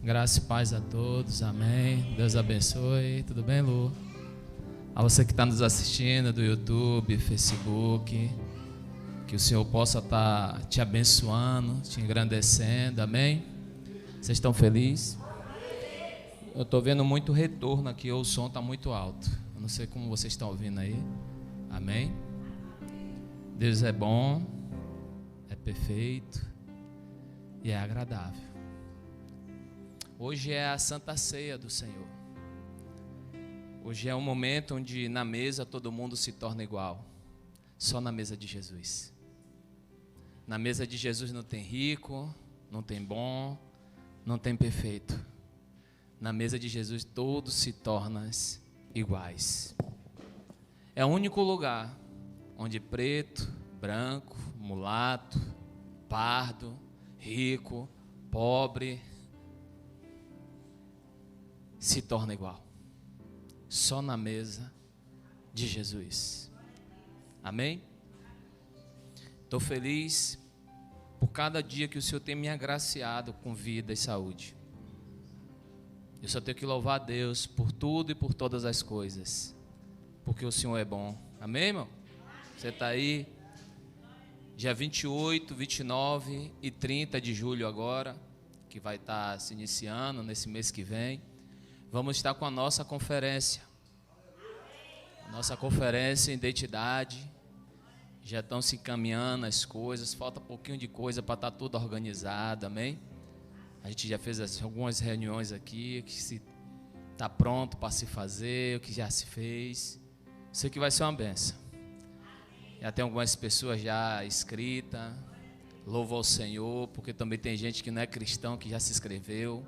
Graça e paz a todos, amém. Deus abençoe. Tudo bem, Lu? A você que está nos assistindo do YouTube, Facebook, que o Senhor possa estar te abençoando, te engrandecendo, amém? Vocês estão felizes? Eu estou vendo muito retorno aqui, o som está muito alto. Eu não sei como vocês estão ouvindo aí, amém? Deus é bom, é perfeito e é agradável. Hoje é a Santa Ceia do Senhor. Hoje é um momento onde na mesa todo mundo se torna igual. Só na mesa de Jesus. Na mesa de Jesus não tem rico, não tem bom, não tem perfeito. Na mesa de Jesus todos se tornam iguais. É o único lugar onde preto, branco, mulato, pardo, rico, pobre se torna igual. Só na mesa de Jesus. Amém? Estou feliz por cada dia que o Senhor tem me agraciado com vida e saúde. Eu só tenho que louvar a Deus por tudo e por todas as coisas, porque o Senhor é bom. Amém, irmão? Você está aí, dia 28, 29 e 30 de julho agora, que vai estar se iniciando nesse mês que vem. Vamos estar com a nossa conferência. A nossa conferência em identidade. Já estão se encaminhando as coisas. Falta um pouquinho de coisa para estar tudo organizado, amém? A gente já fez algumas reuniões aqui, que se está pronto para se fazer, o que já se fez. Sei que vai ser uma benção. Já tem algumas pessoas já inscritas. Louvo ao Senhor, porque também tem gente que não é cristão, que já se inscreveu.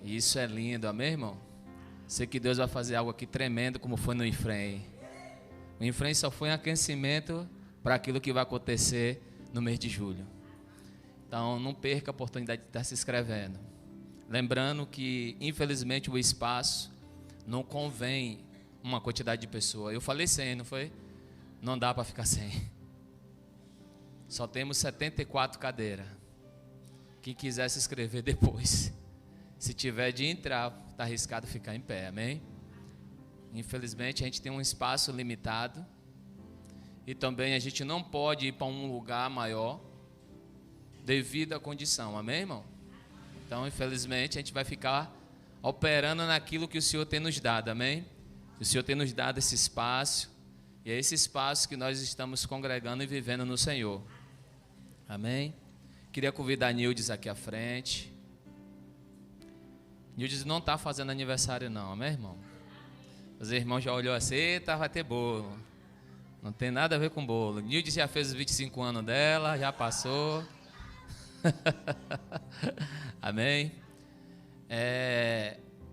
E isso é lindo, amém, irmão? Sei que Deus vai fazer algo aqui tremendo, como foi no Infrem. O Infrem só foi um aquecimento para aquilo que vai acontecer no mês de julho. Então, não perca a oportunidade de estar se inscrevendo. Lembrando que, infelizmente, o espaço não convém uma quantidade de pessoas. Eu falei 100, não foi? Não dá para ficar 100. Só temos 74 cadeiras. Quem quiser se inscrever depois, se tiver de entrar, está arriscado ficar em pé, amém? Infelizmente, a gente tem um espaço limitado. E também a gente não pode ir para um lugar maior devido à condição, amém, irmão? Então, infelizmente, a gente vai ficar operando naquilo que o Senhor tem nos dado, amém? O Senhor tem nos dado esse espaço, e é esse espaço que nós estamos congregando e vivendo no Senhor, amém? Queria convidar a Nildes aqui à frente. Nildes não está fazendo aniversário não, amém, irmão? Os irmãos já olhou assim, eita, vai ter bolo. Não tem nada a ver com bolo. Nildes já fez os 25 anos dela, já passou. Amém?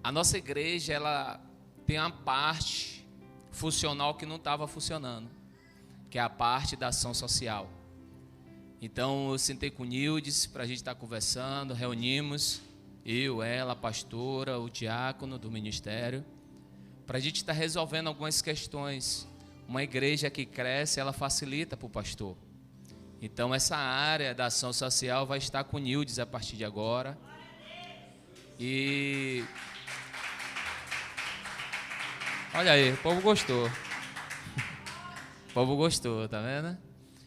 A nossa igreja, ela tem uma parte funcional que não estava funcionando, que é a parte da ação social. Então eu sentei com Nildes para a gente estar conversando, reunimos, eu, ela, a pastora, o diácono do ministério, para a gente estar resolvendo algumas questões. Uma igreja que cresce, ela facilita para o pastor. Então essa área da ação social vai estar com Nildes a partir de agora. E olha aí, o povo gostou. O povo gostou, tá vendo?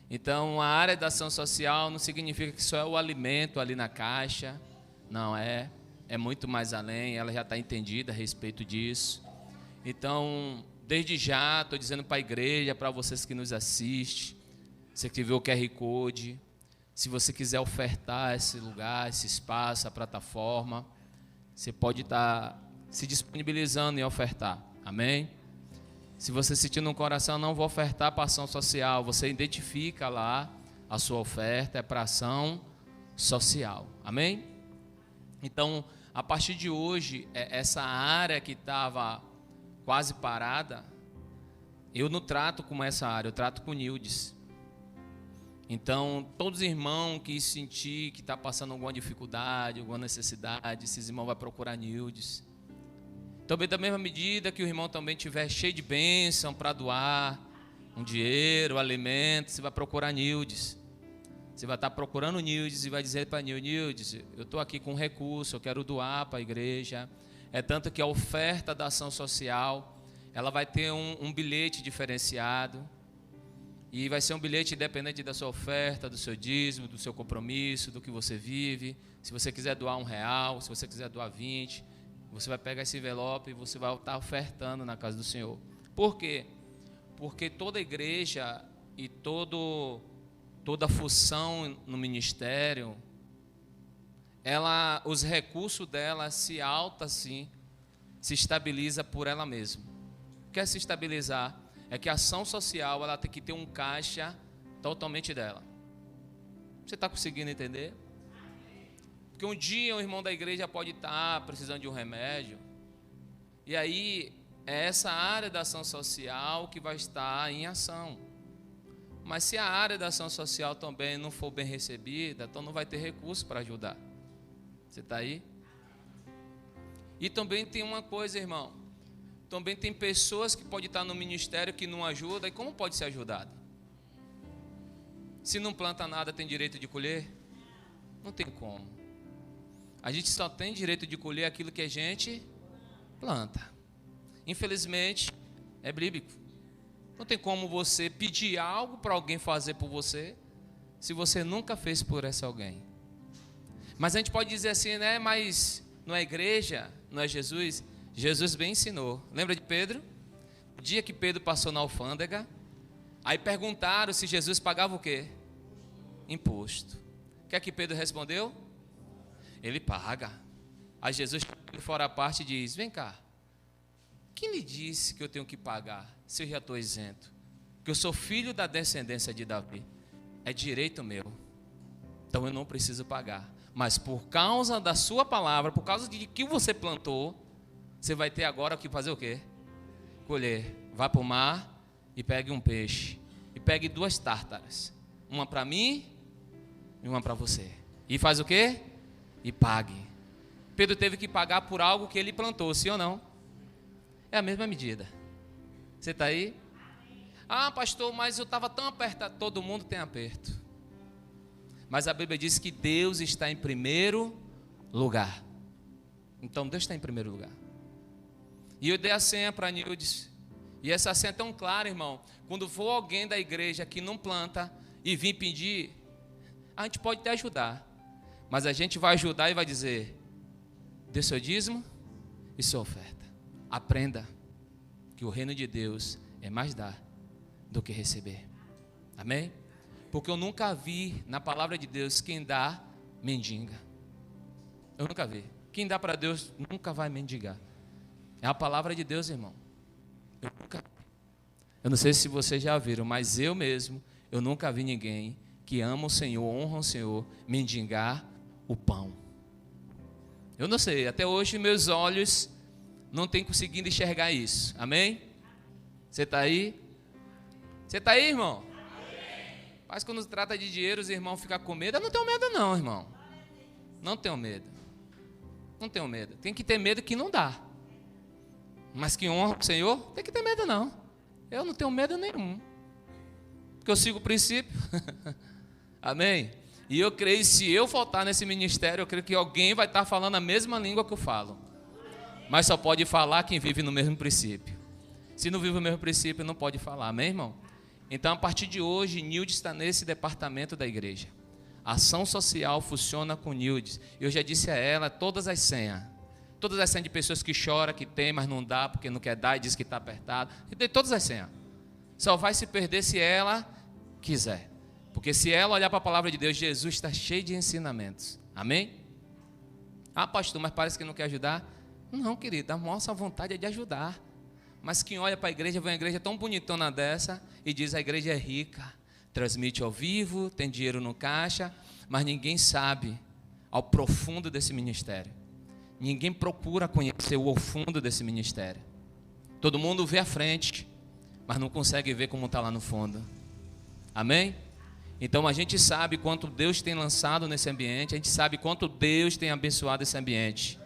Então a área da ação social não significa que só é o alimento ali na caixa. Não, é muito mais além, ela já está entendida a respeito disso. Então, desde já, estou dizendo para a igreja, para vocês que nos assistem, você que vê o QR Code, se você quiser ofertar esse lugar, esse espaço, a plataforma, você pode estar se disponibilizando em ofertar, amém? Se você sentir no coração, não vou ofertar para ação social, você identifica lá a sua oferta, é para ação social, amém? Então, a partir de hoje, essa área que estava quase parada, eu não trato com essa área, eu trato com Nildes. Então, todos os irmãos que sentir que está passando alguma dificuldade, alguma necessidade, esses irmãos vão procurar Nildes. Também da mesma medida que o irmão também estiver cheio de bênção para doar um dinheiro, alimento, você vai procurar Nildes. Você vai estar procurando o Nildes e vai dizer para Nildes, eu estou aqui com um recurso, eu quero doar para a igreja. É tanto que a oferta da ação social, ela vai ter um bilhete diferenciado. E vai ser um bilhete independente da sua oferta, do seu dízimo, do seu compromisso, do que você vive. Se você quiser doar R$1, se você quiser doar 20, você vai pegar esse envelope e você vai estar ofertando na casa do Senhor. Por quê? Porque toda igreja e toda função no ministério, os recursos dela se estabiliza por ela mesma. Quer se estabilizar? É que a ação social ela tem que ter um caixa totalmente dela. Você está conseguindo entender? Porque um dia um irmão da igreja pode estar precisando de um remédio, e aí é essa área da ação social que vai estar em ação. Mas se a área da ação social também não for bem recebida, então não vai ter recurso para ajudar. Você está aí? E também tem uma coisa, irmão. Também tem pessoas que podem estar no ministério que não ajudam. E como pode ser ajudado? Se não planta nada, tem direito de colher? Não tem como. A gente só tem direito de colher aquilo que a gente planta. Infelizmente, é bíblico. Não tem como você pedir algo para alguém fazer por você, se você nunca fez por esse alguém. Mas a gente pode dizer assim, né? Mas não é igreja, não é Jesus. Jesus bem ensinou. Lembra de Pedro? O dia que Pedro passou na alfândega, aí perguntaram se Jesus pagava o quê? Imposto. O que é que Pedro respondeu? Ele paga. Aí Jesus, fora a parte, diz, vem cá, quem lhe disse que eu tenho que pagar, se eu já estou isento? Que eu sou filho da descendência de Davi. É direito meu. Então eu não preciso pagar. Mas por causa da sua palavra, por causa de que você plantou, você vai ter agora que fazer o quê? Colher. Vá para o mar e pegue um peixe. E pegue 2 tártaras. Uma para mim e uma para você. E faz o quê? E pague. Pedro teve que pagar por algo que ele plantou, sim ou não? É a mesma medida. Você está aí? Ah, pastor, mas eu estava tão apertado. Todo mundo tem aperto. Mas a Bíblia diz que Deus está em primeiro lugar. Então Deus está em primeiro lugar. E eu dei a senha para a Nildes. E essa senha é tão clara, irmão. Quando for alguém da igreja que não planta e vir pedir, a gente pode te ajudar. Mas a gente vai ajudar e vai dizer, dê seu dízimo e sua oferta. Aprenda que o reino de Deus é mais dar do que receber. Amém? Porque eu nunca vi na palavra de Deus quem dá, mendiga. Eu nunca vi. Quem dá para Deus nunca vai mendigar. É a palavra de Deus, irmão. Eu não sei se vocês já viram, mas eu mesmo, eu nunca vi ninguém que ama o Senhor, honra o Senhor, mendigar o pão. Eu não sei, até hoje meus olhos não têm conseguido enxergar isso. Amém? Você está aí? Você está aí, irmão? Mas quando se trata de dinheiro, os irmãos ficam com medo. Eu não tenho medo não, irmão. Não tenho medo. Não tenho medo. Tem que ter medo que não dá. Mas que honra o Senhor, tem que ter medo não. Eu não tenho medo nenhum. Porque eu sigo o princípio. Amém? E eu creio, se eu faltar nesse ministério, eu creio que alguém vai estar falando a mesma língua que eu falo. Mas só pode falar quem vive no mesmo princípio. Se não vive o mesmo princípio, não pode falar. Amém, irmão? Então, a partir de hoje, Nildes está nesse departamento da igreja. A ação social funciona com Nildes. Eu já disse a ela todas as senhas. Todas as senhas de pessoas que choram, que tem, mas não dá, porque não quer dar e diz que está apertado. Eu dei todas as senhas. Só vai se perder se ela quiser. Porque se ela olhar para a palavra de Deus, Jesus está cheio de ensinamentos. Amém? Ah, pastor, mas parece que não quer ajudar. Não, querido, a nossa vontade é de ajudar. Mas quem olha para a igreja, vê uma igreja tão bonitona dessa e diz a igreja é rica, transmite ao vivo, tem dinheiro no caixa, mas ninguém sabe ao profundo desse ministério. Ninguém procura conhecer o fundo desse ministério. Todo mundo vê a frente, mas não consegue ver como está lá no fundo. Amém? Então a gente sabe quanto Deus tem lançado nesse ambiente, a gente sabe quanto Deus tem abençoado esse ambiente.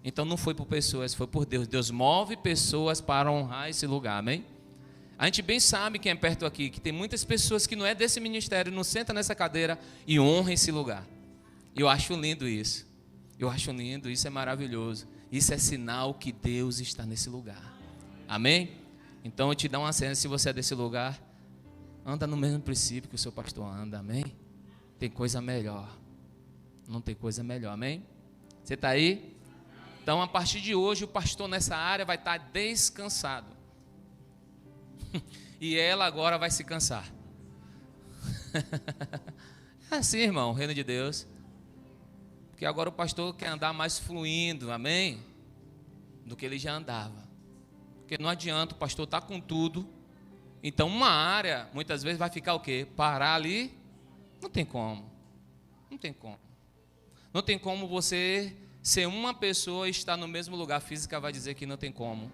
Então não foi por pessoas, foi por Deus. Deus move pessoas para honrar esse lugar, amém? A gente bem sabe quem é perto aqui, que tem muitas pessoas que não é desse ministério, não senta nessa cadeira e honra esse lugar. Eu acho lindo isso. Eu acho lindo, isso é maravilhoso. Isso é sinal que Deus está nesse lugar. Amém? Então eu te dou uma cena, se você é desse lugar, anda no mesmo princípio que o seu pastor anda, amém? Tem coisa melhor. Não tem coisa melhor, amém? Você está aí? Então a partir de hoje o pastor nessa área vai estar descansado. E ela agora vai se cansar. É assim, irmão, o reino de Deus. Porque agora o pastor quer andar mais fluindo, amém? Do que ele já andava. Porque não adianta, o pastor estar com tudo. Então uma área, muitas vezes vai ficar o quê? Parar ali? Não tem como. Não tem como. Não tem como você ser uma pessoa e estar no mesmo lugar. A física vai dizer que não tem como.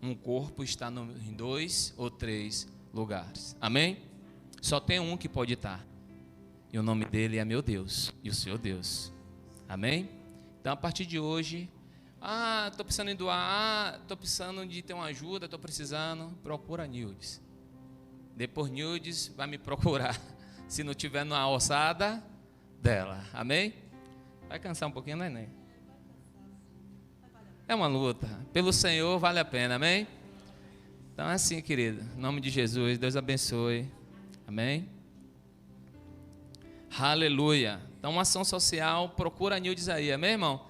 Um corpo está em 2 ou 3 lugares. Amém? Só tem um que pode estar. E o nome dele é meu Deus e o seu Deus. Amém? Então, a partir de hoje, estou precisando de doar, estou precisando de ter uma ajuda, estou precisando, procura Nildes. Depois Nildes vai me procurar, se não tiver na alçada dela. Amém? Vai cansar um pouquinho, né? É uma luta. Pelo Senhor vale a pena, amém? Então é assim, querido. Em nome de Jesus, Deus abençoe. Amém? Aleluia. Então, uma ação social, procura a Nildes aí, amém, irmão?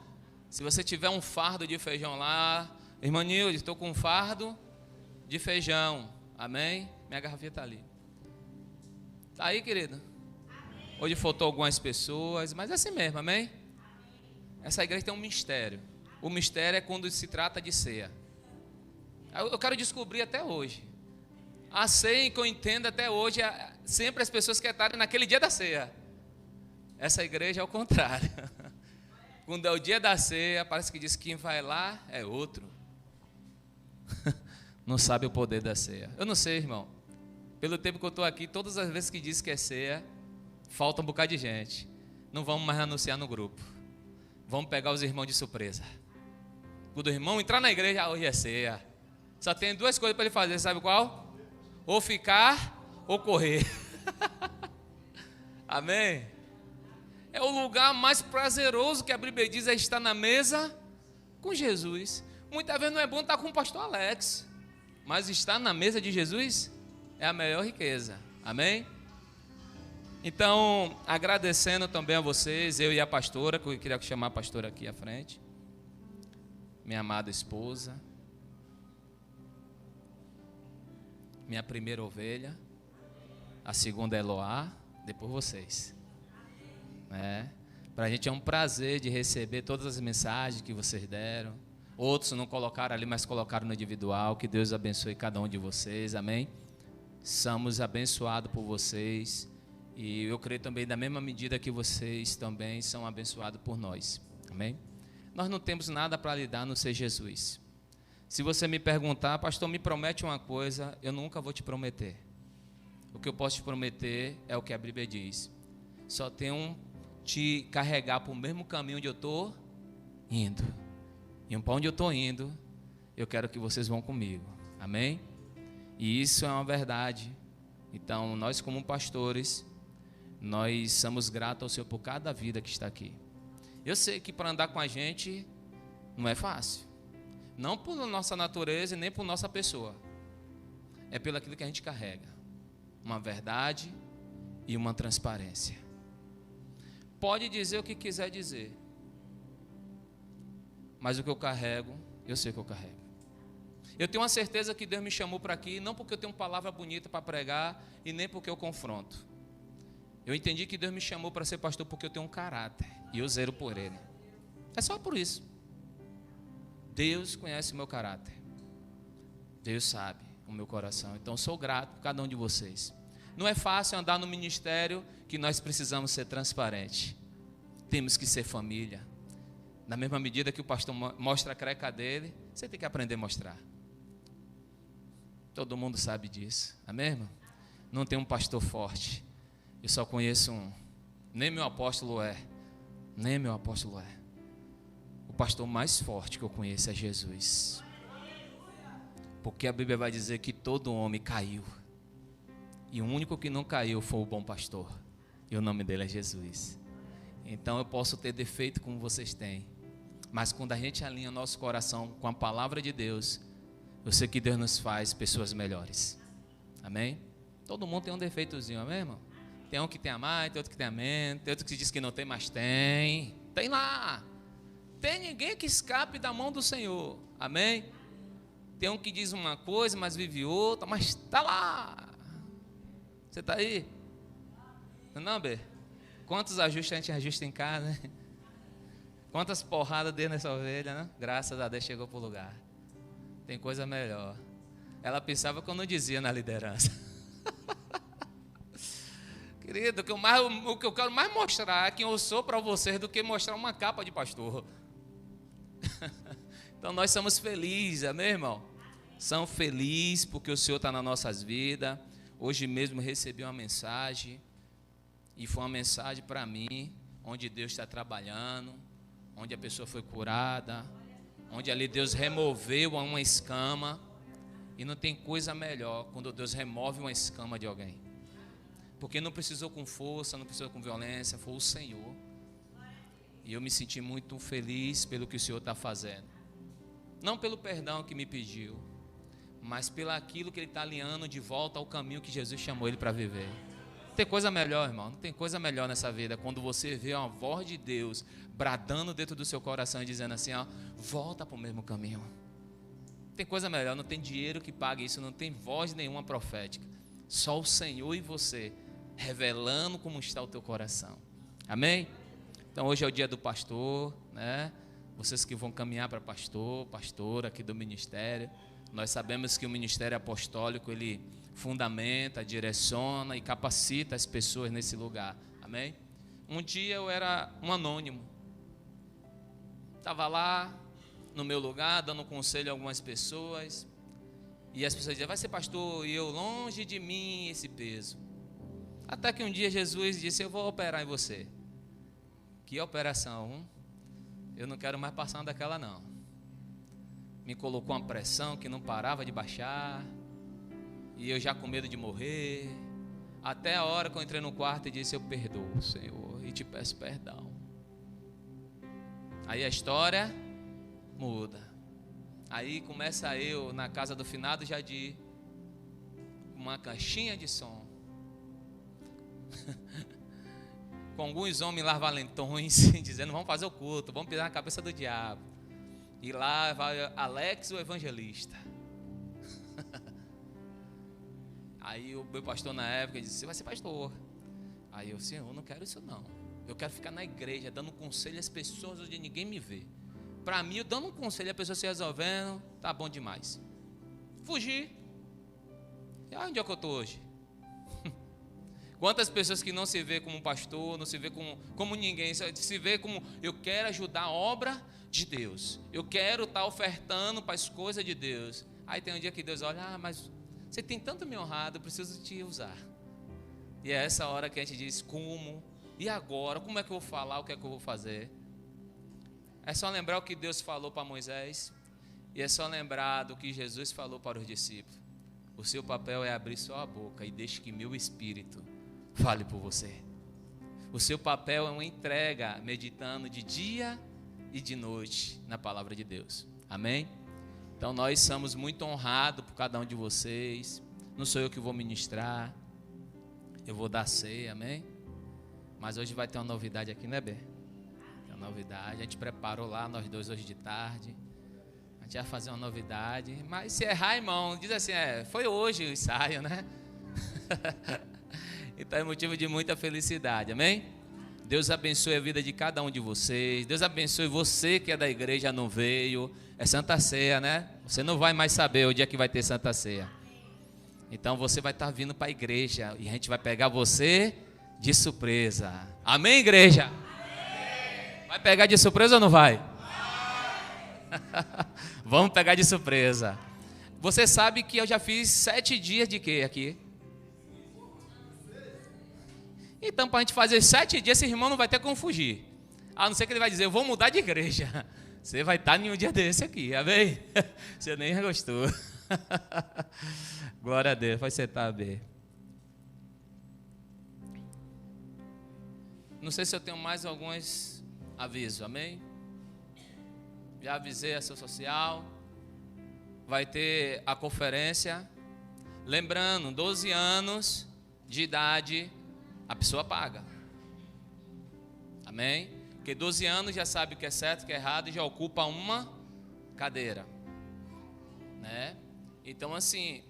Se você tiver um fardo de feijão lá, irmã Nildes, estou com um fardo de feijão, amém? Minha garrafinha está ali. Está aí, querido? Amém. Hoje faltou algumas pessoas, mas é assim mesmo, amém? Essa igreja tem um mistério. O mistério é quando se trata de ceia. Eu quero descobrir até hoje. A ceia que eu entendo até hoje, sempre as pessoas querem estar naquele dia da ceia. Essa igreja é o contrário. Quando é o dia da ceia, parece que diz que quem vai lá é outro. Não sabe o poder da ceia. Eu não sei, irmão. Pelo tempo que eu estou aqui, todas as vezes que diz que é ceia, falta um bocado de gente. Não vamos mais anunciar no grupo. Vamos pegar os irmãos de surpresa. Quando o irmão entrar na igreja, hoje é ceia. Só tem 2 coisas para ele fazer, sabe qual? Ou ficar ou correr. Amém? É o lugar mais prazeroso que a Bíblia diz, é estar na mesa com Jesus. Muitas vezes não é bom estar com o pastor Alex, mas estar na mesa de Jesus é a melhor riqueza. Amém? Então, agradecendo também a vocês, eu e a pastora, que eu queria chamar a pastora aqui à frente. Minha amada esposa. Minha primeira ovelha. A segunda é Eloá, depois vocês. Para a gente é um prazer de receber todas as mensagens que vocês deram. Outros não colocaram ali, mas colocaram no individual. Que Deus abençoe cada um de vocês, amém? Somos abençoados por vocês. E eu creio também, da mesma medida que vocês também são abençoados por nós, amém? Nós não temos nada para lhe dar, a não ser Jesus. Se você me perguntar, pastor, me promete uma coisa, eu nunca vou te prometer. O que eu posso te prometer é o que a Bíblia diz. Só tenho te carregar para o mesmo caminho onde eu estou indo. E para onde eu estou indo, eu quero que vocês vão comigo. Amém? E isso é uma verdade. Então, nós como pastores, nós somos gratos ao Senhor por cada vida que está aqui. Eu sei que para andar com a gente não é fácil. Não por nossa natureza e nem por nossa pessoa. É pelo aquilo que a gente carrega. Uma verdade e uma transparência. Pode dizer o que quiser dizer. Mas o que eu carrego, eu sei que eu carrego. Eu tenho uma certeza que Deus me chamou para aqui, não porque eu tenho uma palavra bonita para pregar e nem porque eu confronto. Eu entendi que Deus me chamou para ser pastor porque eu tenho um caráter e eu zelo por ele. É só por isso. Deus conhece o meu caráter. Deus sabe o meu coração. Então, sou grato por cada um de vocês. Não é fácil andar no ministério que nós precisamos ser transparentes. Temos que ser família. Na mesma medida que o pastor mostra a creca dele, você tem que aprender a mostrar. Todo mundo sabe disso. Amém, irmão? Não tem um pastor forte. Eu só conheço um. Nem meu apóstolo é. Nem meu apóstolo é. O pastor mais forte que eu conheço é Jesus. Porque a Bíblia vai dizer que todo homem caiu. E o único que não caiu foi o bom pastor. E o nome dele é Jesus. Então eu posso ter defeito como vocês têm. Mas quando a gente alinha nosso coração com a palavra de Deus, eu sei que Deus nos faz pessoas melhores. Amém? Todo mundo tem um defeitozinho, amém, irmão? Tem um que tem a mais, tem outro que tem a menos, tem outro que diz que não tem, mas tem. Tem lá. Tem ninguém que escape da mão do Senhor. Amém? Tem um que diz uma coisa, mas vive outra, mas está lá. Você está aí? Não, Bê? Quantos ajustes a gente ajusta em casa, né? Quantas porradas deu nessa ovelha, né? Graças a Deus chegou para o lugar. Tem coisa melhor. Ela pensava que eu não dizia na liderança. Querido, o que eu quero mais mostrar é quem eu sou para vocês do que mostrar uma capa de pastor. Então nós somos felizes, amém, irmão? São felizes porque o Senhor está nas nossas vidas. Hoje mesmo recebi uma mensagem, e foi uma mensagem para mim, onde Deus está trabalhando, onde a pessoa foi curada, onde ali Deus removeu uma escama. E não tem coisa melhor quando Deus remove uma escama de alguém. Porque não precisou com força, não precisou com violência, foi o Senhor. E eu me senti muito feliz pelo que o Senhor está fazendo. Não pelo perdão que me pediu, mas pelo aquilo que Ele está alinhando de volta ao caminho que Jesus chamou Ele para viver. Não tem coisa melhor, irmão, não tem coisa melhor nessa vida, quando você vê uma voz de Deus bradando dentro do seu coração e dizendo assim, ó, volta para o mesmo caminho. Não tem coisa melhor, não tem dinheiro que pague isso, não tem voz nenhuma profética. Só o Senhor e você, revelando como está o teu coração. Amém? Então hoje é o dia do pastor, né? Vocês que vão caminhar para pastor, pastora aqui do ministério. Nós sabemos que o ministério apostólico, ele fundamenta, direciona e capacita as pessoas nesse lugar. Amém? Um dia eu era um anônimo. Estava lá no meu lugar, dando conselho a algumas pessoas. E as pessoas diziam, vai ser pastor, e eu, longe de mim esse peso. Até que um dia Jesus disse, eu vou operar em você. Que operação? Eu não quero mais passar daquela não. Me colocou uma pressão que não parava de baixar. E eu já com medo de morrer. Até a hora que eu entrei no quarto e disse, eu perdoo, Senhor, e te peço perdão. Aí a história muda. Aí começa eu na casa do finado Jadir, uma caixinha de som, com alguns homens lá valentões, dizendo, vamos fazer o culto, vamos pisar na cabeça do diabo. E lá vai Alex, o evangelista. Aí o meu pastor na época disse, você vai ser pastor. Aí eu, Senhor, eu não quero isso não. Eu quero ficar na igreja, dando conselho às pessoas onde ninguém me vê. Para mim, eu dando um conselho, a pessoa se resolvendo, tá bom demais. Fugi. E onde é que eu estou hoje? Quantas pessoas que não se vê como um pastor, não se vê como ninguém, se vê como, eu quero ajudar a obra de Deus. Eu quero estar ofertando para as coisas de Deus. Aí tem um dia que Deus olha, mas você tem tanto me honrado, eu preciso te usar. E é essa hora que a gente diz, como? E agora? Como é que eu vou falar? O que é que eu vou fazer? É só lembrar o que Deus falou para Moisés. E é só lembrar do que Jesus falou para os discípulos. O seu papel é abrir só a boca e deixe que meu espírito fale por você. O seu papel é uma entrega, meditando de dia e de noite na palavra de Deus. Amém? Então nós somos muito honrados por cada um de vocês. Não sou eu que vou ministrar. Eu vou dar ceia, amém? Mas hoje vai ter uma novidade aqui, né, Bé? Tem uma novidade, a gente preparou lá, nós dois hoje de tarde. A gente vai fazer uma novidade. Mas se errar, irmão, diz assim, foi hoje o ensaio, né? Então é motivo de muita felicidade, amém? Deus abençoe a vida de cada um de vocês. Deus abençoe você que é da igreja, não veio. É Santa Ceia, né? Você não vai mais saber o dia que vai ter Santa Ceia. Então você vai estar vindo para a igreja e a gente vai pegar você de surpresa. Amém, igreja? Amém. Vai pegar de surpresa ou não vai? Vamos pegar de surpresa. Você sabe que eu já fiz 7 dias de quê aqui? Então, para a gente fazer 7 dias, esse irmão não vai ter como fugir. A não ser que ele vai dizer, eu vou mudar de igreja. Você vai estar em um dia desse aqui, amém? Você nem gostou. Glória a Deus, vai sentar bem. Não sei se eu tenho mais alguns avisos, amém? Já avisei a ação social. Vai ter a conferência. Lembrando, 12 anos de idade, a pessoa paga. Amém? Porque 12 anos já sabe o que é certo, o que é errado e já ocupa uma cadeira, né? Então assim,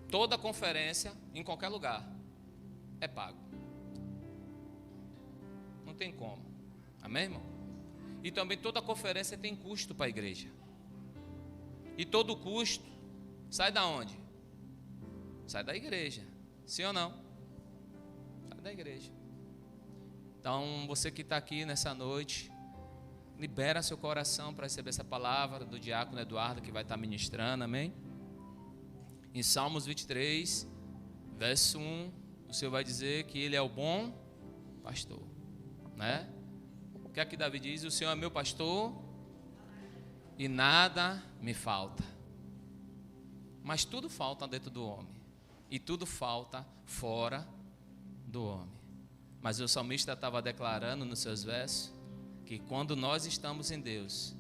toda conferência, em qualquer lugar, é pago. Não tem como. Amém, irmão? E também toda conferência tem custo para a igreja. E todo custo sai da onde? Sai da igreja. Sim ou não? Sai da igreja. Então, você que está aqui nessa noite, libera seu coração para receber essa palavra do diácono Eduardo, que vai estar ministrando, amém? Em Salmos 23, verso 1, o Senhor vai dizer que Ele é o bom pastor, né? O que é que Davi diz? O Senhor é meu pastor e nada me falta. Mas tudo falta dentro do homem, e tudo falta fora do homem. Mas o salmista estava declarando nos seus versos que quando nós estamos em Deus,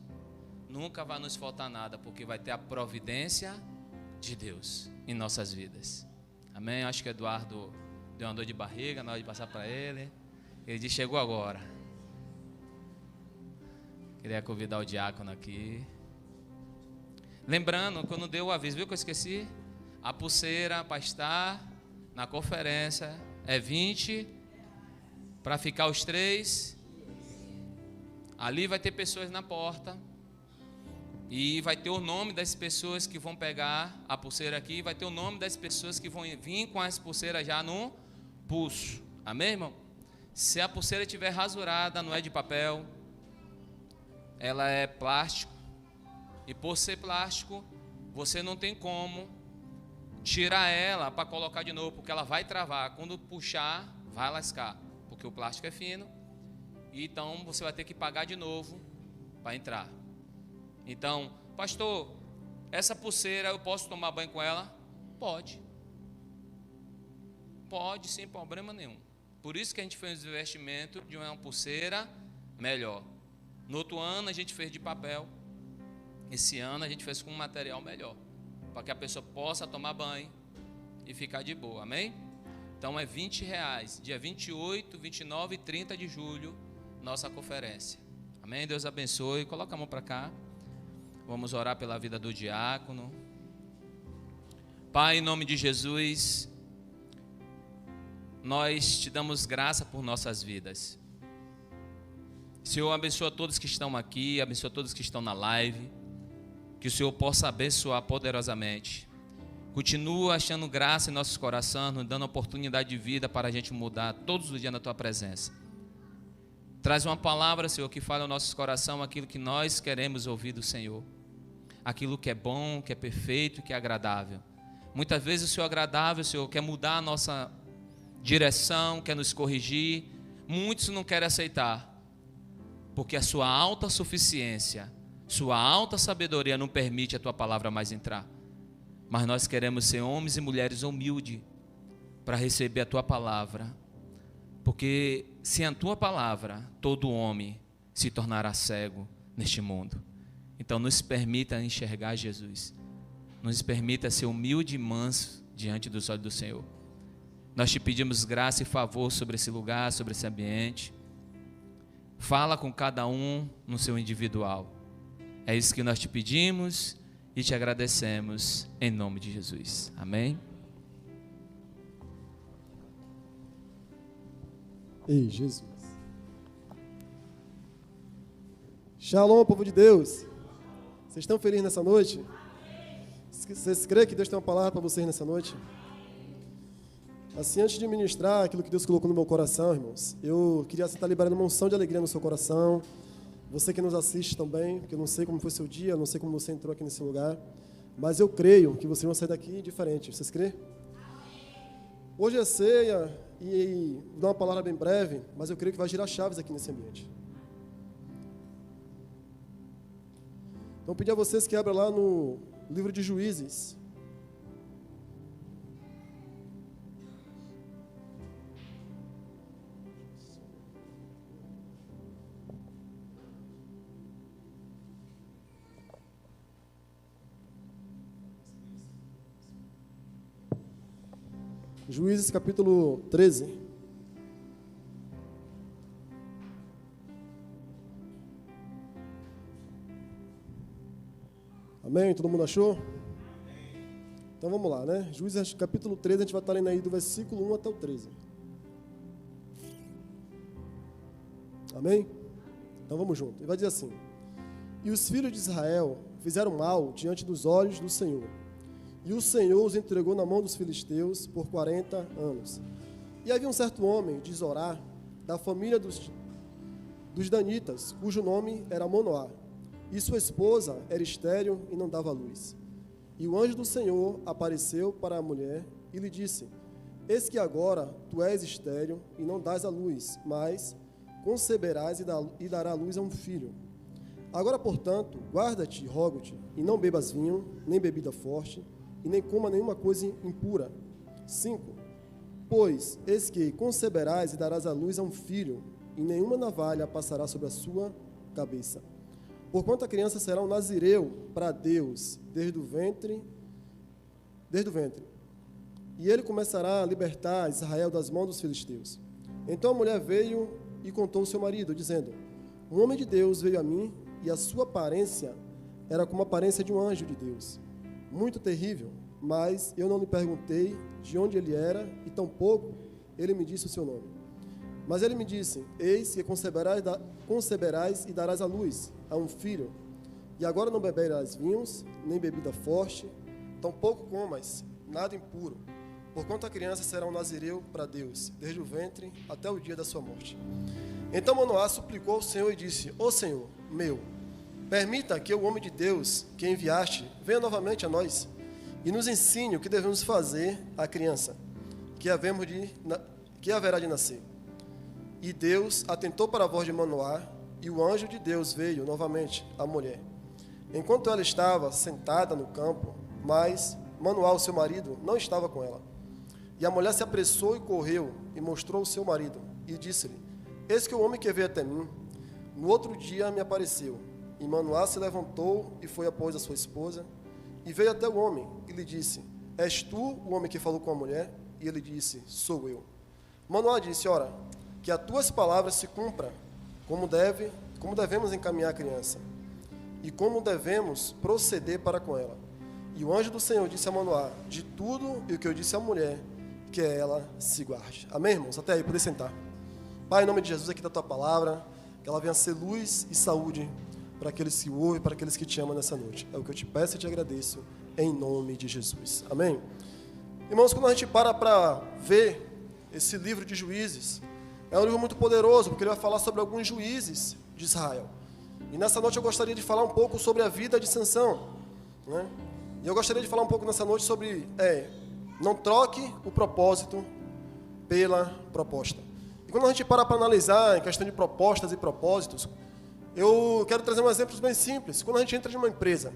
nunca vai nos faltar nada, porque vai ter a providência de Deus em nossas vidas. Amém? Acho que o Eduardo deu uma dor de barriga na hora de passar para ele. Ele disse: chegou agora. Queria convidar o diácono aqui. Lembrando, quando deu o aviso, viu que eu esqueci? A pulseira para estar na conferência é 20. Para ficar os 3, ali vai ter pessoas na porta, e vai ter o nome das pessoas que vão pegar a pulseira aqui, vai ter o nome das pessoas que vão vir com as pulseiras já no pulso, amém, irmão? Se a pulseira estiver rasurada, não é de papel, ela é plástico, e por ser plástico, você não tem como tirar ela para colocar de novo, porque ela vai travar, quando puxar, vai lascar. Porque o plástico é fino, e então você vai ter que pagar de novo para entrar. Então, pastor, essa pulseira eu posso tomar banho com ela? Pode. Pode, sem problema nenhum. Por isso que a gente fez o investimento de uma pulseira melhor. No outro ano a gente fez de papel. Esse ano a gente fez com um material melhor, para que a pessoa possa tomar banho e ficar de boa, amém? Então é R$20, dia 28, 29 e 30 de julho, nossa conferência. Amém? Deus abençoe. Coloca a mão para cá. Vamos orar pela vida do diácono. Pai, em nome de Jesus, nós te damos graça por nossas vidas. Senhor, abençoa todos que estão aqui, abençoa todos que estão na live. Que o Senhor possa abençoar poderosamente. Continua achando graça em nossos corações, nos dando oportunidade de vida para a gente mudar todos os dias na Tua presença. Traz uma palavra, Senhor, que fale ao nosso coração aquilo que nós queremos ouvir do Senhor. Aquilo que é bom, que é perfeito, que é agradável. Muitas vezes o Senhor é agradável, Senhor, quer mudar a nossa direção, quer nos corrigir. Muitos não querem aceitar, porque a Sua alta suficiência, Sua alta sabedoria não permite a Tua palavra mais entrar. Mas nós queremos ser homens e mulheres humildes para receber a Tua palavra. Porque sem a Tua palavra, todo homem se tornará cego neste mundo. Então nos permita enxergar Jesus. Nos permita ser humilde e manso diante dos olhos do Senhor. Nós te pedimos graça e favor sobre esse lugar, sobre esse ambiente. Fala com cada um no seu individual. É isso que nós te pedimos e te agradecemos em nome de Jesus. Amém? Ei, Jesus. Shalom, povo de Deus. Vocês estão felizes nessa noite? Vocês creem que Deus tem uma palavra para vocês nessa noite? Assim, antes de ministrar aquilo que Deus colocou no meu coração, irmãos, eu queria estar liberando uma unção de alegria no seu coração. Você que nos assiste também, porque eu não sei como foi seu dia, eu não sei como você entrou aqui nesse lugar, mas eu creio que vocês vão sair daqui diferente. Vocês creem? Hoje é ceia e vou dar uma palavra bem breve, mas eu creio que vai girar chaves aqui nesse ambiente. Então, pedir a vocês que abram lá no livro de Juízes. Juízes capítulo 13. Amém? Todo mundo achou? Amém. Então vamos lá, né? Juízes capítulo 13, a gente vai estar lendo aí do versículo 1 até o 13. Amém? Então vamos junto. Ele vai dizer assim: E os filhos de Israel fizeram mal diante dos olhos do Senhor. E o Senhor os entregou na mão dos filisteus por 40 anos. E havia um certo homem de Zorá, da família dos danitas, cujo nome era Manoá. E sua esposa era estéril e não dava luz. E o anjo do Senhor apareceu para a mulher e lhe disse: Eis que agora tu és estéril e não dás a luz, mas conceberás e dará luz a um filho. Agora, portanto, guarda-te, rogo-te, e não bebas vinho, nem bebida forte, e nem coma nenhuma coisa impura. 5. Pois, eis que conceberás e darás à luz a um filho, e nenhuma navalha passará sobre a sua cabeça. Porquanto a criança será um nazireu para Deus desde o ventre. E ele começará a libertar Israel das mãos dos filisteus. Então a mulher veio e contou ao seu marido, dizendo: Um homem de Deus veio a mim, e a sua aparência era como a aparência de um anjo de Deus, muito terrível, mas eu não lhe perguntei de onde ele era, e tampouco ele me disse o seu nome. Mas ele me disse: Eis que conceberás e darás à luz a um filho, e agora não beberás vinhos, nem bebida forte, tampouco comas nada impuro, porquanto a criança será um nazireu para Deus, desde o ventre até o dia da sua morte. Então Manoá suplicou ao Senhor e disse: Ó Senhor meu, permita que o homem de Deus que enviaste venha novamente a nós e nos ensine o que devemos fazer à criança que haverá de nascer. E Deus atentou para a voz de Manoá, e o anjo de Deus veio novamente à mulher, enquanto ela estava sentada no campo, mas Manoá, o seu marido, não estava com ela. E a mulher se apressou e correu, e mostrou o seu marido, e disse-lhe: Eis que o homem que veio até mim, no outro dia me apareceu. E Manoá se levantou e foi após a sua esposa, e veio até o homem, e lhe disse: És tu o homem que falou com a mulher? E ele disse: Sou eu. Manoá disse: Ora, que as tuas palavras se cumpram, como devemos encaminhar a criança, e como devemos proceder para com ela. E o anjo do Senhor disse a Manoá: De tudo e o que eu disse à mulher, que ela se guarde. Amém, irmãos? Até aí, poder sentar. Pai, em nome de Jesus, aqui da tua palavra, que ela venha ser luz e saúde para aqueles que ouvem, para aqueles que te amam nessa noite. É o que eu te peço e te agradeço, em nome de Jesus. Amém? Irmãos, quando a gente para ver esse livro de Juízes, é um livro muito poderoso, porque ele vai falar sobre alguns juízes de Israel. E nessa noite eu gostaria de falar um pouco sobre a vida de Sansão, né? E eu gostaria de falar um pouco nessa noite sobre, não troque o propósito pela proposta. E quando a gente para analisar em questão de propostas e propósitos, eu quero trazer um exemplo bem simples. Quando a gente entra em uma empresa,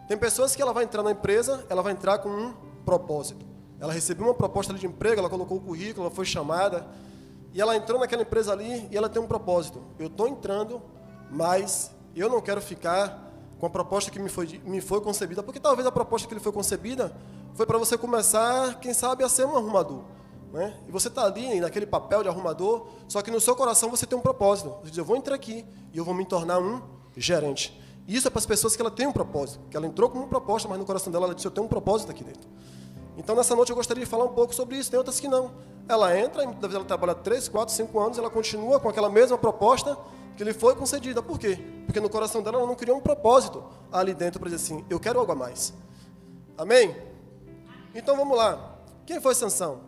tem pessoas que ela vai entrar na empresa, ela vai entrar com um propósito. Ela recebeu uma proposta ali de emprego, ela colocou o currículo, ela foi chamada, e ela entrou naquela empresa ali e ela tem um propósito. Eu estou entrando, mas eu não quero ficar com a proposta que me foi concebida, porque talvez a proposta que lhe foi concebida foi para você começar, quem sabe, a ser um arrumador, né? E você está ali naquele papel de arrumador, só que no seu coração você tem um propósito. Você diz: eu vou entrar aqui e eu vou me tornar um gerente. E isso é para as pessoas que ela tem um propósito, que ela entrou com uma proposta, mas no coração dela ela disse: eu tenho um propósito aqui dentro. Então, nessa noite eu gostaria de falar um pouco sobre isso. Tem outras que não. Ela entra, e muitas vezes ela trabalha 3, 4, 5 anos, ela continua com aquela mesma proposta que lhe foi concedida. Por quê? Porque no coração dela ela não criou um propósito ali dentro para dizer assim: eu quero algo a mais. Amém? Então vamos lá. Quem foi Sansão?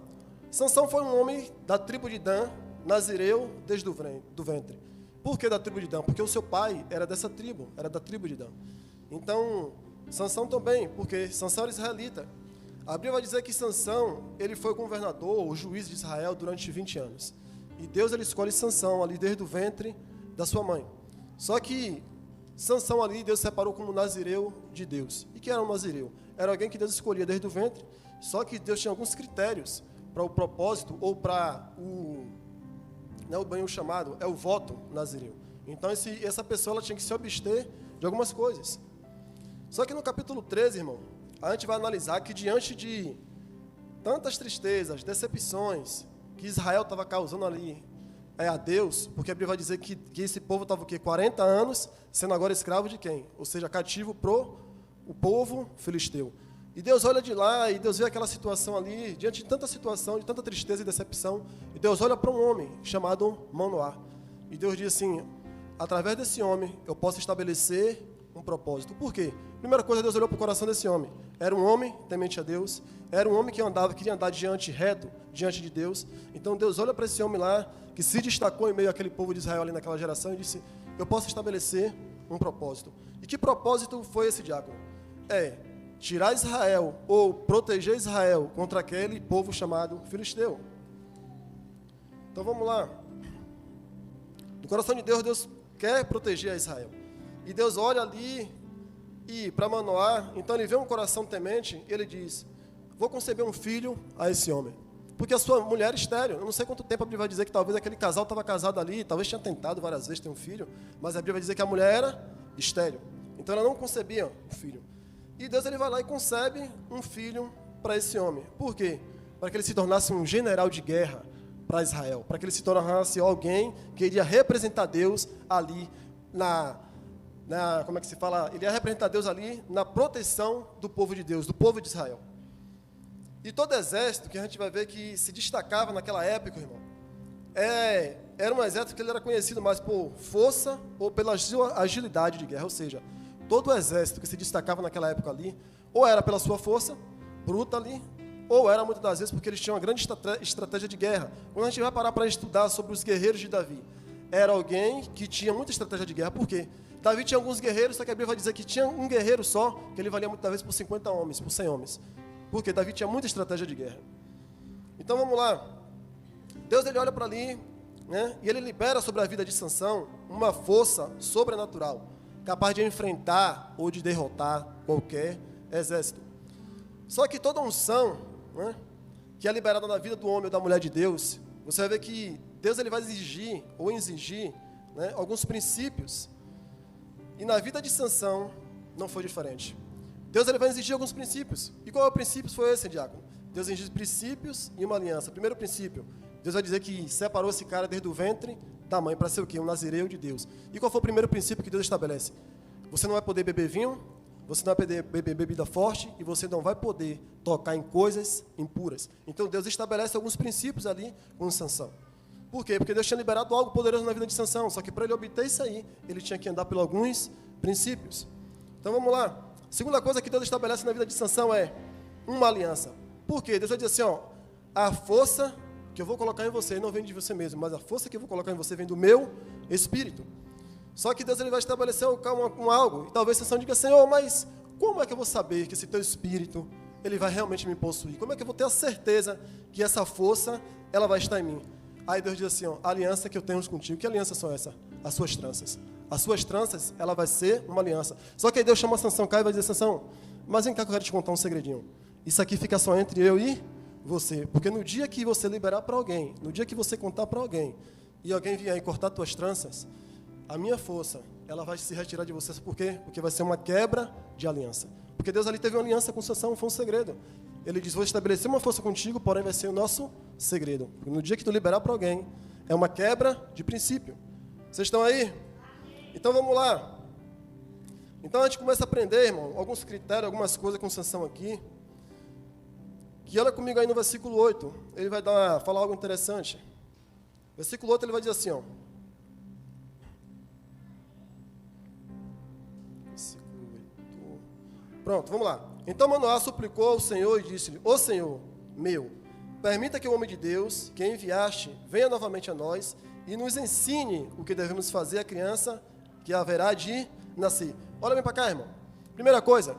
Sansão foi um homem da tribo de Dan, nazireu desde o ventre. Por que da tribo de Dan? Porque o seu pai era dessa tribo, era da tribo de Dan. Então, Sansão também, porque Sansão era israelita. A Bíblia vai dizer que Sansão, ele foi governador, o juiz de Israel durante 20 anos. E Deus ele escolhe Sansão ali desde o ventre da sua mãe. Só que Sansão ali, Deus separou como nazireu de Deus. E que era um nazireu? Era alguém que Deus escolhia desde o ventre, só que Deus tinha alguns critérios para o propósito ou para o banho chamado, é o voto nazireu. Então essa pessoa ela tinha que se abster de algumas coisas. Só que no capítulo 13, irmão, a gente vai analisar que diante de tantas tristezas, decepções que Israel estava causando ali a Deus, porque a Bíblia vai dizer que esse povo estava o quê? 40 anos sendo agora escravo de quem? Ou seja, cativo pro o povo filisteu. E Deus olha de lá e Deus vê aquela situação ali, diante de tanta situação, de tanta tristeza e decepção, e Deus olha para um homem chamado Manoá. E Deus diz assim, através desse homem eu posso estabelecer um propósito. Por quê? Primeira coisa, Deus olhou para o coração desse homem. Era um homem temente a Deus, era um homem que queria andar reto diante de Deus. Então Deus olha para esse homem lá, que se destacou em meio àquele povo de Israel ali naquela geração, e disse, eu posso estabelecer um propósito. E que propósito foi esse, diácono? Tirar Israel, ou proteger Israel contra aquele povo chamado filisteu. Então vamos lá. No coração de Deus, Deus quer proteger a Israel. E Deus olha ali, e para Manoá, então ele vê um coração temente, e ele diz, vou conceber um filho a esse homem. Porque a sua mulher é estéril. Eu não sei quanto tempo a Bíblia vai dizer que talvez aquele casal estava casado ali, talvez tinha tentado várias vezes ter um filho, mas a Bíblia vai dizer que a mulher era estéril. Então ela não concebia um filho. E Deus ele vai lá e concebe um filho para esse homem. Por quê? Para que ele se tornasse um general de guerra para Israel. Para que ele se tornasse alguém que iria representar Deus ali como é que se fala? Ele ia representar Deus ali na proteção do povo de Deus, do povo de Israel. E todo exército que a gente vai ver que se destacava naquela época, irmão, era um exército que ele era conhecido mais por força ou pela sua agilidade de guerra. Ou seja, todo exército que se destacava naquela época ali, ou era pela sua força bruta ali, ou era muitas das vezes porque eles tinham uma grande estratégia de guerra. Quando a gente vai parar para estudar sobre os guerreiros de Davi, era alguém que tinha muita estratégia de guerra. Por quê? Davi tinha alguns guerreiros, só que a Bíblia vai dizer que tinha um guerreiro só, que ele valia muitas vezes por 50 homens, por 100 homens. Porque Davi tinha muita estratégia de guerra. Então vamos lá. Deus ele olha para ali, né, e ele libera sobre a vida de Sansão uma força sobrenatural, capaz de enfrentar ou de derrotar qualquer exército. Só que toda unção, né, que é liberada na vida do homem ou da mulher de Deus, você vai ver que Deus ele vai exigir, né, alguns princípios. E na vida de Sansão não foi diferente. Deus ele vai exigir alguns princípios. E qual é o princípio? Foi esse, diácono? Deus exige princípios e uma aliança. Primeiro princípio, Deus vai dizer que separou esse cara desde o ventre da mãe para ser o quê? Um nazireu de Deus. E qual foi o primeiro princípio que Deus estabelece? Você não vai poder beber vinho, você não vai poder beber bebida forte e você não vai poder tocar em coisas impuras. Então Deus estabelece alguns princípios ali com Sansão. Por quê? Porque Deus tinha liberado algo poderoso na vida de Sansão, só que para ele obter isso aí, ele tinha que andar por alguns princípios. Então vamos lá. Segunda coisa que Deus estabelece na vida de Sansão é uma aliança. Por quê? Deus vai dizer assim, a força que eu vou colocar em você não vem de você mesmo, mas a força que eu vou colocar em você vem do meu espírito. Só que Deus ele vai estabelecer algo, e talvez Sansão diga, Senhor, mas como é que eu vou saber que esse teu espírito, ele vai realmente me possuir? Como é que eu vou ter a certeza que essa força, ela vai estar em mim? Aí Deus diz assim, a aliança que eu tenho contigo, que alianças são essas? As suas tranças. As suas tranças, ela vai ser uma aliança. Só que aí Deus chama Sansão cá e vai dizer, Sansão, mas vem cá que eu quero te contar um segredinho. Isso aqui fica só entre eu e você. Porque no dia que você liberar para alguém, no dia que você contar para alguém, e alguém vier e cortar tuas tranças, a minha força, ela vai se retirar de você. Por quê? Porque vai ser uma quebra de aliança. Porque Deus ali teve uma aliança com Sansão, foi um segredo. Ele diz, vou estabelecer uma força contigo, porém vai ser o nosso segredo. Porque no dia que tu liberar para alguém, é uma quebra de princípio. Vocês estão aí? Então vamos lá. Então a gente começa a aprender, irmão, alguns critérios, algumas coisas com Sansão aqui. Que olha comigo aí no versículo 8. Ele vai falar algo interessante. Versículo 8 ele vai dizer assim, Versículo 8. Pronto, vamos lá. Então Manoá suplicou ao Senhor e disse-lhe, ó Senhor meu, permita que o homem de Deus, que enviaste, venha novamente a nós e nos ensine o que devemos fazer à criança que haverá de nascer. Olha bem para cá, irmão. Primeira coisa,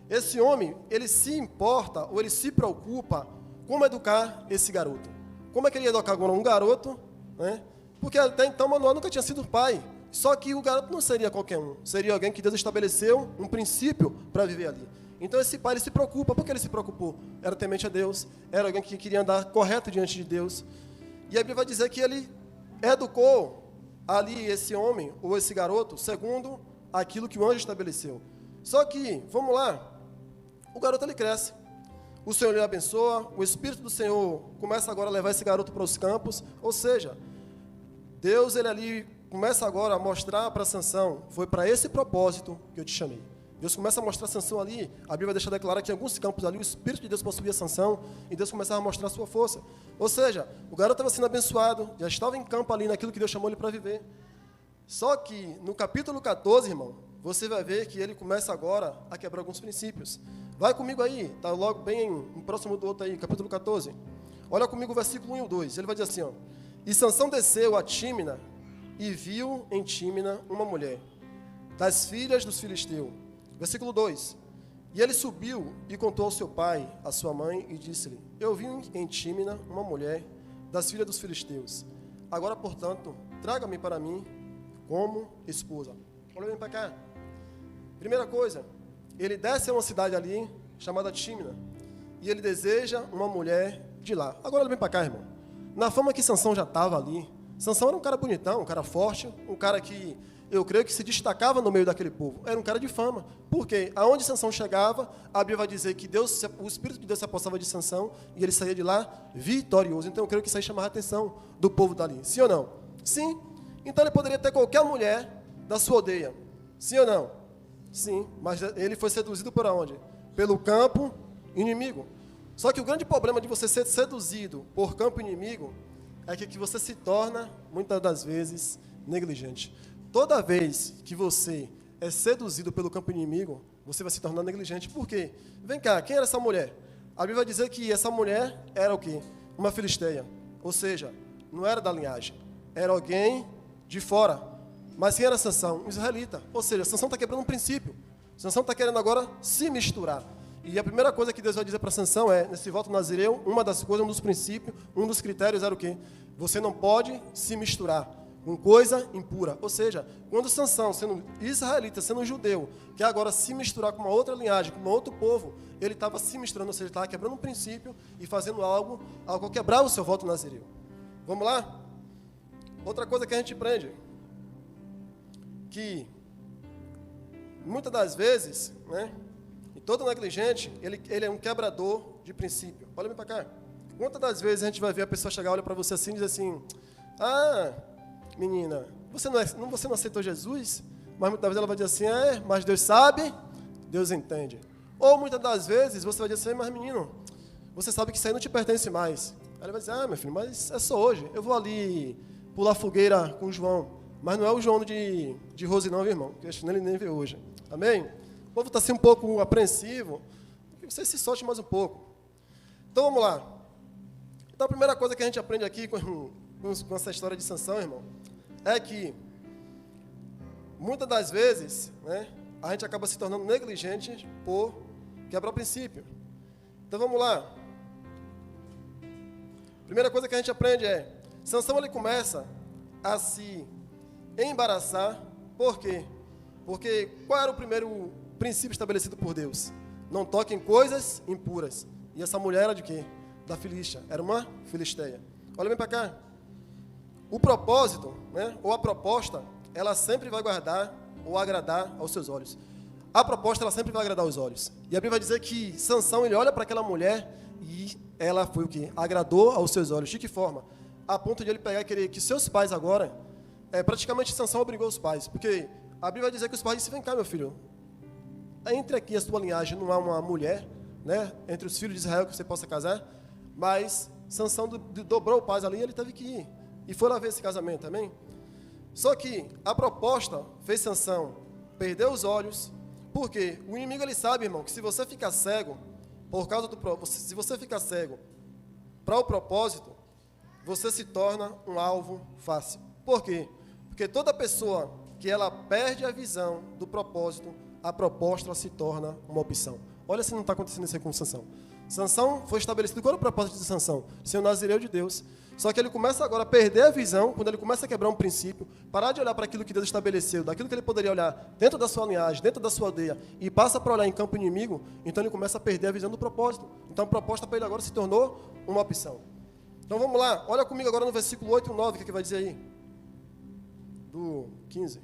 esse homem, ele se importa ou ele se preocupa como educar esse garoto. Como é que ele ia educar agora um garoto, né? Porque até então Manoá nunca tinha sido pai. Só que o garoto não seria qualquer um. Seria alguém que Deus estabeleceu um princípio para viver ali. Então esse pai ele se preocupa. Por que ele se preocupou? Era temente a Deus. Era alguém que queria andar correto diante de Deus. E a Bíblia vai dizer que ele educou ali esse homem, ou esse garoto, segundo aquilo que o anjo estabeleceu. Só que, vamos lá, o garoto ele cresce. O Senhor lhe abençoa, o Espírito do Senhor começa agora a levar esse garoto para os campos. Ou seja, Deus ele ali começa agora a mostrar para Sansão, foi para esse propósito que eu te chamei. Deus começa a mostrar a Sansão ali, a Bíblia deixa declarar que em alguns campos ali o Espírito de Deus possuía Sansão, e Deus começava a mostrar a sua força. Ou seja, o garoto estava sendo abençoado, já estava em campo ali naquilo que Deus chamou ele para viver. Só que no capítulo 14, irmão, você vai ver que ele começa agora a quebrar alguns princípios. Vai comigo aí, está logo bem próximo do outro aí, capítulo 14. Olha comigo o versículo 1 e o 2, ele vai dizer assim, ó. E Sansão desceu a Tímina e viu em Tímina uma mulher, das filhas dos filisteus. Versículo 2. E ele subiu e contou ao seu pai, à sua mãe, e disse-lhe, eu vi em Tímina uma mulher das filhas dos filisteus. Agora, portanto, traga-me para mim como esposa. Olha bem para cá. Primeira coisa, ele desce a uma cidade ali, chamada Tímina, e ele deseja uma mulher de lá. Agora olha bem para cá, irmão. Na fama que Sansão já estava ali, Sansão era um cara bonitão, um cara forte, um cara que eu creio que se destacava no meio daquele povo. Era um cara de fama. Porque aonde Sansão chegava, a Bíblia vai dizer que Deus, o Espírito de Deus se apossava de Sansão e ele saía de lá vitorioso. Então eu creio que isso aí chamava a atenção do povo dali. Sim ou não? Sim. Então ele poderia ter qualquer mulher da sua aldeia. Sim ou não? Sim. Mas ele foi seduzido por onde? Pelo campo inimigo. Só que o grande problema de você ser seduzido por campo inimigo é que você se torna, muitas das vezes, negligente. Toda vez que você é seduzido pelo campo inimigo, você vai se tornar negligente. Por quê? Vem cá, quem era essa mulher? A Bíblia vai dizer que essa mulher era o quê? Uma filisteia. Ou seja, não era da linhagem. Era alguém de fora. Mas quem era Sansão? Um israelita. Ou seja, Sansão está quebrando um princípio. Sansão está querendo agora se misturar. E a primeira coisa que Deus vai dizer para Sansão é, nesse voto nazireu, uma das coisas, um dos princípios, um dos critérios era o quê? Você não pode se misturar com coisa impura. Ou seja, quando Sansão, sendo israelita, sendo judeu, quer agora se misturar com uma outra linhagem, com um outro povo, ele estava se misturando, ou seja, ele estava quebrando um princípio e fazendo algo ao quebrar o seu voto nazireu. Vamos lá? Outra coisa que a gente aprende, que muitas das vezes, né, e todo negligente, ele é um quebrador de princípio. Olha bem para cá. Quantas das vezes a gente vai ver a pessoa chegar, olha para você assim e diz assim, ah, menina, você não aceitou Jesus? Mas muitas vezes ela vai dizer assim, mas Deus sabe, Deus entende. Ou muitas das vezes você vai dizer assim, mas menino, você sabe que isso aí não te pertence mais. Aí ele vai dizer, meu filho, mas é só hoje. Eu vou ali pular fogueira com o João. Mas não é o João de Rose não, viu, irmão? Que ele nem vê hoje. Amém? O povo está assim um pouco apreensivo. Que você se solte mais um pouco. Então vamos lá. Então a primeira coisa que a gente aprende aqui com essa história de Sansão, irmão, é que muitas das vezes, né, a gente acaba se tornando negligente por quebrar o princípio. Então vamos lá. Primeira coisa que a gente aprende é, Sansão ele começa a se embaraçar. Por quê? Porque qual era o primeiro princípio estabelecido por Deus? Não toque em coisas impuras. E essa mulher era de quê? Da Filístia. Era uma filisteia. Olha bem para cá. O propósito, né, ou a proposta, ela sempre vai guardar ou agradar aos seus olhos. A proposta, ela sempre vai agradar aos olhos. E a Bíblia vai dizer que Sansão, ele olha para aquela mulher e ela foi o quê? Agradou aos seus olhos. De que forma? A ponto de ele pegar e querer que seus pais agora, praticamente Sansão obrigou os pais. Porque a Bíblia vai dizer que os pais disseram, vem cá, meu filho, entre aqui a sua linhagem não há uma mulher, né, entre os filhos de Israel que você possa casar, mas Sansão dobrou o paz ali e ele teve que ir. E foi lá ver esse casamento, amém? Só que a proposta fez Sansão perder os olhos, porque o inimigo ele sabe, irmão, que se você ficar cego, se você ficar cego para o propósito, você se torna um alvo fácil. Por quê? Porque toda pessoa que ela perde a visão do propósito, a proposta se torna uma opção. Olha se não está acontecendo isso aí com Sansão. Sansão foi estabelecido, qual era o propósito de Sansão? Ser o nazireu de Deus. Só que ele começa agora a perder a visão, quando ele começa a quebrar um princípio, parar de olhar para aquilo que Deus estabeleceu, daquilo que ele poderia olhar dentro da sua linhagem, dentro da sua aldeia, e passa para olhar em campo inimigo, então ele começa a perder a visão do propósito. Então a proposta para ele agora se tornou uma opção. Então vamos lá, olha comigo agora no versículo 8 e 9, o que vai dizer aí? Do 15.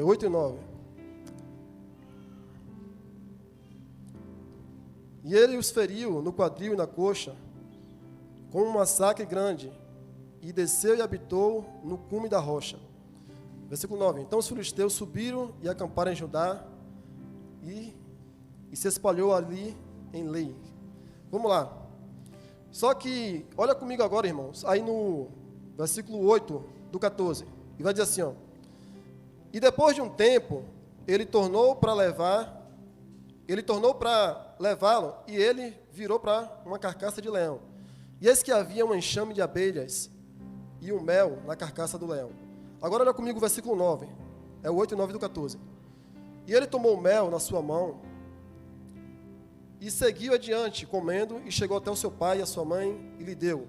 8 e 9. E ele os feriu no quadril e na coxa, com um massacre grande, e desceu e habitou no cume da rocha. Versículo 9. Então os filisteus subiram e acamparam em Judá, e se espalhou ali em Lei. Vamos lá. Só que, olha comigo agora, irmãos, aí no versículo 8 do 14, e vai dizer assim, ó. E depois de um tempo, ele tornou para levá-lo, e ele virou para uma carcaça de leão. E eis que havia um enxame de abelhas e um mel na carcaça do leão. Agora olha comigo o versículo 9, é o 8 e 9 do 14. E ele tomou o mel na sua mão, e seguiu adiante, comendo, e chegou até o seu pai e a sua mãe, e lhe deu.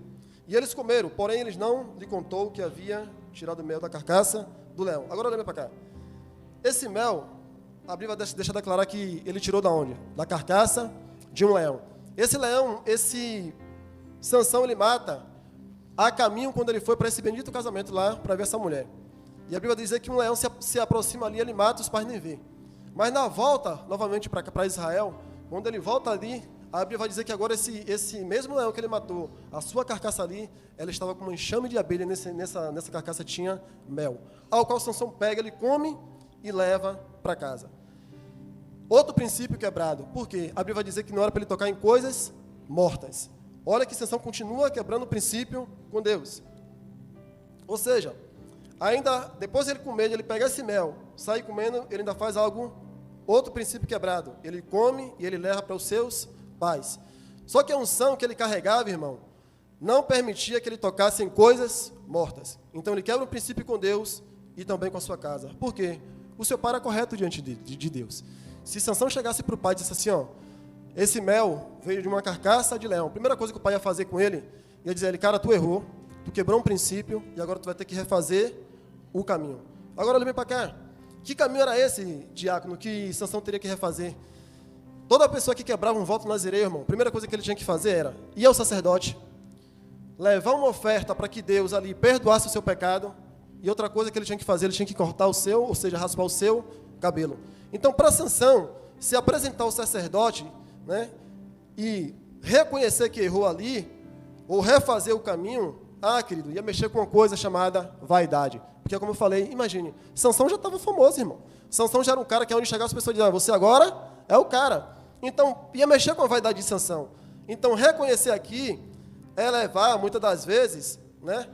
E eles comeram, porém eles não lhe contou que havia tirado o mel da carcaça do leão. Agora olha para cá. Esse mel, a Bíblia deixa declarar que ele tirou da onde? Da carcaça de um leão. Esse leão, esse Sansão, ele mata a caminho quando ele foi para esse bendito casamento lá, para ver essa mulher. E a Bíblia diz que um leão se aproxima ali, ele mata, os pais nem vê. Mas na volta, novamente para Israel, quando ele volta ali, a Bíblia vai dizer que agora esse mesmo leão que ele matou, a sua carcaça ali, ela estava com um enxame de abelha, nessa carcaça tinha mel. Ao qual Sansão pega, ele come e leva para casa. Outro princípio quebrado. Por quê? A Bíblia vai dizer que não era para ele tocar em coisas mortas. Olha que Sansão continua quebrando o princípio com Deus. Ou seja, ainda depois de ele comer, ele pega esse mel, sai comendo, ele ainda faz outro princípio quebrado. Ele come e ele leva para os seus pais. Só que a unção que ele carregava, irmão, não permitia que ele tocasse em coisas mortas. Então ele quebra o princípio com Deus e também com a sua casa. Por quê? O seu pai era correto diante de Deus. Se Sansão chegasse para o pai e disse assim, ó, esse mel veio de uma carcaça de leão, a primeira coisa que o pai ia fazer com ele, ia dizer a ele, cara, tu errou, tu quebrou um princípio e agora tu vai ter que refazer o caminho. Agora olha bem para cá. Que caminho era esse, diácono, que Sansão teria que refazer? Toda pessoa que quebrava um voto nazireu, irmão, a primeira coisa que ele tinha que fazer era ir ao sacerdote, levar uma oferta para que Deus ali perdoasse o seu pecado, e outra coisa que ele tinha que fazer, ele tinha que cortar o seu, ou seja, raspar o seu cabelo. Então, para Sansão se apresentar ao sacerdote, né, e reconhecer que errou ali, ou refazer o caminho, querido, ia mexer com uma coisa chamada vaidade. Porque, como eu falei, imagine, Sansão já estava famoso, irmão. Sansão já era um cara que, onde chegasse as pessoas diziam, você agora é o cara. Então, ia mexer com a vaidade de Sansão. Então, reconhecer aqui é levar, muitas das vezes, né,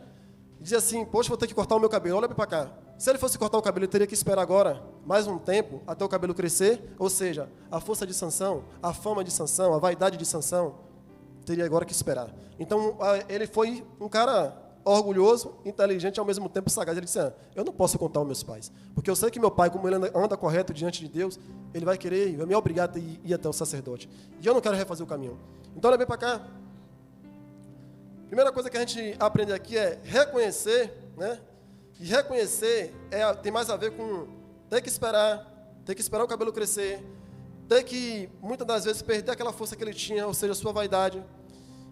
dizer assim, poxa, vou ter que cortar o meu cabelo, olha para cá. Se ele fosse cortar o cabelo, ele teria que esperar agora mais um tempo até o cabelo crescer, ou seja, a força de Sansão, a fama de Sansão, a vaidade de Sansão, teria agora que esperar. Então, ele foi um cara orgulhoso, inteligente e ao mesmo tempo sagaz. Ele disse, eu não posso contar aos meus pais, porque eu sei que meu pai, como ele anda correto diante de Deus, ele vai querer, vai me obrigar a ir até o sacerdote. E eu não quero refazer o caminho. Então, olha bem para cá. Primeira coisa que a gente aprende aqui é reconhecer, né? E reconhecer tem mais a ver com ter que esperar o cabelo crescer, ter que, muitas das vezes, perder aquela força que ele tinha, ou seja, a sua vaidade.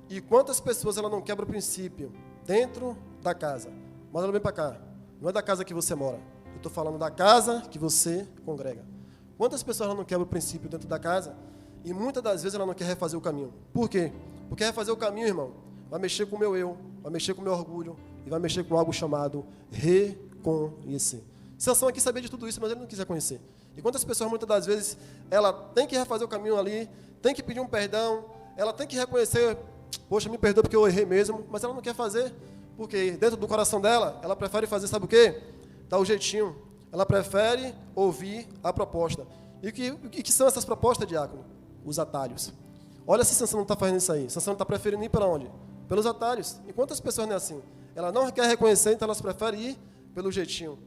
E quantas pessoas ela não quebra o princípio dentro da casa? Mas olha bem para cá, não é da casa que você mora, eu estou falando da casa que você congrega. Quantas pessoas ela não quebra o princípio dentro da casa e muitas das vezes ela não quer refazer o caminho? Por quê? Porque refazer o caminho, irmão, vai mexer com o meu eu, vai mexer com o meu orgulho e vai mexer com algo chamado reconhecer. Sansão aqui sabia de tudo isso, mas ele não quis reconhecer. E quantas pessoas, muitas das vezes, ela tem que refazer o caminho ali, tem que pedir um perdão, ela tem que reconhecer, poxa, me perdoa porque eu errei mesmo, mas ela não quer fazer, porque dentro do coração dela, ela prefere fazer, sabe o quê? Dar o jeitinho. Ela prefere ouvir a proposta. E o que são essas propostas, diácono? Os atalhos. Olha se Sansão não está fazendo isso aí. Sansão não está preferindo ir para onde? Pelos atalhos. E quantas pessoas não é assim? Ela não quer reconhecer, então elas preferem ir pelo jeitinho.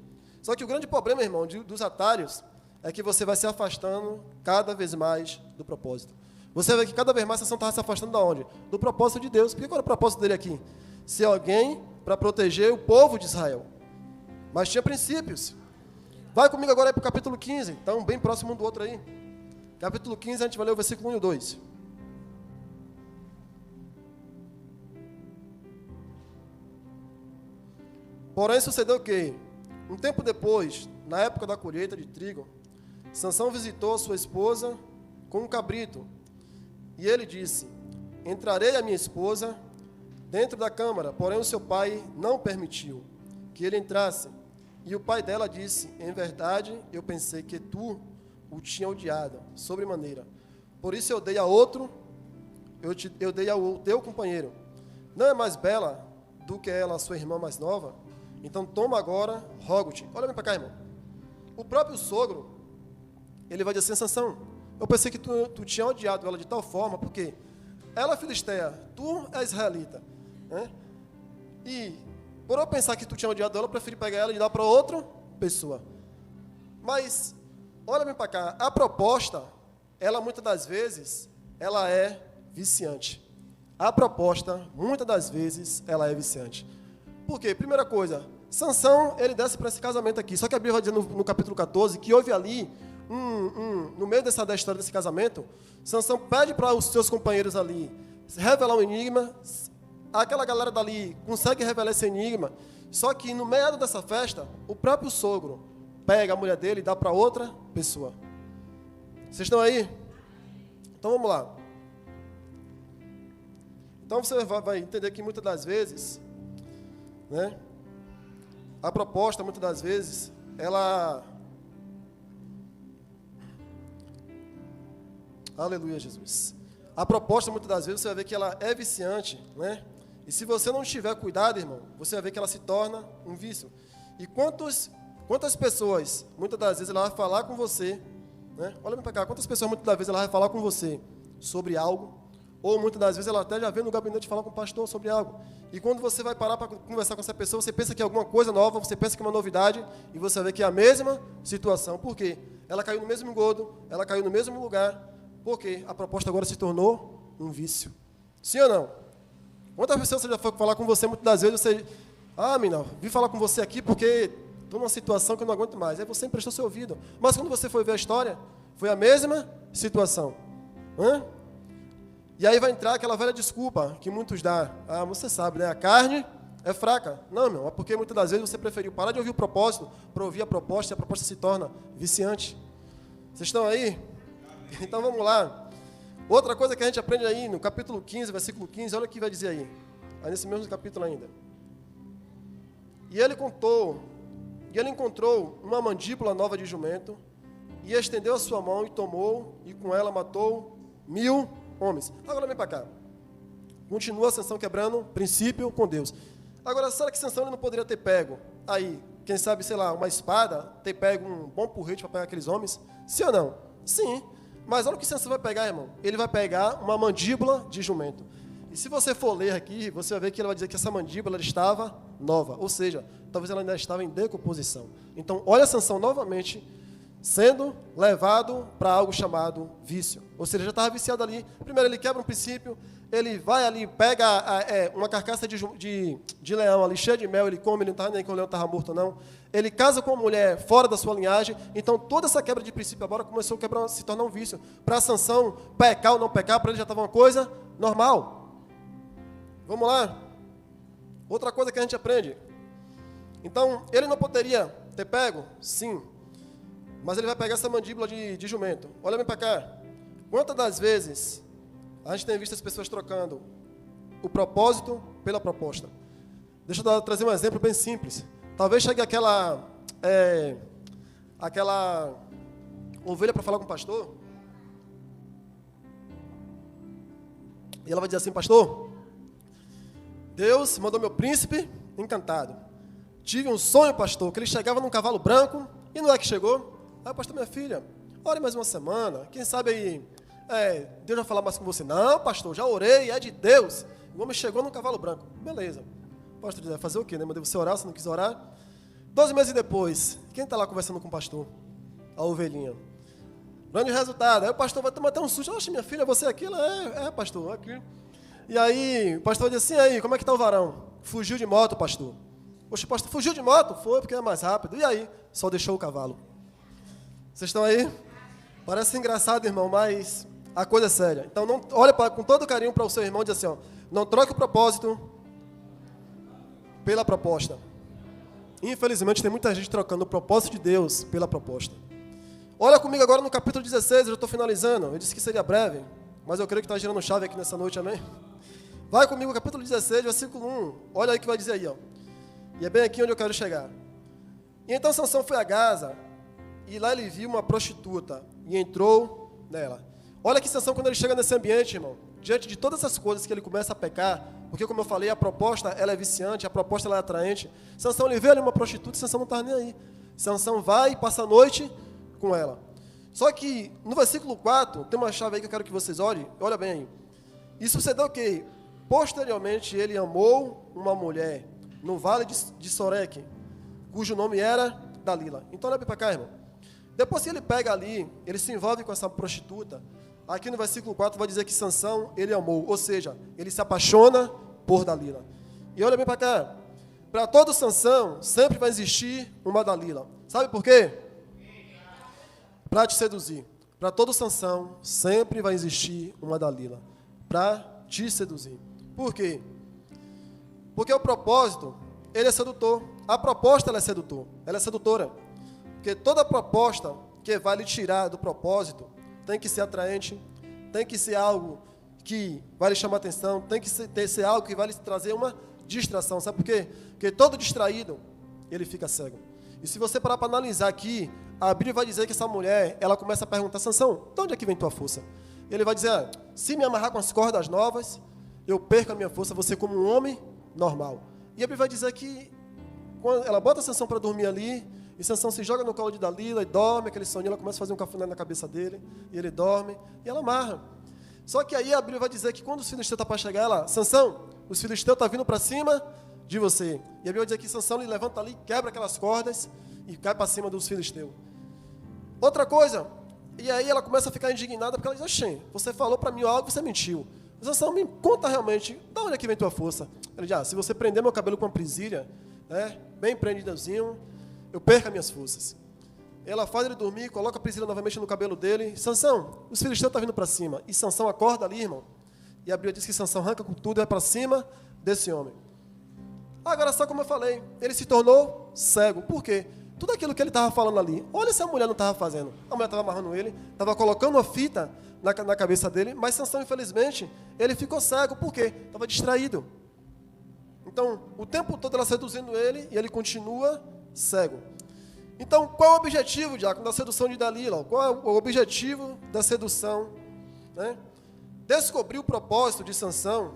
Só que o grande problema, irmão, dos atalhos, é que você vai se afastando cada vez mais do propósito. Você vai ver que cada vez mais a Sansão estava se afastando de onde? Do propósito de Deus. Porque qual era o propósito dele aqui? Ser alguém para proteger o povo de Israel. Mas tinha princípios. Vai comigo agora para o capítulo 15. Então, bem próximo um do outro aí. Capítulo 15, a gente vai ler o versículo 1 e 2. Porém, sucedeu que, um tempo depois, na época da colheita de trigo, Sansão visitou sua esposa com um cabrito. E ele disse: entrarei a minha esposa dentro da câmara, porém o seu pai não permitiu que ele entrasse. E o pai dela disse: em verdade, eu pensei que tu o tinha odiado, sobremaneira. Por isso eu dei a outro, eu dei ao teu companheiro. Não é mais bela do que ela, sua irmã mais nova? Então toma agora, rogo-te. Olha bem para cá, irmão. O próprio sogro, ele vai dizer assim: Sansão, eu pensei que tu tinha odiado ela de tal forma, porque ela é filisteia, tu é israelita, né? E por eu pensar que tu tinha odiado ela, eu preferi pegar ela e dar para outra pessoa. Mas, olha bem para cá, a proposta, ela muitas das vezes, ela é viciante. A proposta, muitas das vezes, ela é viciante. Por quê? Primeira coisa, Sansão, ele desce para esse casamento aqui. Só que a Bíblia vai dizer no capítulo 14 que houve ali, no meio da história desse casamento, Sansão pede para os seus companheiros ali revelar um enigma. Aquela galera dali consegue revelar esse enigma. Só que no meio dessa festa, o próprio sogro pega a mulher dele e dá para outra pessoa. Vocês estão aí? Então vamos lá. Então você vai entender que muitas das vezes, né, a proposta, muitas das vezes, ela... Aleluia, Jesus. A proposta, muitas das vezes, você vai ver que ela é viciante, né? E se você não tiver cuidado, irmão, você vai ver que ela se torna um vício. E quantas pessoas, muitas das vezes, ela vai falar com você, né? Olha para cá, quantas pessoas, muitas das vezes, ela vai falar com você sobre algo, ou muitas das vezes, ela até já vem no gabinete falar com o pastor sobre algo. E quando você vai parar para conversar com essa pessoa, você pensa que é alguma coisa nova, você pensa que é uma novidade, e você vai ver que é a mesma situação. Por quê? Ela caiu no mesmo engodo, ela caiu no mesmo lugar, porque a proposta agora se tornou um vício. Sim ou não? Quantas pessoas você já foi falar com você, muitas das vezes você... menina, vim falar com você aqui porque estou numa situação que eu não aguento mais. Aí você emprestou seu ouvido. Mas quando você foi ver a história, foi a mesma situação. E aí vai entrar aquela velha desculpa que muitos dão. Você sabe, né? A carne é fraca. Não, meu, é porque muitas das vezes você preferiu parar de ouvir o propósito para ouvir a proposta, e a proposta se torna viciante. Vocês estão aí? Então vamos lá. Outra coisa que a gente aprende aí no capítulo 15, versículo 15, olha o que vai dizer aí. Aí nesse mesmo capítulo ainda. E ele encontrou uma mandíbula nova de jumento, e estendeu a sua mão e tomou, e com ela matou 1000 homens. Agora vem para cá. Continua a Sansão quebrando princípio com Deus. Agora, será que Sansão ele não poderia ter pego aí, quem sabe, sei lá, uma espada, ter pego um bom porrete para pegar aqueles homens? Sim ou não? Sim. Mas olha o que Sansão vai pegar, irmão. Ele vai pegar uma mandíbula de jumento. E se você for ler aqui, você vai ver que ele vai dizer que essa mandíbula estava nova. Ou seja, talvez ela ainda estava em decomposição. Então, olha Sansão novamente sendo levado para algo chamado vício. Ou seja, já estava viciado ali. Primeiro ele quebra um princípio, ele vai ali, pega uma carcaça de leão ali, cheia de mel, ele come, ele não estava nem que o leão estava morto, não. Ele casa com uma mulher fora da sua linhagem. Então, toda essa quebra de princípio agora começou a se tornar um vício. Para Sansão, pecar ou não pecar, para ele já estava uma coisa normal. Vamos lá. Outra coisa que a gente aprende. Então, ele não poderia ter pego? Sim. Mas ele vai pegar essa mandíbula de jumento. Olha bem para cá. Quantas das vezes a gente tem visto as pessoas trocando o propósito pela proposta? Deixa eu trazer um exemplo bem simples. Talvez chegue aquela ovelha para falar com o pastor. E ela vai dizer assim: pastor, Deus mandou meu príncipe encantado. Tive um sonho, pastor, que ele chegava num cavalo branco. E não é que chegou? Aí, pastor, minha filha, ore mais uma semana. Quem sabe aí, Deus vai falar mais com você. Não, pastor, já orei, é de Deus. O homem chegou num cavalo branco. Beleza. O pastor diz: fazer o quê, né? Mandei você orar, você não quis orar. 12 meses depois, quem está lá conversando com o pastor? a ovelhinha. Grande resultado. Aí o pastor vai tomar até um susto. Oxe, minha filha, você aqui? Ela, pastor, aqui. E aí, o pastor diz assim, aí, como é que está o varão? Fugiu de moto, pastor. Poxa, pastor, fugiu de moto? Foi, porque é mais rápido. E aí? Só deixou o cavalo. Vocês estão aí? Parece engraçado, irmão, mas a coisa é séria. Então, olha com todo carinho para o seu irmão e diz assim, ó, não troque o propósito pela proposta. Infelizmente, tem muita gente trocando o propósito de Deus pela proposta. Olha comigo agora no capítulo 16, eu já estou finalizando. Eu disse que seria breve, mas eu creio que está girando chave aqui nessa noite, amém? Vai comigo, capítulo 16, versículo 1. Olha aí o que vai dizer aí, ó. E é bem aqui onde eu quero chegar. E então Sansão foi a Gaza, e lá ele viu uma prostituta, e entrou nela. Olha que Sansão, quando ele chega nesse ambiente, irmão, diante de todas essas coisas que ele começa a pecar, porque como eu falei, a proposta ela é viciante, a proposta ela é atraente. Sansão, ele vê ali uma prostituta e Sansão não está nem aí. Sansão vai e passa a noite com ela. Só que no versículo 4, tem uma chave aí que eu quero que vocês olhem, olha bem aí. E sucedeu que, posteriormente, ele amou uma mulher no vale de Soreque, cujo nome era Dalila. Então olha bem para cá, irmão. Depois que ele pega ali, ele se envolve com essa prostituta, aqui no versículo 4 vai dizer que Sansão, ele amou, ou seja, ele se apaixona por Dalila. E olha bem para cá, para todo Sansão, sempre vai existir uma Dalila. Sabe por quê? Para te seduzir. Para todo Sansão, sempre vai existir uma Dalila. Para te seduzir. Por quê? Porque o propósito, ele é sedutor. A proposta, ela é sedutora. Porque toda proposta que vai lhe tirar do propósito tem que ser atraente, tem que ser algo que vai lhe chamar atenção, tem que ser algo que vai lhe trazer uma distração. Sabe por quê? Porque todo distraído, ele fica cego. E se você parar para analisar aqui, a Bíblia vai dizer que essa mulher, ela começa a perguntar, Sansão, de onde é que vem tua força? E ele vai dizer, se me amarrar com as cordas novas, eu perco a minha força, você como um homem normal. E a Bíblia vai dizer que, quando ela bota Sansão para dormir ali, e Sansão se joga no colo de Dalila e dorme, aquele soninho, ela começa a fazer um cafuné na cabeça dele, e ele dorme, e ela amarra. Só que aí a Bíblia vai dizer que quando os filisteus estão para chegar, ela, Sansão, os filisteus estão vindo para cima de você. E a Bíblia vai dizer que Sansão ele levanta ali, quebra aquelas cordas e cai para cima dos filisteus. Outra coisa, e aí ela começa a ficar indignada, porque ela diz, oxê, você falou para mim algo, você mentiu. Sansão, me conta realmente, de onde é que vem tua força? Ele diz, se você prender meu cabelo com uma presilha, né, bem prendidozinho, eu perco as minhas forças. Ela faz ele dormir, coloca a presilha novamente no cabelo dele. Sansão, os filisteus estão vindo para cima. E Sansão acorda ali, irmão. E a Bíblia diz que Sansão arranca com tudo e vai para cima desse homem. Agora, só como eu falei, ele se tornou cego. Por quê? Tudo aquilo que ele estava falando ali, olha se a mulher não estava fazendo. A mulher estava amarrando ele, estava colocando uma fita na cabeça dele, mas Sansão, infelizmente, ele ficou cego. Por quê? Estava distraído. Então, o tempo todo ela seduzindo ele e ele continua cego. Então, qual é o objetivo, diácono, da sedução de Dalila? Qual é o objetivo da sedução? Né? Descobrir o propósito de Sansão.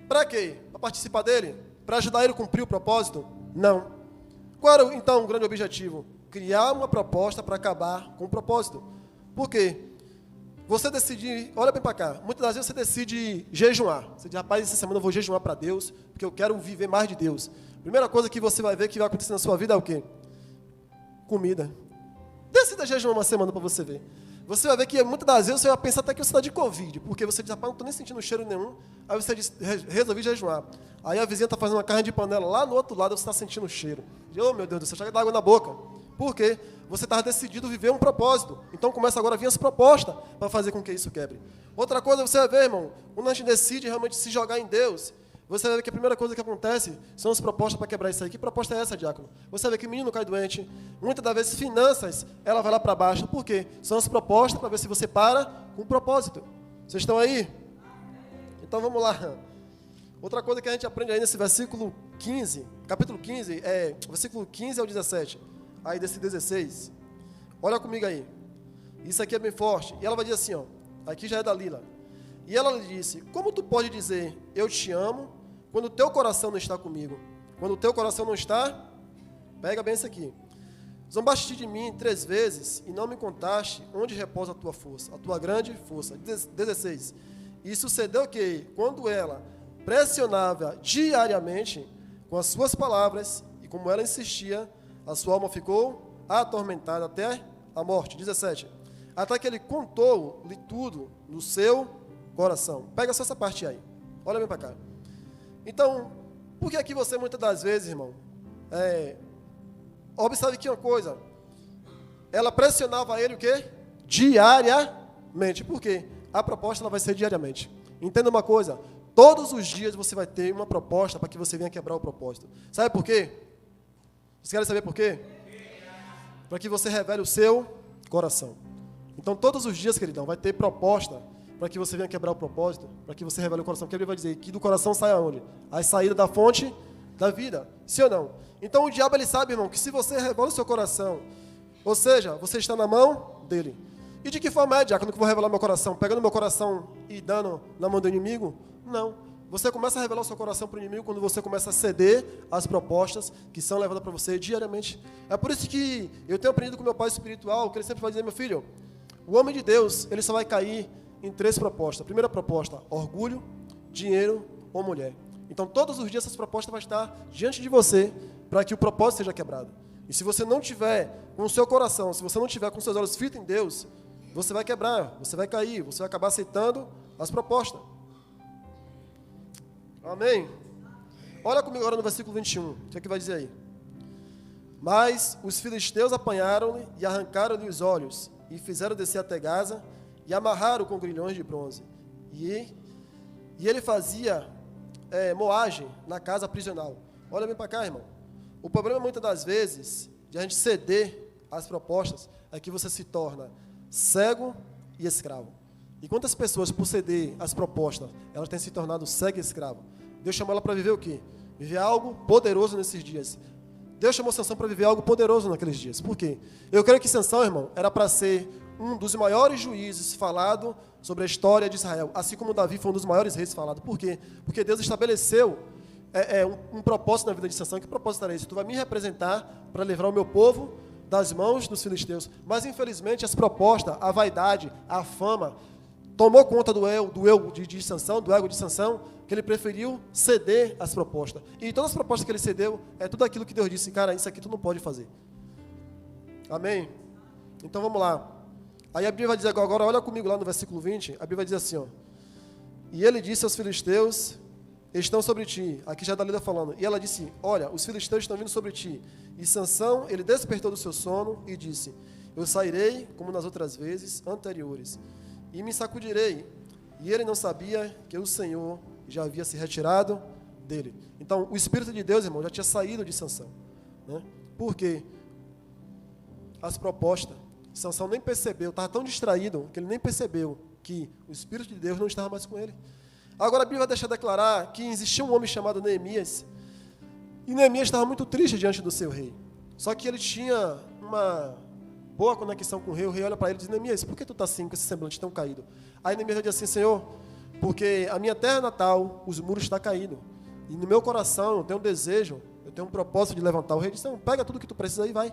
Para quê? Para participar dele? Para ajudar ele a cumprir o propósito? Não. Qual era, então, o grande objetivo? Criar uma proposta para acabar com o propósito. Por quê? Você decidir, olha bem para cá, muitas das vezes você decide jejuar. Você diz, rapaz, essa semana eu vou jejuar para Deus, porque eu quero viver mais de Deus. Primeira coisa que você vai ver que vai acontecer na sua vida é o quê? Comida. Decida jejuar uma semana para você ver. Você vai ver que muitas das vezes você vai pensar até que você está de Covid, porque você diz, rapaz, não estou nem sentindo cheiro nenhum. Aí você diz, resolvi jejuar. Aí a vizinha está fazendo uma carne de panela lá no outro lado, você está sentindo cheiro. Oh, meu Deus do céu, chega da água na boca. Por quê? Você está decidido viver um propósito. Então começa agora a vir as propostas para fazer com que isso quebre. Outra coisa, você vai ver, irmão, quando a gente decide realmente se jogar em Deus, você vai ver que a primeira coisa que acontece são as propostas para quebrar isso aí. Que proposta é essa, diácono? Você vai ver que o menino cai doente. Muitas das vezes, finanças, ela vai lá para baixo. Por quê? São as propostas para ver se você para com o propósito. Vocês estão aí? Então vamos lá. Outra coisa que a gente aprende aí nesse versículo 15, capítulo 15, versículo 15 ao 17. Aí desse 16. Olha comigo aí. Isso aqui é bem forte. E ela vai dizer assim, ó. Aqui já é Dalila. E ela lhe disse, como tu pode dizer, eu te amo, quando o teu coração não está comigo? Quando o teu coração não está, pega bem isso aqui. Zombaste de mim 3 vezes e não me contaste onde repousa a tua força, a tua grande força. 16. E sucedeu que, quando ela pressionava diariamente com as suas palavras, e como ela insistia, a sua alma ficou atormentada até a morte. 17. Até que ele contou-lhe tudo no seu coração. Pega só essa parte aí. Olha bem para cá. Então, por que aqui você muitas das vezes, irmão, observe aqui uma coisa. Ela pressionava ele o quê? Diariamente. Por quê? A proposta ela vai ser diariamente. Entenda uma coisa. Todos os dias você vai ter uma proposta para que você venha quebrar o propósito. Sabe por quê? Vocês querem saber por quê? Para que você revele o seu coração. Então, todos os dias, queridão, vai ter proposta para que você venha quebrar o propósito, para que você revele o coração. Porque ele vai dizer que do coração sai aonde? A saída da fonte da vida. Sim ou não? Então, o diabo, ele sabe, irmão, que se você revela o seu coração, ou seja, você está na mão dele. E de que forma é, diácono, que eu vou revelar meu coração? Pegando meu coração e dando na mão do inimigo? Não. Você começa a revelar o seu coração para o inimigo quando você começa a ceder às propostas que são levadas para você diariamente. É por isso que eu tenho aprendido com meu pai espiritual, que ele sempre vai dizer, meu filho, o homem de Deus, ele só vai cair em 3 propostas. Primeira proposta, orgulho, dinheiro ou mulher. Então, todos os dias essas propostas vão estar diante de você para que o propósito seja quebrado. E se você não tiver com o seu coração, se você não tiver com seus olhos fitos em Deus, você vai quebrar, você vai cair, você vai acabar aceitando as propostas. Amém? Olha comigo agora no versículo 21, o que é que vai dizer aí? Mas os filisteus apanharam-lhe e arrancaram-lhe os olhos, e fizeram descer até Gaza, e amarraram com grilhões de bronze. E ele fazia moagem na casa prisional. Olha bem para cá, irmão. O problema, muitas das vezes, de a gente ceder às propostas, é que você se torna cego e escravo. E quantas pessoas, por ceder às propostas, elas têm se tornado cego e escravo? Deus chamou ela para viver o quê? Viver algo poderoso nesses dias. Deus chamou Sansão para viver algo poderoso naqueles dias. Por quê? Eu creio que Sansão, irmão, era para ser um dos maiores juízes falado sobre a história de Israel. Assim como Davi foi um dos maiores reis falado. Por quê? Porque Deus estabeleceu um propósito na vida de Sansão. Que propósito era esse? Tu vai me representar para livrar o meu povo das mãos dos filisteus. Mas, infelizmente, as propostas, a vaidade, a fama, tomou conta do ego de Sansão, que ele preferiu ceder às propostas. E todas as propostas que ele cedeu, é tudo aquilo que Deus disse, cara, isso aqui tu não pode fazer. Amém? Então vamos lá. Aí a Bíblia vai dizer agora, olha comigo lá no versículo 20, a Bíblia vai dizer assim, ó. E ele disse aos filisteus, estão sobre ti. Aqui já é Dalila falando. E ela disse, olha, os filisteus estão vindo sobre ti. E Sansão, ele despertou do seu sono e disse, eu sairei como nas outras vezes anteriores, e me sacudirei. E ele não sabia que o Senhor já havia se retirado dele. Então, o Espírito de Deus, irmão, já tinha saído de Sansão. Né? Por quê? As propostas, Sansão nem percebeu, estava tão distraído que ele nem percebeu que o Espírito de Deus não estava mais com ele. Agora a Bíblia vai deixar declarar que existia um homem chamado Neemias, e Neemias estava muito triste diante do seu rei. Só que ele tinha uma boa conexão com o rei olha para ele e diz, Neemias, por que tu está assim, com esse semblante tão caído? Aí Neemias diz assim, Senhor, porque a minha terra natal, os muros estão caídos, e no meu coração eu tenho um desejo, eu tenho um propósito de levantar. O rei disse, não, pega tudo que tu precisa e vai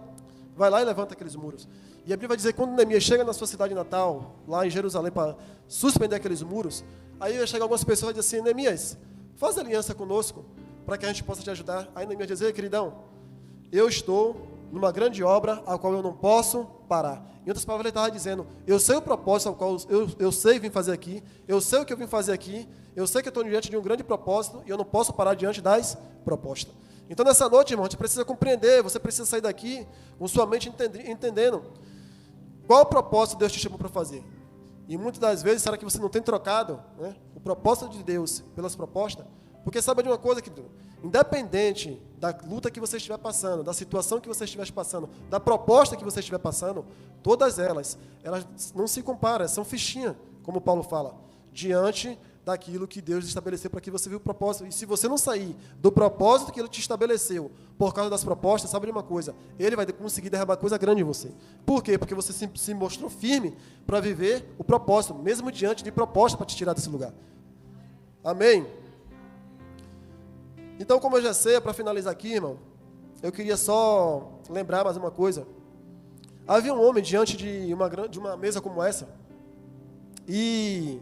lá e levanta aqueles muros. E a Bíblia vai dizer que quando Neemias chega na sua cidade natal, lá em Jerusalém, para suspender aqueles muros, aí vai chegar algumas pessoas e dizer assim, Neemias, faz aliança conosco, para que a gente possa te ajudar. Aí Neemias diz, ei, queridão, eu estou numa grande obra a qual eu não posso parar. Em outras palavras, ele estava dizendo, eu sei o propósito ao qual eu sei vir fazer aqui, eu sei o que eu vim fazer aqui, eu sei que eu estou diante de um grande propósito e eu não posso parar diante das propostas. Então, nessa noite, irmão, a gente precisa compreender, você precisa sair daqui com sua mente entendendo qual o propósito Deus te chamou para fazer. E muitas das vezes, será que você não tem trocado, né, o propósito de Deus pelas propostas? Porque sabe de uma coisa, querido? Independente da luta que você estiver passando, da situação que você estiver passando, da proposta que você estiver passando, todas elas não se comparam, são fichinhas, como Paulo fala, diante daquilo que Deus estabeleceu para que você viva o propósito. E se você não sair do propósito que Ele te estabeleceu por causa das propostas, sabe de uma coisa? Ele vai conseguir derramar coisa grande em você. Por quê? Porque você se mostrou firme para viver o propósito, mesmo diante de proposta para te tirar desse lugar. Amém? Então, como eu já sei, para finalizar aqui, irmão, eu queria só lembrar mais uma coisa. Havia um homem diante de uma mesa como essa, e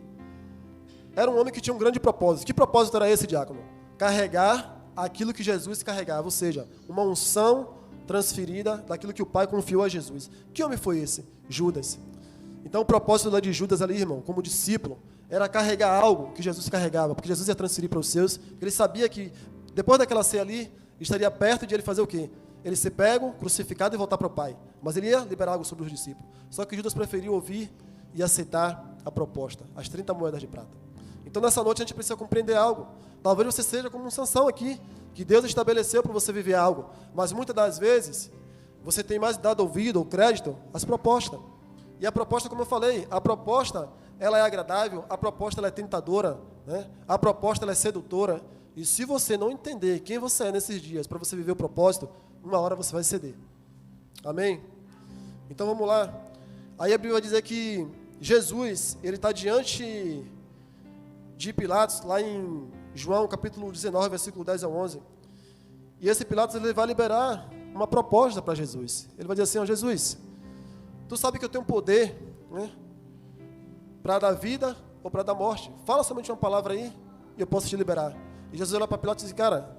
era um homem que tinha um grande propósito. Que propósito era esse, diácono? Carregar aquilo que Jesus carregava, ou seja, uma unção transferida daquilo que o Pai confiou a Jesus. Que homem foi esse? Judas. Então o propósito lá de Judas ali, irmão, como discípulo, era carregar algo que Jesus carregava, porque Jesus ia transferir para os seus, porque ele sabia que depois daquela ceia ali, estaria perto de ele fazer o quê? Ele ser pego, crucificado e voltar para o Pai. Mas ele ia liberar algo sobre os discípulos. Só que Judas preferiu ouvir e aceitar a proposta, as 30 moedas de prata. Então nessa noite a gente precisa compreender algo. Talvez você seja como um Sansão aqui, que Deus estabeleceu para você viver algo, mas muitas das vezes você tem mais dado ouvido ou crédito às propostas. E a proposta, como eu falei, a proposta ela é agradável, a proposta ela é tentadora, né? A proposta ela é sedutora. E se você não entender quem você é nesses dias para você viver o propósito, uma hora você vai ceder. Amém? Então vamos lá. Aí a Bíblia vai dizer que Jesus, ele está diante de Pilatos, lá em João capítulo 19, versículo 10 a 11. E esse Pilatos ele vai liberar uma proposta para Jesus. Ele vai dizer assim, ó, Jesus, tu sabe que eu tenho poder, né, para dar vida ou para dar morte. Fala somente uma palavra aí e eu posso te liberar. E Jesus olha para Pilatos e diz, cara,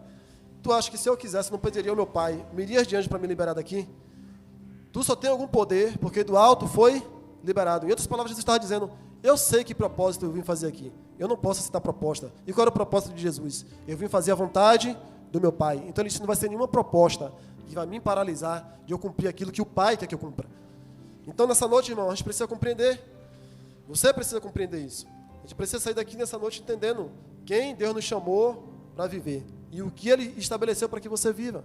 tu acha que se eu quisesse não pediria ao meu pai, me irias diante para me liberar daqui? Tu só tem algum poder, porque do alto foi liberado. Em outras palavras, Jesus estava dizendo, eu sei que propósito eu vim fazer aqui. Eu não posso aceitar proposta. E qual era o propósito de Jesus? Eu vim fazer a vontade do meu Pai. Então, ele disse, não vai ser nenhuma proposta que vai me paralisar de eu cumprir aquilo que o Pai quer que eu cumpra. Então, nessa noite, irmão, a gente precisa compreender. Você precisa compreender isso. A gente precisa sair daqui nessa noite entendendo quem Deus nos chamou para viver. E o que Ele estabeleceu para que você viva.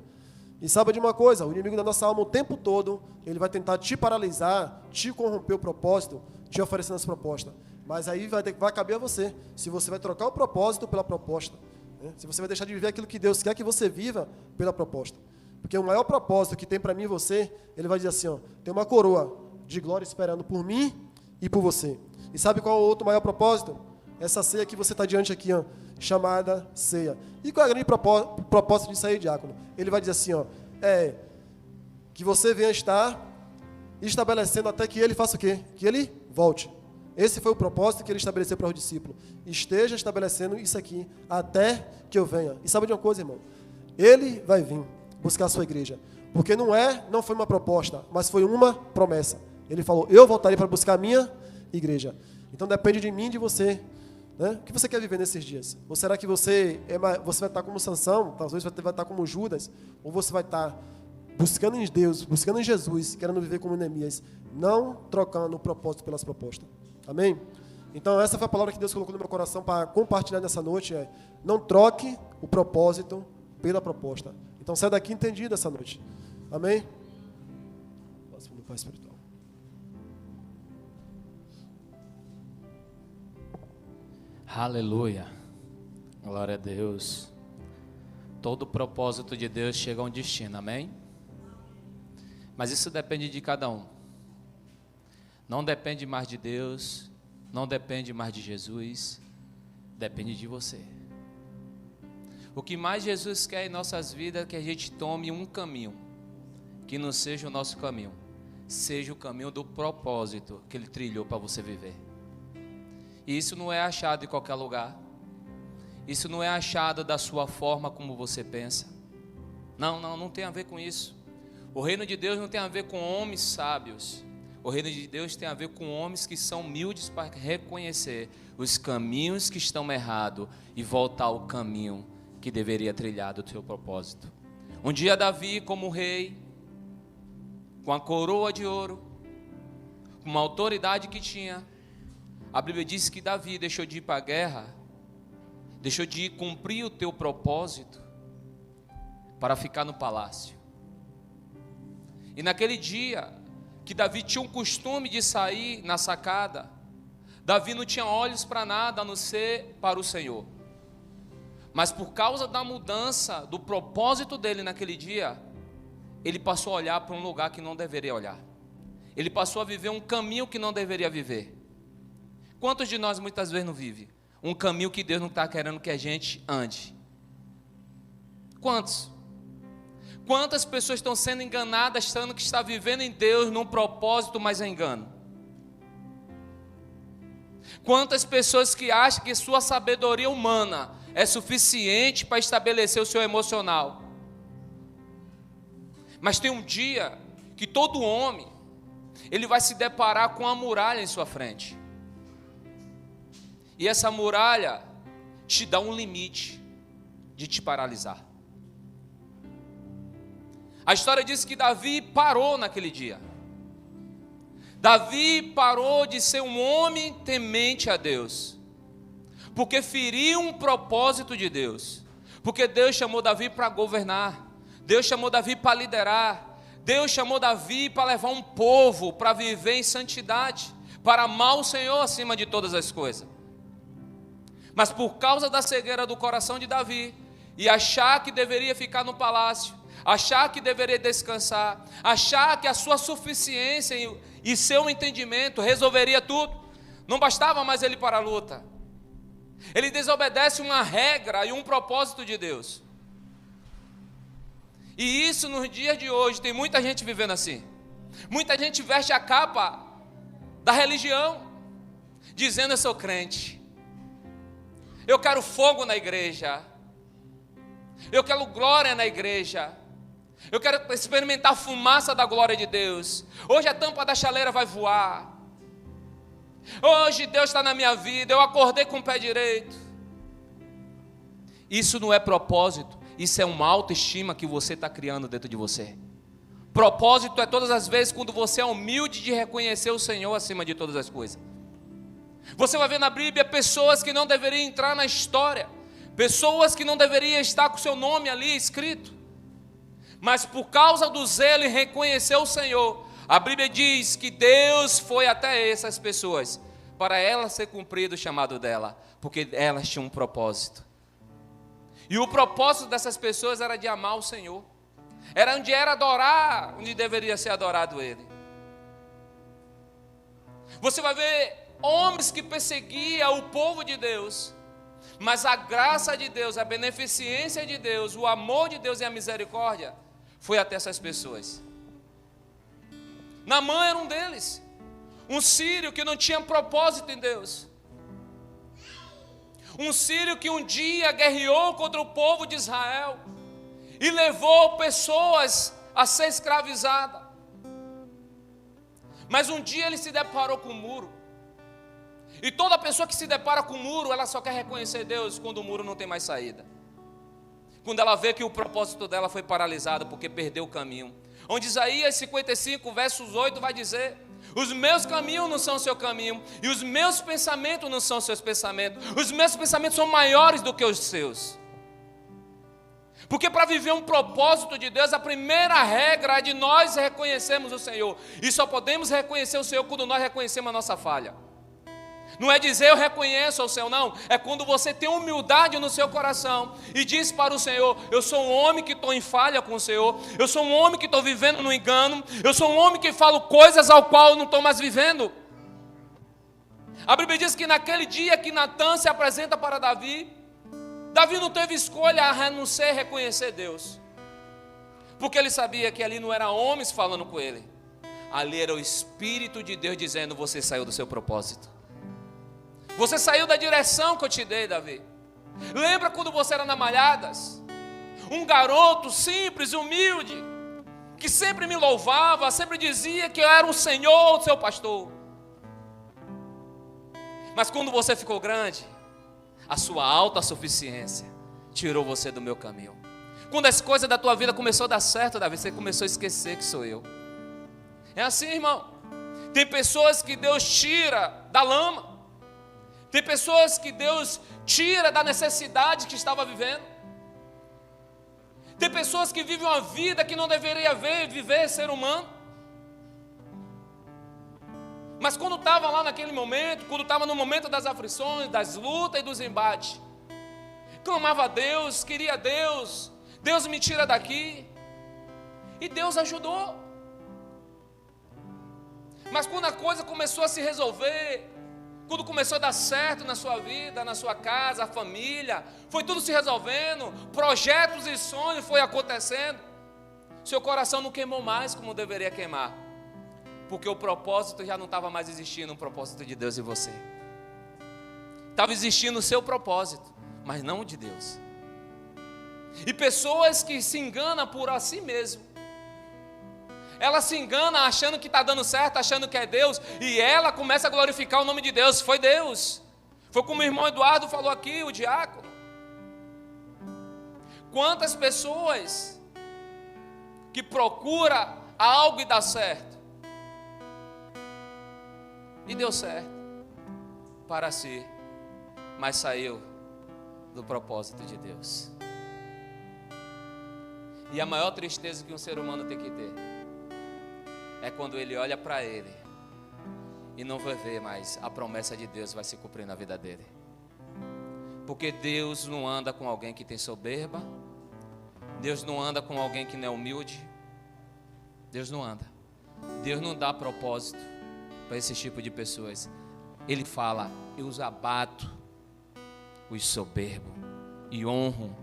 E saiba de uma coisa, o inimigo da nossa alma o tempo todo, ele vai tentar te paralisar, te corromper o propósito, te oferecendo essa proposta. Mas aí vai caber a você, se você vai trocar o propósito pela proposta. Né? Se você vai deixar de viver aquilo que Deus quer que você viva pela proposta. Porque o maior propósito que tem para mim e você, ele vai dizer assim, ó, tem uma coroa de glória esperando por mim e por você. E sabe qual é o outro maior propósito? Essa ceia que você está diante aqui, ó, chamada ceia. E qual é o grande propósito disso aí, diácono? Ele vai dizer assim, ó, que você venha estar estabelecendo até que ele faça o quê? Que ele volte. Esse foi o propósito que ele estabeleceu para os discípulos. Esteja estabelecendo isso aqui até que eu venha. E sabe de uma coisa, irmão? Ele vai vir buscar a sua igreja. Porque não foi uma proposta, mas foi uma promessa. Ele falou, eu voltarei para buscar a minha igreja. Então depende de mim e de você. Né? O que você quer viver nesses dias? Ou será que você vai estar como Sansão, talvez você vai estar como Judas, ou você vai estar buscando em Deus, buscando em Jesus, querendo viver como Neemias, não trocando o propósito pelas propostas. Amém? Então essa foi a palavra que Deus colocou no meu coração para compartilhar nessa noite, não troque o propósito pela proposta. Então sai daqui entendido essa noite. Amém? Posso falar, Pai espiritual. Aleluia, glória a Deus. Todo propósito de Deus chega a um destino, amém? Mas isso depende de cada um. Não depende mais de Deus, não depende mais de Jesus, depende de você. O que mais Jesus quer em nossas vidas é que a gente tome um caminho, que não seja o nosso caminho, seja o caminho do propósito que Ele trilhou para você viver. E isso não é achado em qualquer lugar. Isso não é achado da sua forma como você pensa. Não tem a ver com isso. O reino de Deus não tem a ver com homens sábios. O reino de Deus tem a ver com homens que são humildes para reconhecer os caminhos que estão errados e voltar ao caminho que deveria trilhar do seu propósito. Um dia Davi, como rei, com a coroa de ouro, com uma autoridade que tinha, a Bíblia diz que Davi deixou de ir para a guerra, deixou de cumprir o teu propósito para ficar no palácio. E naquele dia que Davi tinha um costume de sair na sacada, Davi não tinha olhos para nada a não ser para o Senhor. Mas por causa da mudança do propósito dele naquele dia, ele passou a olhar para um lugar que não deveria olhar. Ele passou a viver um caminho que não deveria viver. Quantos de nós muitas vezes não vive um caminho que Deus não está querendo que a gente ande? Quantos? Quantas pessoas estão sendo enganadas, achando que está vivendo em Deus num propósito, mas é engano? Quantas pessoas que acham que sua sabedoria humana é suficiente para estabelecer o seu emocional? Mas tem um dia que todo homem, ele vai se deparar com uma muralha em sua frente. E essa muralha te dá um limite de te paralisar. A história diz que Davi parou naquele dia. Davi parou de ser um homem temente a Deus, porque feriu um propósito de Deus. Porque Deus chamou Davi para governar, Deus chamou Davi para liderar, Deus chamou Davi para levar um povo para viver em santidade, para amar o Senhor acima de todas as coisas. Mas por causa da cegueira do coração de Davi, e achar que deveria ficar no palácio, achar que deveria descansar, achar que a sua suficiência e seu entendimento resolveria tudo, não bastava mais ele para a luta. Ele desobedece uma regra e um propósito de Deus. E isso nos dias de hoje, tem muita gente vivendo assim. Muita gente veste a capa da religião, dizendo: eu sou crente, eu quero fogo na igreja, eu quero glória na igreja, eu quero experimentar a fumaça da glória de Deus. Hoje a tampa da chaleira vai voar. Hoje Deus está na minha vida, eu acordei com o pé direito. Isso não é propósito, isso é uma autoestima que você está criando dentro de você. Propósito é todas as vezes quando você é humilde de reconhecer o Senhor acima de todas as coisas. Você vai ver na Bíblia pessoas que não deveriam entrar na história, pessoas que não deveriam estar com o seu nome ali escrito, mas por causa do zelo em reconhecer o Senhor, a Bíblia diz que Deus foi até essas pessoas, para elas ser cumprido o chamado dela, porque elas tinham um propósito. E o propósito dessas pessoas era de amar o Senhor, era onde era adorar, onde deveria ser adorado Ele. Você vai ver homens que perseguiam o povo de Deus, mas a graça de Deus, a beneficência de Deus, o amor de Deus e a misericórdia foi até essas pessoas. Naamã era um deles, um sírio que não tinha propósito em Deus, um sírio que um dia guerreou contra o povo de Israel e levou pessoas a ser escravizadas. Mas um dia ele se deparou com um muro, e toda pessoa que se depara com o muro, ela só quer reconhecer Deus quando o muro não tem mais saída, quando ela vê que o propósito dela foi paralisado porque perdeu o caminho. Onde Isaías 55 versos 8 vai dizer: os meus caminhos não são o seu caminho, e os meus pensamentos não são os seus pensamentos, os meus pensamentos são maiores do que os seus. Porque para viver um propósito de Deus, a primeira regra é de nós reconhecermos o Senhor, e só podemos reconhecer o Senhor quando nós reconhecemos a nossa falha. Não é dizer eu reconheço ao Senhor, não. É quando você tem humildade no seu coração e diz para o Senhor: eu sou um homem que estou em falha com o Senhor, eu sou um homem que estou vivendo no engano, eu sou um homem que falo coisas ao qual eu não estou mais vivendo. A Bíblia diz que naquele dia que Natã se apresenta para Davi, Davi não teve escolha a não ser reconhecer Deus, porque ele sabia que ali não era homens falando com ele, ali era o Espírito de Deus dizendo: você saiu do seu propósito. Você saiu da direção que eu te dei, Davi. Lembra quando você era na Malhadas? Um garoto simples, humilde, que sempre me louvava, sempre dizia que eu era o Senhor, o seu pastor. Mas quando você ficou grande, a sua autossuficiência tirou você do meu caminho. Quando as coisas da tua vida começou a dar certo, Davi, você começou a esquecer que sou eu. É assim, irmão. Tem pessoas que Deus tira da lama. Tem pessoas que Deus tira da necessidade que estava vivendo. Tem pessoas que vivem uma vida que não deveria viver ser humano. Mas quando estava lá naquele momento, quando estava no momento das aflições, das lutas e dos embates, clamava a Deus, queria Deus, Deus me tira daqui. E Deus ajudou. Mas quando a coisa começou a se resolver, quando começou a dar certo na sua vida, na sua casa, a família, foi tudo se resolvendo, projetos e sonhos foi acontecendo, seu coração não queimou mais como deveria queimar, porque o propósito já não estava mais existindo, o propósito de Deus em você. Estava existindo o seu propósito, mas não o de Deus. E pessoas que se enganam por a si mesmo, Ela se engana achando que está dando certo, achando que é Deus, e ela começa a glorificar o nome de Deus. Foi Deus. Foi como o irmão Eduardo falou aqui, o diácono. Quantas pessoas que procuram algo e dá certo, e deu certo para si, mas saiu do propósito de Deus. E a maior tristeza que um ser humano tem que ter é quando ele olha para ele e não vai ver mais a promessa de Deus vai se cumprir na vida dele. Porque Deus não anda com alguém que tem soberba, Deus não anda com alguém que não é humilde, Deus não anda. Deus não dá propósito para esse tipo de pessoas. Ele fala: eu os abato os soberbos e honro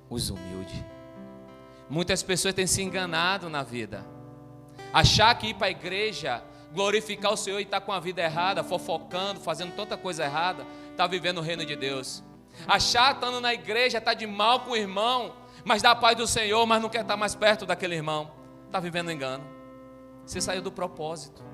os humildes. Muitas pessoas têm se enganado na vida, achar que ir para a igreja, glorificar o Senhor e estar com a vida errada, fofocando, fazendo tanta coisa errada, está vivendo o reino de Deus. Achar, estando na igreja, está de mal com o irmão, mas dá a paz do Senhor, mas não quer estar mais perto daquele irmão, está vivendo engano. Você saiu do propósito.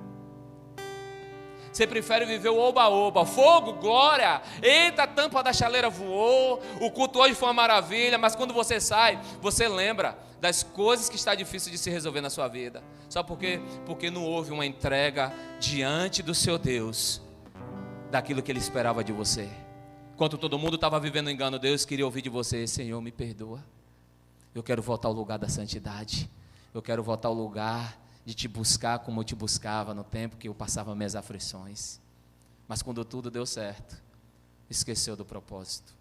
Você prefere viver o oba-oba, fogo, glória, eita, a tampa da chaleira voou, o culto hoje foi uma maravilha, mas quando você sai, você lembra das coisas que está difícil de se resolver na sua vida. Só porque não houve uma entrega diante do seu Deus, daquilo que Ele esperava de você. Enquanto todo mundo estava vivendo engano, Deus queria ouvir de você: Senhor, me perdoa, eu quero voltar ao lugar da santidade, eu quero voltar ao lugar de te buscar como eu te buscava no tempo que eu passava minhas aflições. Mas quando tudo deu certo, esqueceu do propósito.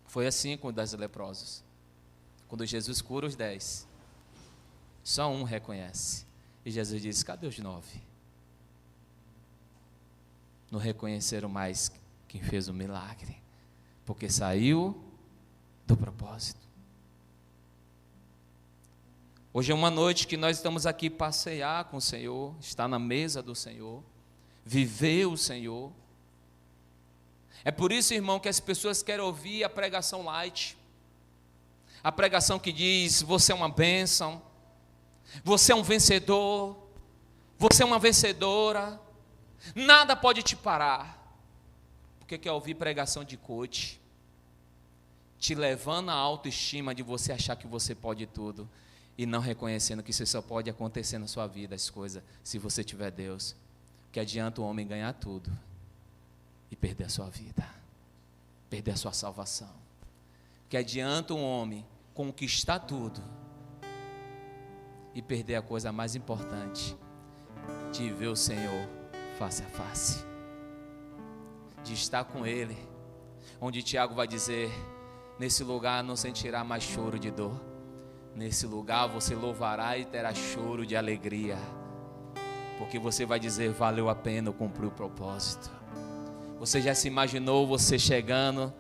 Foi assim com os 10 leprosos. Quando Jesus cura os 10, só um reconhece. E Jesus diz: cadê os 9? Não reconheceram mais quem fez o milagre, porque saiu do propósito. Hoje é uma noite que nós estamos aqui passear com o Senhor, estar na mesa do Senhor, viver o Senhor. É por isso, irmão, que as pessoas querem ouvir a pregação light, a pregação que diz: você é uma bênção, você é um vencedor, você é uma vencedora, nada pode te parar. Porque quer ouvir pregação de coach, te levando à autoestima de você achar que você pode tudo, e não reconhecendo que isso só pode acontecer na sua vida, as coisas, se você tiver Deus. Que adianta o homem ganhar tudo e perder a sua vida, perder a sua salvação. Que adianta um homem conquistar tudo e perder a coisa mais importante, de ver o Senhor face a face, de estar com Ele, onde Tiago vai dizer: nesse lugar não sentirá mais choro de dor, nesse lugar você louvará e terá choro de alegria, porque você vai dizer: valeu a pena, eu cumpri o propósito. Você já se imaginou você chegando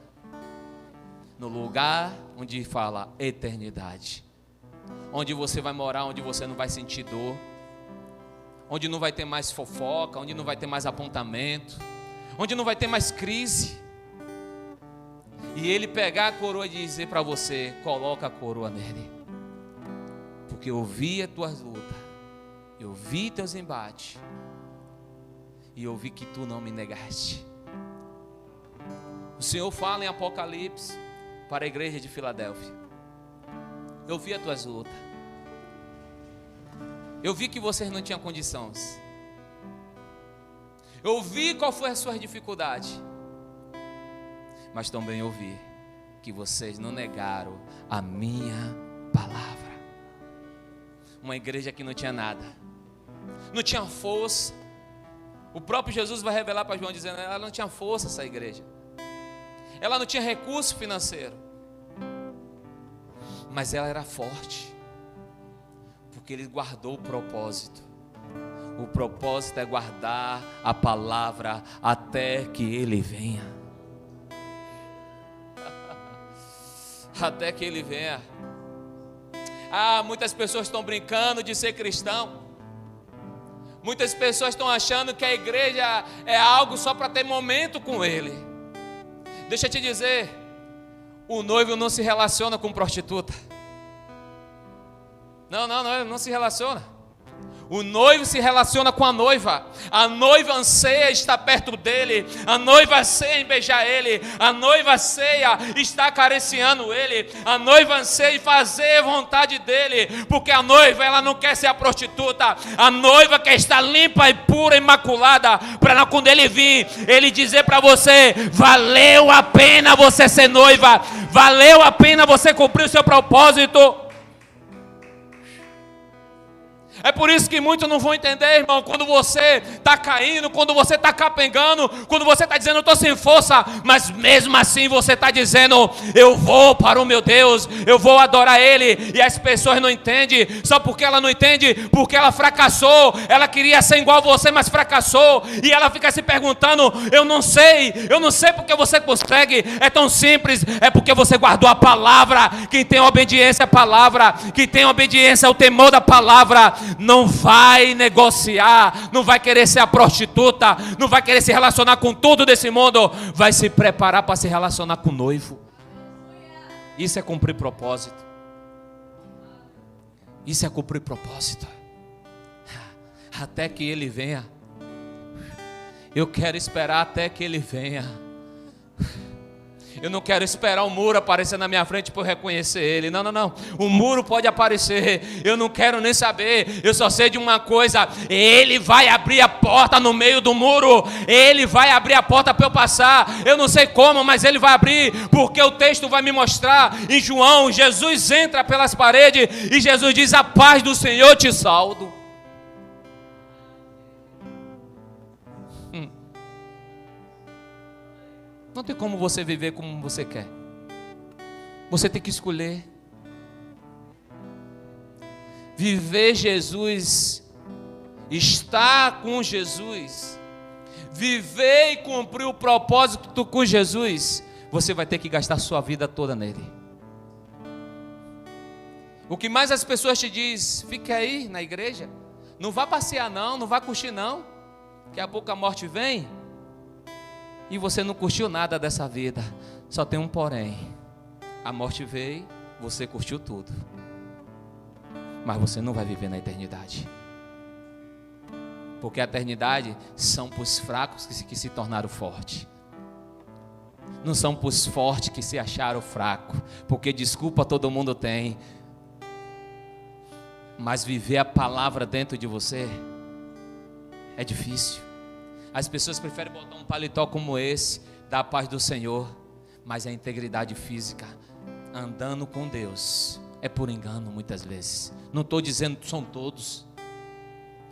no lugar onde fala eternidade, onde você vai morar, onde você não vai sentir dor, onde não vai ter mais fofoca, onde não vai ter mais apontamento, onde não vai ter mais crise, e Ele pegar a coroa e dizer para você: coloca a coroa nele, porque eu vi as tuas lutas, eu vi teus embates, e eu vi que tu não me negaste. O Senhor fala em Apocalipse para a igreja de Filadélfia: eu vi as tuas lutas, eu vi que vocês não tinham condições, eu vi qual foi a sua dificuldade, mas também eu vi que vocês não negaram a minha palavra. Uma igreja que não tinha nada, não tinha força. O próprio Jesus vai revelar para João dizendo: ela não tinha força, essa igreja, ela não tinha recurso financeiro, mas ela era forte, porque ele guardou o propósito. O propósito é guardar a palavra até que Ele venha. Até que Ele venha. Muitas pessoas estão brincando de ser cristão. Muitas pessoas estão achando que a igreja é algo só para ter momento com Ele. Deixa eu te dizer, o noivo não se relaciona com prostituta. Não se relaciona. O noivo se relaciona com a noiva anseia estar perto dele, a noiva anseia em beijar ele, a noiva anseia estar acariciando ele, a noiva anseia em fazer vontade dele, porque a noiva, ela não quer ser a prostituta, a noiva quer estar limpa e pura, imaculada, para quando ele vir, ele dizer para você: valeu a pena você ser noiva, valeu a pena você cumprir o seu propósito. É por isso que muitos não vão entender, irmão, quando você está caindo, quando você está capengando, quando você está dizendo: eu estou sem força, mas mesmo assim você está dizendo: eu vou para o meu Deus, eu vou adorar Ele. E as pessoas não entendem, só porque ela não entende, porque ela fracassou, ela queria ser igual a você, mas fracassou, e ela fica se perguntando: eu não sei porque você consegue. É tão simples, é porque você guardou a palavra. Quem tem obediência à palavra, quem tem obediência ao temor da palavra, não vai negociar, não vai querer ser a prostituta, não vai querer se relacionar com tudo desse mundo, vai se preparar para se relacionar com o noivo. Isso é cumprir propósito. Isso é cumprir propósito. Até que ele venha. Eu quero esperar até que ele venha. Eu não quero esperar o muro aparecer na minha frente para eu reconhecer ele. Não. O muro pode aparecer. Eu não quero nem saber. Eu só sei de uma coisa: ele vai abrir a porta no meio do muro. Ele vai abrir a porta para eu passar. Eu não sei como, mas ele vai abrir, porque o texto vai me mostrar. Em João, Jesus entra pelas paredes e Jesus diz: a paz do Senhor te saldo. Não tem como você viver como você quer. Você tem que escolher. Viver Jesus, estar com Jesus, viver e cumprir o propósito com Jesus, você vai ter que gastar sua vida toda nele. O que mais as pessoas te dizem: fica aí na igreja, não vá passear não vá curtir não, daqui a pouco a morte vem. E você não curtiu nada dessa vida. Só tem um porém: a morte veio, você curtiu tudo, mas você não vai viver na eternidade. Porque a eternidade são para os fracos que se tornaram fortes. Não são para os fortes que se acharam fracos. Porque desculpa todo mundo tem, mas viver a palavra dentro de você é difícil. As pessoas preferem botar um paletó como esse, da paz do Senhor, mas a integridade física, andando com Deus, é por engano muitas vezes. Não estou dizendo que são todos.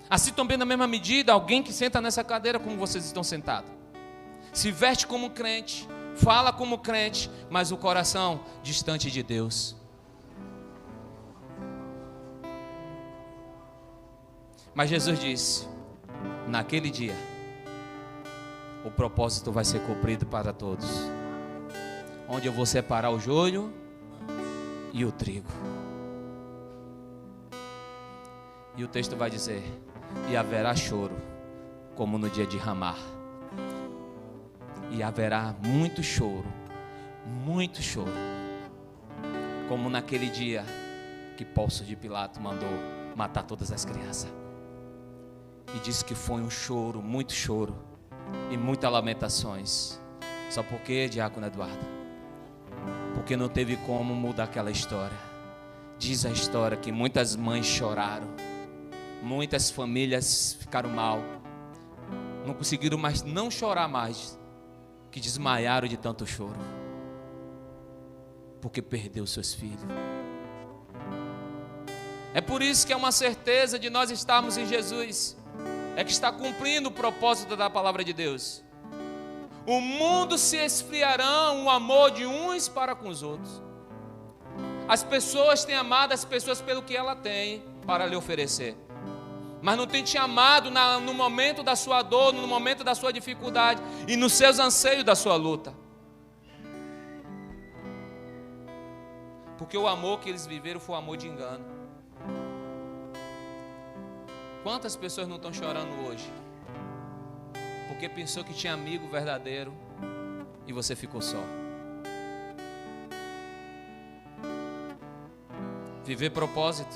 Assim também, na mesma medida, alguém que senta nessa cadeira como vocês estão sentados, se veste como crente, fala como crente, mas o coração distante de Deus. Mas Jesus disse: naquele dia o propósito vai ser cumprido para todos, onde eu vou separar o joio e o trigo. E o texto vai dizer: e haverá choro, como no dia de Ramá. E haverá muito choro, como naquele dia que Pôncio de Pilato mandou matar todas as crianças. E disse que foi um choro, muito choro e muitas lamentações. Só porque, diácono Eduardo? Porque não teve como mudar aquela história. Diz a história que muitas mães choraram, muitas famílias ficaram mal, não conseguiram mais não chorar mais, que desmaiaram de tanto choro, porque perdeu seus filhos. É por isso que é uma certeza de nós estarmos em Jesus, é que está cumprindo o propósito da palavra de Deus. O mundo se esfriará o amor de uns para com os outros. As pessoas têm amado as pessoas pelo que ela tem para lhe oferecer, mas não tem te amado no momento da sua dor, no momento da sua dificuldade e nos seus anseios da sua luta. Porque o amor que eles viveram foi um amor de engano. Quantas pessoas não estão chorando hoje? Porque pensou que tinha amigo verdadeiro e você ficou só. Viver propósito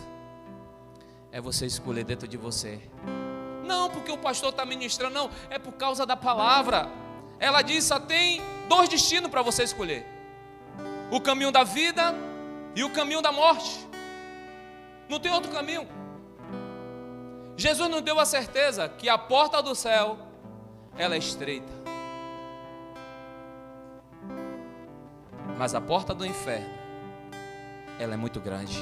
é você escolher dentro de você. Não porque o pastor está ministrando, não, é por causa da palavra. Ela diz: só tem 2 destinos para você escolher: o caminho da vida e o caminho da morte. Não tem outro caminho. Jesus nos deu a certeza que a porta do céu, ela é estreita, mas a porta do inferno, ela é muito grande.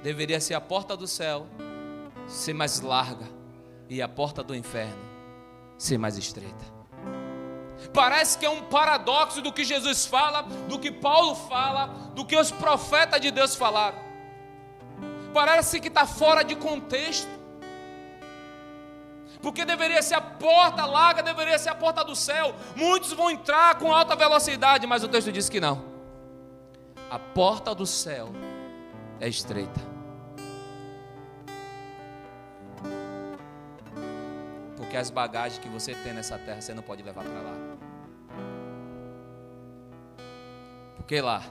Deveria ser a porta do céu ser mais larga e a porta do inferno ser mais estreita. Parece que é um paradoxo do que Jesus fala, do que Paulo fala, do que os profetas de Deus falaram. Parece que está fora de contexto. Porque deveria ser a porta larga, deveria ser a porta do céu. Muitos vão entrar com alta velocidade, mas o texto diz que não. A porta do céu é estreita. Porque as bagagens que você tem nessa terra, você não pode levar para lá. Porque lá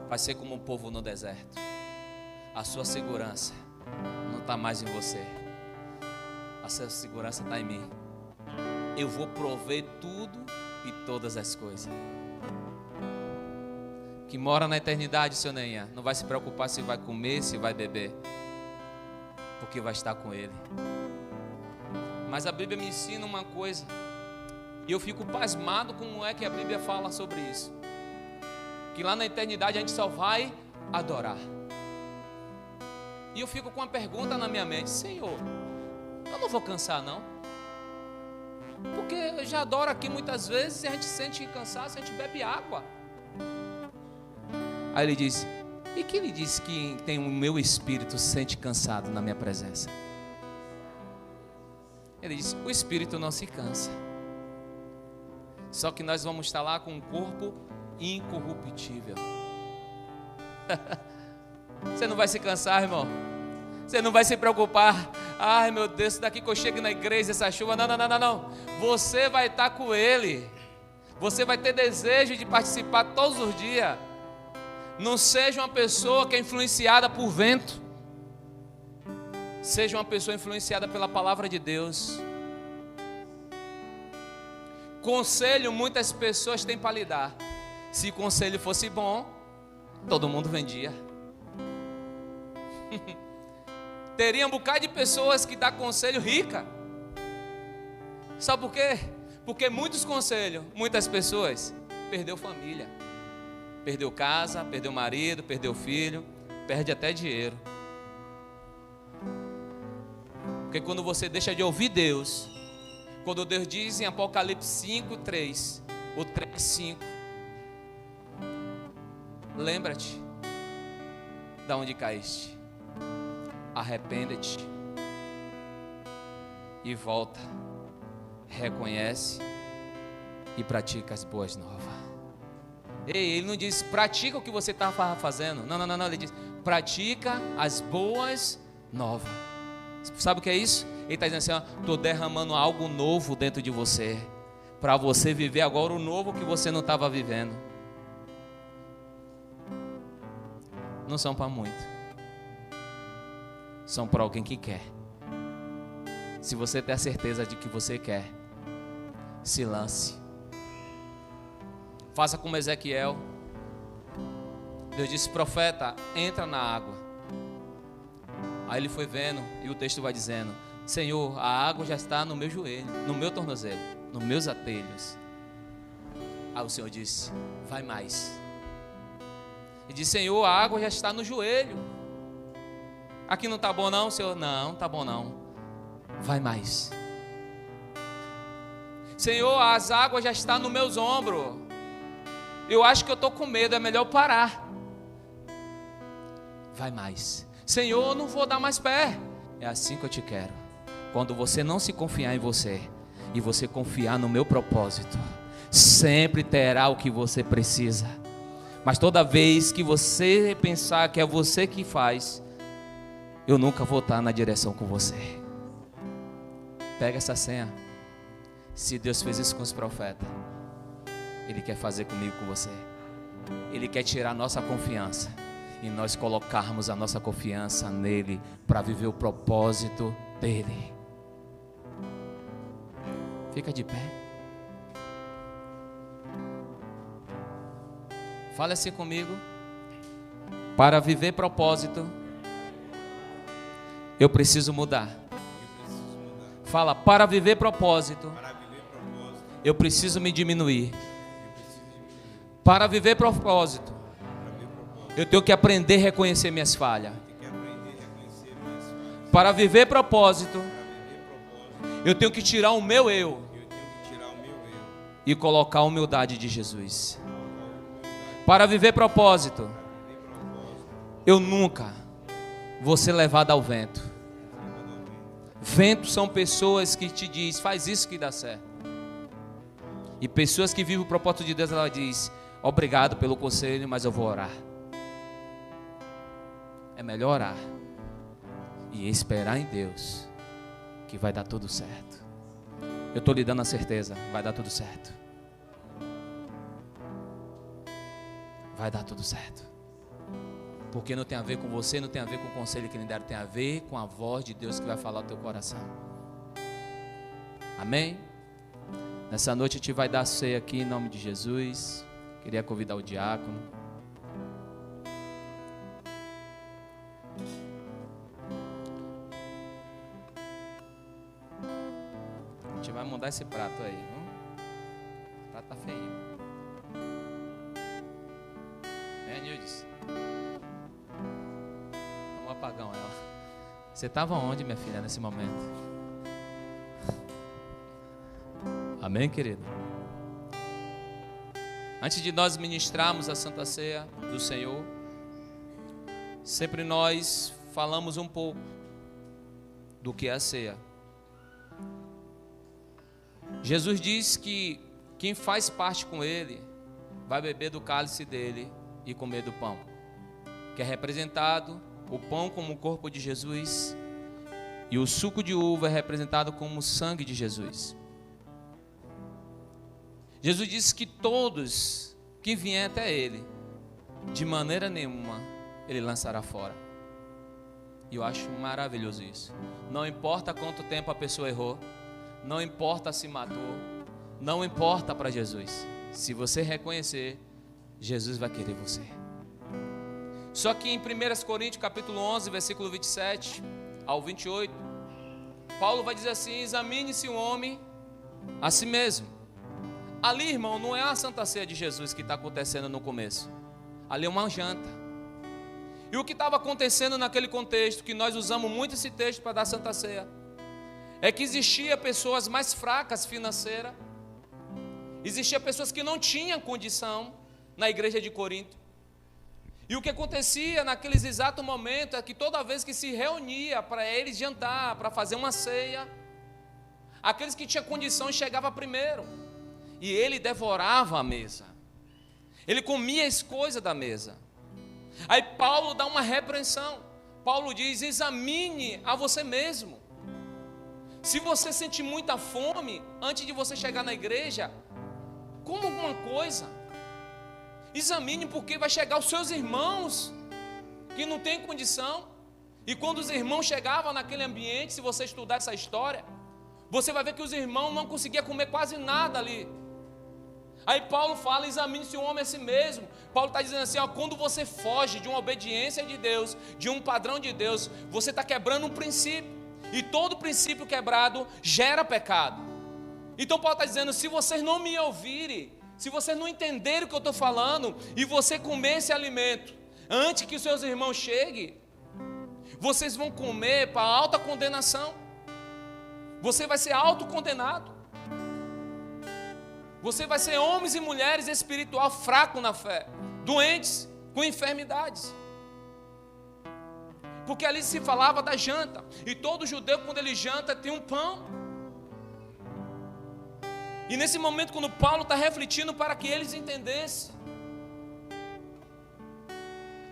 vai ser como um povo no deserto. A sua segurança não está mais em você. A sua segurança está em mim. Eu vou prover tudo e todas as coisas. Que mora na eternidade, seu Nenha, não vai se preocupar se vai comer, se vai beber, porque vai estar com Ele. Mas a Bíblia me ensina uma coisa, e eu fico pasmado como é que a Bíblia fala sobre isso. Que lá na eternidade a gente só vai adorar. E eu fico com uma pergunta na minha mente: Senhor, eu não vou cansar não? Porque eu já adoro aqui muitas vezes e a gente sente cansaço, a gente bebe água. Aí ele diz: e que ele diz que tem o meu espírito sente cansado na minha presença? Ele diz: o espírito não se cansa. Só que nós vamos estar lá com um corpo incorruptível. Você não vai se cansar, irmão. Você não vai se preocupar: ai meu Deus, daqui que eu chego na igreja, essa chuva. Não, não, não, não, não. Você vai estar com Ele. Você vai ter desejo de participar todos os dias. Não seja uma pessoa que é influenciada por vento. Seja uma pessoa influenciada pela palavra de Deus. Conselho muitas pessoas têm para lhe dar. Se conselho fosse bom, todo mundo vendia. Teria um bocado de pessoas que dão conselho rica. Sabe por quê? Porque muitos conselhos, muitas pessoas perdeu família, perdeu casa, perdeu marido, perdeu filho, perde até dinheiro. Porque quando você deixa de ouvir Deus, quando Deus diz em Apocalipse 5:3, o 3:5, lembra-te da onde caíste, arrepende-te e volta, reconhece e pratica as boas novas. Ei, ele não diz pratica o que você estava fazendo, não, não, não, não, ele diz pratica as boas novas. Sabe o que é isso? Ele está dizendo assim: estou derramando algo novo dentro de você, para você viver agora o novo que você não estava vivendo. Não são para muito, são para alguém que quer. Se você tem a certeza de que você quer, se lance. Faça como Ezequiel. Deus disse: profeta, entra na água. Aí ele foi vendo, e o texto vai dizendo: Senhor, a água já está no meu joelho, no meu tornozelo, nos meus atelhos. Aí o Senhor disse: vai mais. E disse: Senhor, a água já está no joelho. Aqui não está bom não, Senhor? Não, está bom não. Vai mais. Senhor, as águas já estão nos meus ombros. Eu acho que eu estou com medo, é melhor parar. Vai mais. Senhor, eu não vou dar mais pé. É assim que eu te quero. Quando você não se confiar em você e você confiar no meu propósito, sempre terá o que você precisa. Mas toda vez que você pensar que é você que faz, eu nunca vou estar na direção com você. Pega essa senha. Se Deus fez isso com os profetas, Ele quer fazer comigo, com você. Ele quer tirar a nossa confiança e nós colocarmos a nossa confiança nele para viver o propósito dele. Fica de pé. Fale assim comigo. Para viver propósito, eu preciso mudar. Fala, para viver propósito, eu preciso me diminuir. Para viver propósito, eu tenho que aprender a reconhecer minhas falhas. Para viver propósito, eu tenho que tirar o meu eu e colocar a humildade de Jesus. Para viver propósito, eu nunca vou ser levado ao vento. Ventos são pessoas que te dizem, faz isso que dá certo. E pessoas que vivem o propósito de Deus, ela diz, obrigado pelo conselho, mas eu vou orar. É melhor orar e esperar em Deus, que vai dar tudo certo. Eu estou lhe dando a certeza, vai dar tudo certo. Vai dar tudo certo. Porque não tem a ver com você, não tem a ver com o conselho que lhe deram, tem a ver com a voz de Deus que vai falar no teu coração. Amém? Nessa noite a gente vai dar ceia aqui em nome de Jesus. Queria convidar o diácono. A gente vai mudar esse prato aí, viu? Esse prato tá feio. Vem, Nildes. Vamos apagar ela. Você estava onde, minha filha, nesse momento? Amém, querido? Antes de nós ministrarmos a Santa Ceia do Senhor, sempre nós falamos um pouco do que é a ceia. Jesus diz que quem faz parte com Ele vai beber do cálice dele e comer do pão, que é representado o pão como o corpo de Jesus e o suco de uva é representado como o sangue de Jesus. Jesus disse que todos que vierem até Ele, de maneira nenhuma, Ele lançará fora. E eu acho maravilhoso isso. Não importa quanto tempo a pessoa errou, não importa se matou, não importa para Jesus. Se você reconhecer, Jesus vai querer você. Só que em 1 Coríntios capítulo 11, versículo 27 ao 28, Paulo vai dizer assim: examine-se um homem a si mesmo. Ali, irmão, não é a Santa Ceia de Jesus que está acontecendo no começo. Ali é uma janta. E o que estava acontecendo naquele contexto, que nós usamos muito esse texto para dar Santa Ceia, é que existia pessoas mais fracas financeiras, existia pessoas que não tinham condição na igreja de Corinto. E o que acontecia naqueles exatos momentos é que toda vez que se reunia para eles jantar, para fazer uma ceia, aqueles que tinham condição chegavam primeiro. E ele devorava a mesa. Ele comia as coisas da mesa. Aí Paulo dá uma repreensão. Paulo diz: examine a você mesmo. Se você sente muita fome, antes de você chegar na igreja, coma alguma coisa. Examine, porque vai chegar os seus irmãos que não têm condição. E quando os irmãos chegavam naquele ambiente, se você estudar essa história, você vai ver que os irmãos não conseguiam comer quase nada ali. Aí Paulo fala: examine-se um homem a si mesmo. Paulo está dizendo assim, ó, quando você foge de uma obediência de Deus, de um padrão de Deus, você está quebrando um princípio. E todo princípio quebrado gera pecado. Então Paulo está dizendo: se vocês não me ouvirem, se vocês não entenderem o que eu estou falando, e você comer esse alimento antes que os seus irmãos cheguem, vocês vão comer para alta condenação. Você vai ser autocondenado. Você vai ser homens e mulheres espiritual fracos na fé, doentes, com enfermidades. Porque ali se falava da janta. E todo judeu, quando ele janta, tem um pão. E nesse momento, quando Paulo está refletindo para que eles entendessem,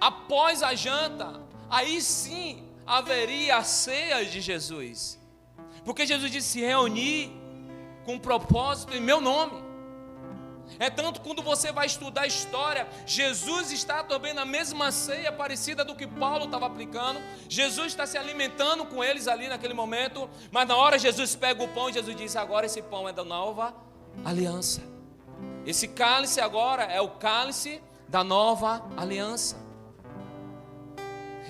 após a janta, aí sim haveria a ceia de Jesus. Porque Jesus disse: se reunir com propósito em meu nome. É tanto quando você vai estudar a história, Jesus está também na mesma ceia parecida do que Paulo estava aplicando. Jesus está se alimentando com eles ali naquele momento, mas na hora Jesus pega o pão e Jesus diz: agora esse pão é da nova aliança. Esse cálice agora é o cálice da nova aliança.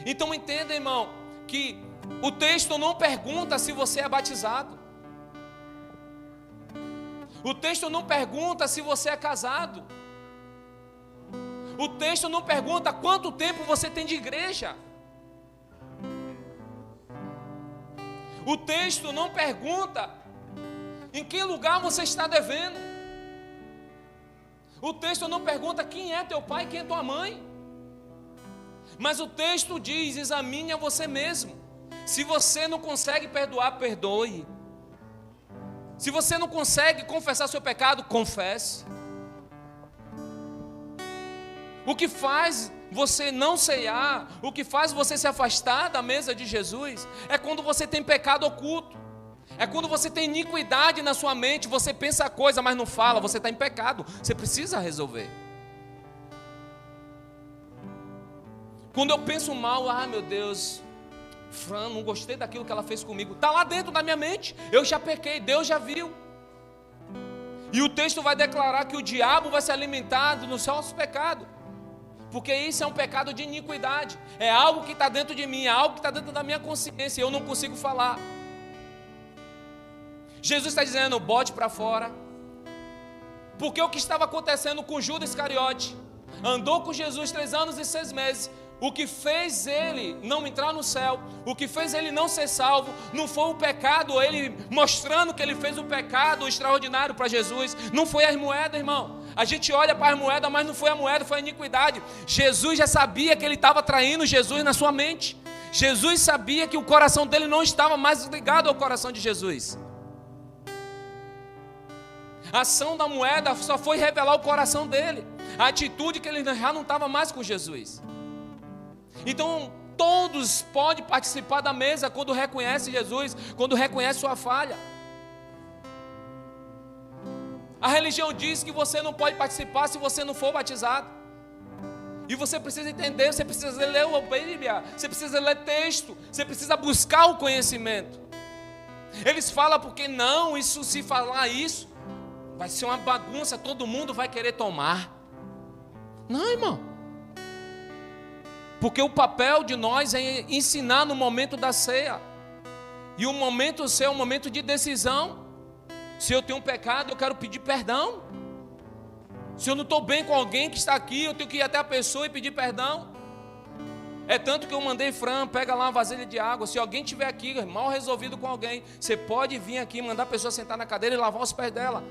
Então entenda, irmão, que o texto não pergunta se você é batizado. O texto não pergunta se você é casado. O texto não pergunta quanto tempo você tem de igreja. O texto não pergunta em que lugar você está devendo. O texto não pergunta quem é teu pai e quem é tua mãe. Mas o texto diz: examine a você mesmo. Se você não consegue perdoar, perdoe. Se você não consegue confessar seu pecado, confesse. O que faz você não ceiar, o que faz você se afastar da mesa de Jesus, é quando você tem pecado oculto. É quando você tem iniquidade na sua mente, você pensa a coisa, mas não fala, você está em pecado, você precisa resolver. Quando eu penso mal, meu Deus, Fran, não gostei daquilo que ela fez comigo. Está lá dentro da minha mente. Eu já pequei, Deus já viu. E o texto vai declarar que o diabo vai se alimentar do nosso pecado. Porque isso é um pecado de iniquidade. É algo que está dentro de mim, é algo que está dentro da minha consciência. E eu não consigo falar. Jesus está dizendo: bote para fora. Porque o que estava acontecendo com Judas Iscariote, andou com Jesus 3 anos e 6 meses. O que fez ele não entrar no céu, o que fez ele não ser salvo, não foi o pecado, ele mostrando que ele fez o pecado extraordinário para Jesus, não foi as moedas, irmão. A gente olha para as moedas, mas não foi a moeda, foi a iniquidade. Jesus já sabia que ele estava traindo Jesus na sua mente. Jesus sabia que o coração dele não estava mais ligado ao coração de Jesus. A ação da moeda só foi revelar o coração dele, a atitude que ele já não estava mais com Jesus. Então todos podem participar da mesa quando reconhece Jesus, quando reconhece sua falha. A religião diz que você não pode participar se você não for batizado. E você precisa entender, você precisa ler a Bíblia, você precisa ler texto, você precisa buscar o conhecimento. Eles falam porque não, isso, se falar isso, vai ser uma bagunça, todo mundo vai querer tomar. Não, irmão. Porque o papel de nós é ensinar no momento da ceia. E o momento ceia é um momento de decisão. Se eu tenho um pecado, eu quero pedir perdão. Se eu não estou bem com alguém que está aqui, eu tenho que ir até a pessoa e pedir perdão. É tanto que eu mandei: Fran, pega lá uma vasilha de água. Se alguém estiver aqui mal resolvido com alguém, você pode vir aqui, mandar a pessoa sentar na cadeira e lavar os pés dela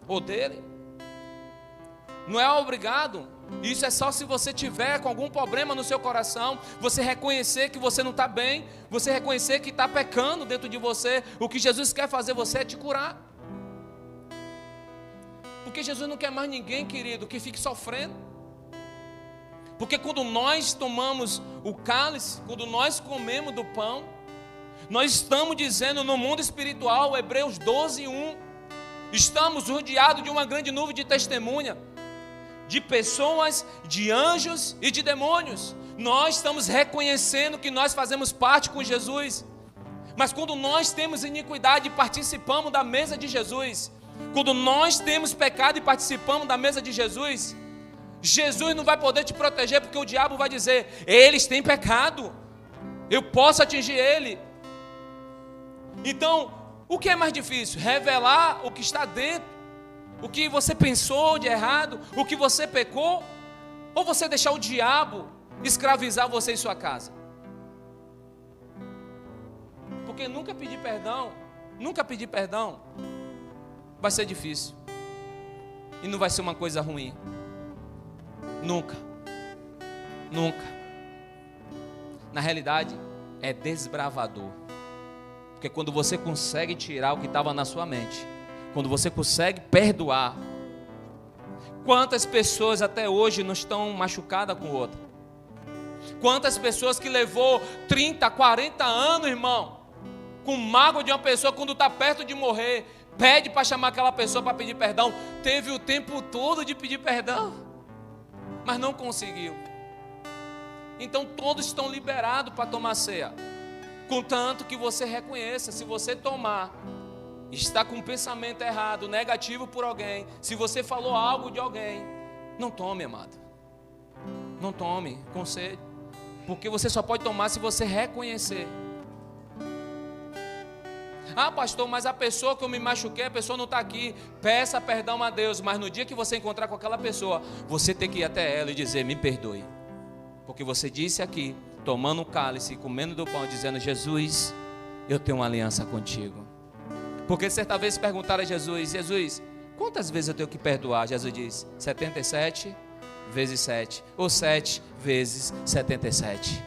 ou dele. Não é obrigado. Isso é só se você tiver com algum problema no seu coração, você reconhecer que você não está bem, você reconhecer que está pecando dentro de você. O que Jesus quer fazer você é te curar. Porque Jesus não quer mais ninguém, querido, que fique sofrendo. Porque quando nós tomamos o cálice, quando nós comemos do pão, nós estamos dizendo no mundo espiritual, Hebreus 12:1, estamos rodeados de uma grande nuvem de testemunha, de pessoas, de anjos e de demônios. Nós estamos reconhecendo que nós fazemos parte com Jesus. Mas quando nós temos iniquidade e participamos da mesa de Jesus, quando nós temos pecado e participamos da mesa de Jesus, Jesus não vai poder te proteger, porque o diabo vai dizer: eles têm pecado, eu posso atingir ele. Então, o que é mais difícil? Revelar o que está dentro, o que você pensou de errado, o que você pecou, ou você deixar o diabo escravizar você em sua casa? Porque nunca pedir perdão vai ser difícil. E não vai ser uma coisa ruim. Nunca. Na realidade, é desbravador. Porque quando você consegue tirar o que estava na sua mente, quando você consegue perdoar, quantas pessoas até hoje não estão machucadas com outra? Quantas pessoas que levou 30, 40 anos, irmão, com mágoa de uma pessoa, quando está perto de morrer, pede para chamar aquela pessoa para pedir perdão, teve o tempo todo de pedir perdão, mas não conseguiu. Então todos estão liberados para tomar ceia, contanto que você reconheça. Se você tomar, está com um pensamento errado, negativo por alguém, se você falou algo de alguém, não tome, amado, não tome, conselho, porque você só pode tomar se você reconhecer. Ah, pastor, mas a pessoa que eu me machuquei, a pessoa não está aqui. Peça perdão a Deus, mas no dia que você encontrar com aquela pessoa, você tem que ir até ela e dizer: me perdoe, porque você disse aqui, tomando o cálice, comendo do pão, dizendo: Jesus, eu tenho uma aliança contigo. Porque certa vez perguntaram a Jesus: Jesus, quantas vezes eu tenho que perdoar? Jesus diz: 77 vezes 7, ou 7 vezes 77.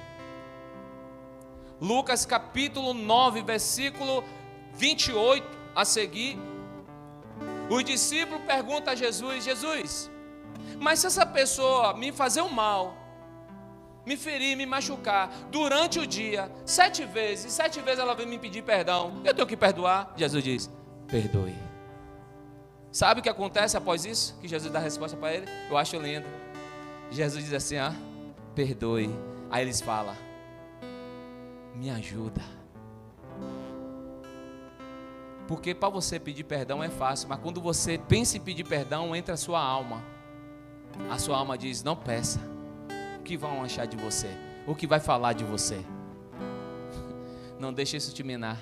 Lucas capítulo 9, versículo 28 a seguir, os discípulos perguntam a Jesus: Jesus, mas se essa pessoa me fazer um mal, me ferir, me machucar durante o dia, 7 vezes ela vem me pedir perdão, eu tenho que perdoar? Jesus diz: perdoe. Sabe o que acontece após isso? Que Jesus dá a resposta para ele? Eu acho lindo. Jesus diz assim: perdoe. Aí eles falam: me ajuda. Porque para você pedir perdão é fácil, mas quando você pensa em pedir perdão, entra a sua alma. A sua alma diz: não peça. O que vão achar de você? O que vai falar de você? Não deixe isso te minar.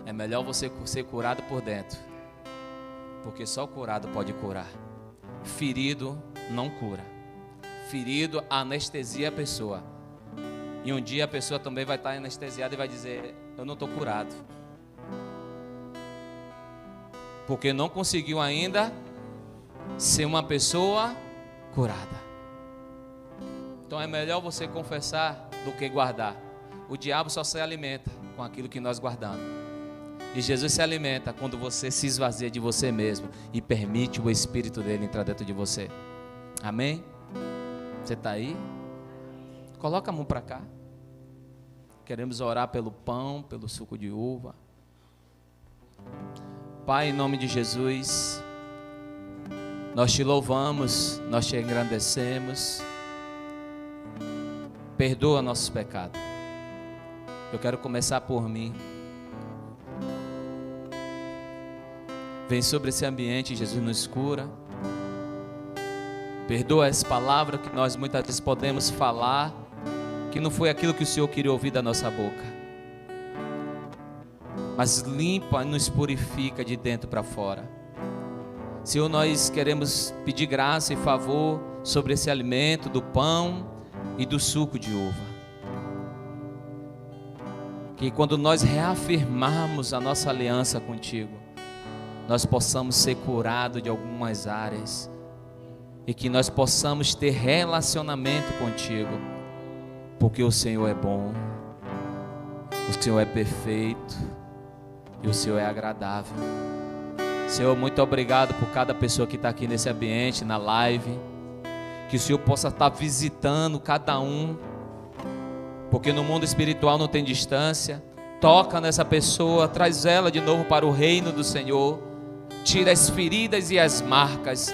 É melhor você ser curado por dentro, porque só o curado pode curar. Ferido não cura. Ferido anestesia a pessoa. E um dia a pessoa também vai estar anestesiada e vai dizer: eu não estou curado, porque não conseguiu ainda ser uma pessoa curada. Então é melhor você confessar do que guardar. O diabo só se alimenta com aquilo que nós guardamos, e Jesus se alimenta quando você se esvazia de você mesmo e permite o Espírito dele entrar dentro de você. Amém? Você está aí? Coloca a mão para cá. Queremos orar pelo pão, pelo suco de uva. Pai, em nome de Jesus, nós te louvamos, nós te engrandecemos. Perdoa nossos pecados. Eu quero começar por mim. Vem sobre esse ambiente, Jesus, nos cura. Perdoa essa palavra que nós muitas vezes podemos falar, que não foi aquilo que o Senhor queria ouvir da nossa boca. Mas limpa e nos purifica de dentro para fora. Senhor, nós queremos pedir graça e favor sobre esse alimento do pão e do suco de uva. Que quando nós reafirmarmos a nossa aliança contigo, nós possamos ser curados de algumas áreas, e que nós possamos ter relacionamento contigo, porque o Senhor é bom, o Senhor é perfeito e o Senhor é agradável. Senhor, muito obrigado por cada pessoa que está aqui nesse ambiente, na live. Que o Senhor possa estar visitando cada um, porque no mundo espiritual não tem distância. Toca nessa pessoa, traz ela de novo para o reino do Senhor. Tira as feridas e as marcas,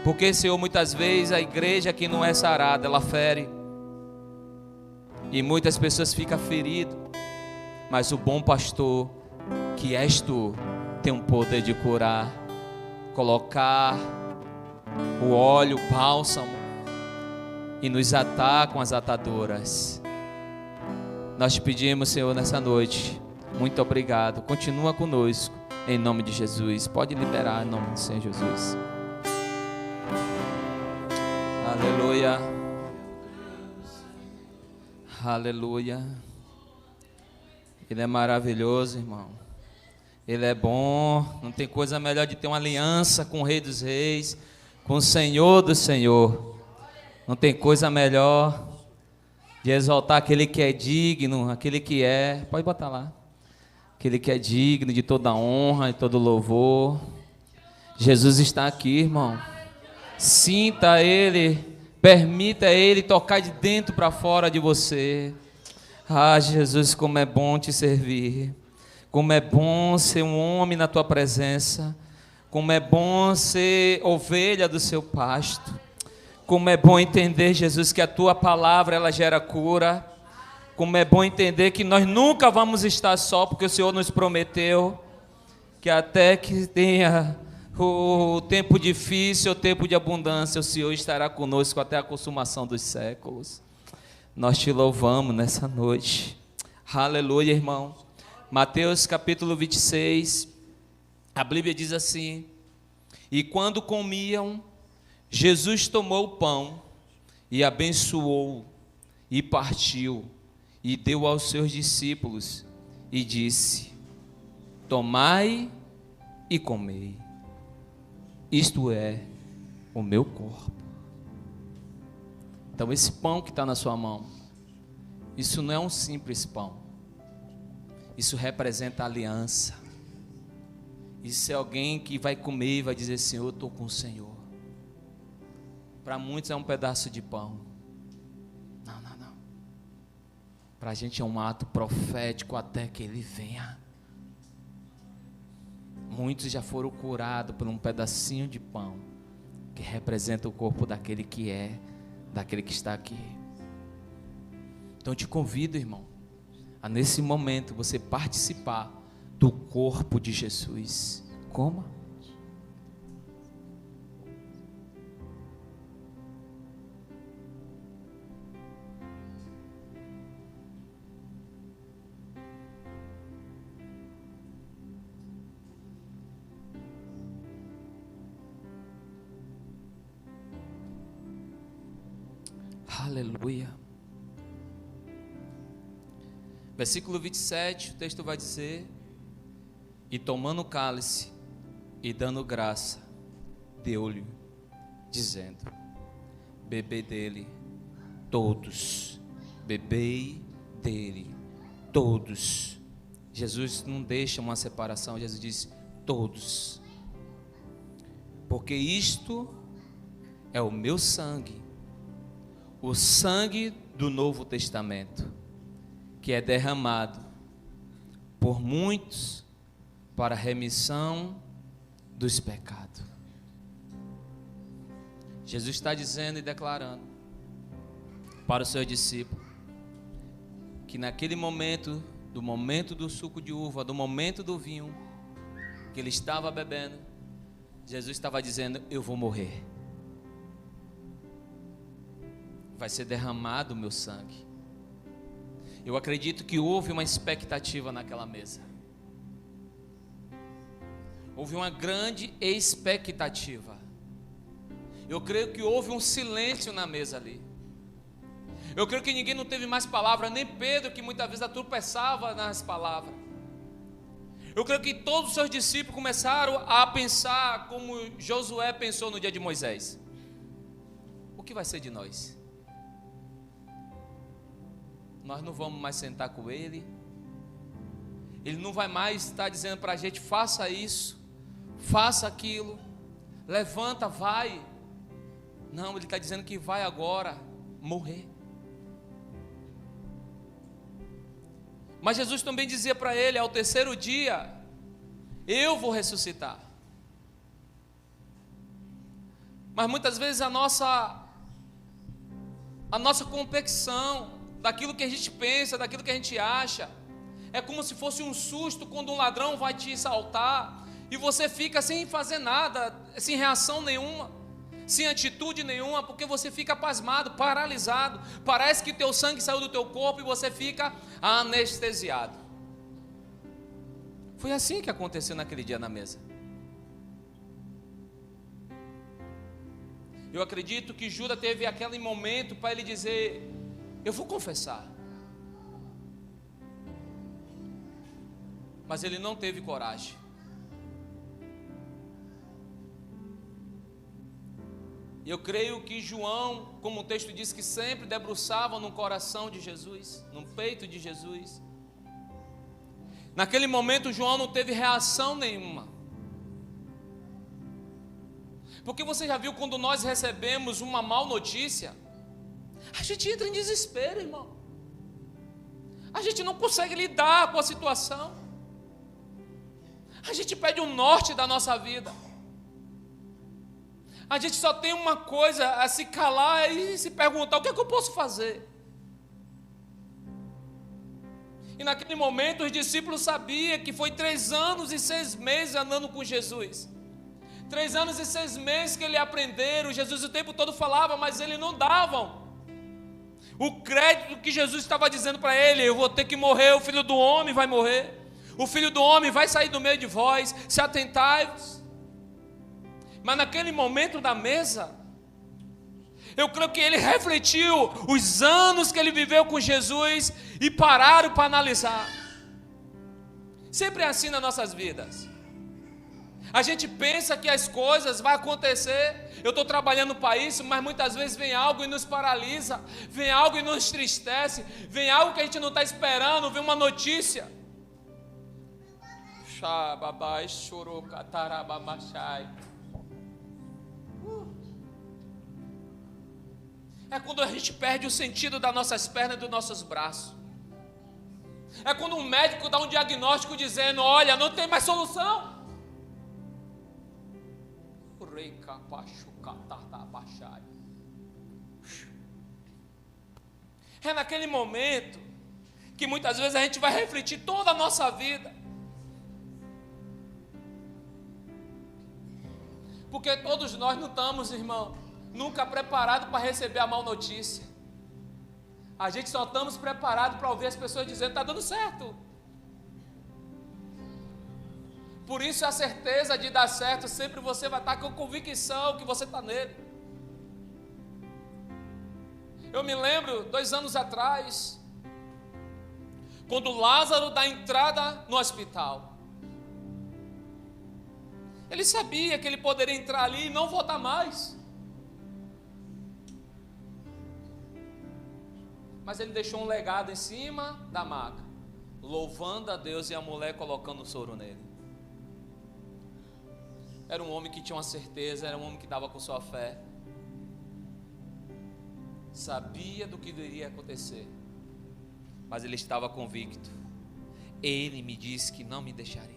porque, Senhor, muitas vezes a igreja que não é sarada, ela fere, e muitas pessoas ficam feridas. Mas o bom pastor, que és tu, tem um poder de curar, colocar o óleo, o bálsamo, e nos atar com as atadoras. Nós te pedimos, Senhor, nessa noite, muito obrigado. Continua conosco, em nome de Jesus. Pode liberar em nome do Senhor Jesus. Aleluia. Aleluia. Ele é maravilhoso, irmão. Ele é bom. Não tem coisa melhor de ter uma aliança com o Rei dos Reis, com o Senhor do Senhor. Não tem coisa melhor de exaltar aquele que é digno, aquele que é, pode botar lá, aquele que é digno de toda honra e todo louvor. Jesus está aqui, irmão. Sinta Ele, permita Ele tocar de dentro para fora de você. Ah, Jesus, como é bom te servir. Como é bom ser um homem na tua presença. Como é bom ser ovelha do seu pasto. Como é bom entender, Jesus, que a tua palavra ela gera cura. Como é bom entender que nós nunca vamos estar só, porque o Senhor nos prometeu que até que tenha o tempo difícil, o tempo de abundância, o Senhor estará conosco até a consumação dos séculos. Nós te louvamos nessa noite. Aleluia, irmão. Mateus capítulo 26, a Bíblia diz assim: e quando comiam, Jesus tomou o pão e abençoou e partiu e deu aos seus discípulos e disse: tomai e comei, isto é o meu corpo. Então esse pão que está na sua mão, isso não é um simples pão, isso representa aliança. Isso é alguém que vai comer e vai dizer: Senhor, eu estou com o Senhor. Para muitos é um pedaço de pão. Não. Para a gente é um ato profético até que Ele venha. Muitos já foram curados por um pedacinho de pão, que representa o corpo daquele que é, daquele que está aqui. Então eu te convido, irmão, a nesse momento você participar do corpo de Jesus. Coma. Aleluia. Versículo 27, o texto vai dizer: e tomando o cálice e dando graça, deu-lhe, dizendo: bebei dele todos, bebei dele todos. Jesus não deixa uma separação, Jesus diz: todos, porque isto é o meu sangue, o sangue do Novo Testamento, que é derramado por muitos para a remissão dos pecados. Jesus está dizendo e declarando para os seus discípulos que naquele momento do suco de uva, do momento do vinho que ele estava bebendo, Jesus estava dizendo: eu vou morrer, vai ser derramado o meu sangue. Eu acredito que houve uma expectativa naquela mesa. Houve uma grande expectativa. Eu creio que houve um silêncio na mesa ali. Eu creio que ninguém não teve mais palavra, nem Pedro, que muitas vezes tropeçava nas palavras. Eu creio que todos os seus discípulos começaram a pensar como Josué pensou no dia de Moisés: o que vai ser de nós? Nós não vamos mais sentar com ele. Ele não vai mais estar dizendo para a gente: faça isso, faça aquilo, levanta, vai. Não, ele está dizendo que vai agora morrer. Mas Jesus também dizia para ele: ao terceiro dia eu vou ressuscitar. Mas muitas vezes a nossa competição, daquilo que a gente pensa, daquilo que a gente acha, é como se fosse um susto quando um ladrão vai te assaltar e você fica sem fazer nada, sem reação nenhuma, sem atitude nenhuma, porque você fica pasmado, paralisado. Parece que teu sangue saiu do teu corpo e você fica anestesiado. Foi assim que aconteceu naquele dia na mesa. Eu acredito que Judas teve aquele momento para ele dizer: eu vou confessar. Mas ele não teve coragem. Eu creio que João, como o texto diz, que sempre debruçava no coração de Jesus, no peito de Jesus. Naquele momento João não teve reação nenhuma. Porque você já viu quando nós recebemos uma má notícia, a gente entra em desespero, irmão. A gente não consegue lidar com a situação. A gente perde o norte da nossa vida. A gente só tem uma coisa a se calar e se perguntar: o que é que eu posso fazer? E naquele momento os discípulos sabiam que foi 3 anos e 6 meses andando com Jesus. 3 anos e 6 meses que ele aprenderam. Jesus o tempo todo falava, mas eles não davam o crédito que Jesus estava dizendo para ele: eu vou ter que morrer, o Filho do Homem vai morrer, o Filho do Homem vai sair do meio de vós, se atentai-vos. Mas naquele momento da mesa, eu creio que ele refletiu os anos que ele viveu com Jesus e pararam para analisar. Sempre é assim nas nossas vidas. A gente pensa que as coisas vão acontecer. Eu estou trabalhando para isso, mas muitas vezes vem algo e nos paralisa, vem algo e nos entristece, vem algo que a gente não está esperando, vem uma notícia. É quando a gente perde o sentido das nossas pernas e dos nossos braços. É quando um médico dá um diagnóstico dizendo: olha, não tem mais solução. É naquele momento que muitas vezes a gente vai refletir toda a nossa vida. Porque todos nós não estamos, irmão, nunca preparados para receber a má notícia. A gente só estamos preparados para ouvir as pessoas dizendo: está dando certo. Por isso a certeza de dar certo, sempre você vai estar com convicção que você está nele. Eu me lembro, 2 anos atrás, quando Lázaro dá entrada no hospital. Ele sabia que ele poderia entrar ali e não voltar mais. Mas ele deixou um legado em cima da maca, louvando a Deus, e a mulher colocando o soro nele. Era um homem que tinha uma certeza, era um homem que dava com sua fé. Sabia do que iria acontecer, mas ele estava convicto. Ele me disse que não me deixaria.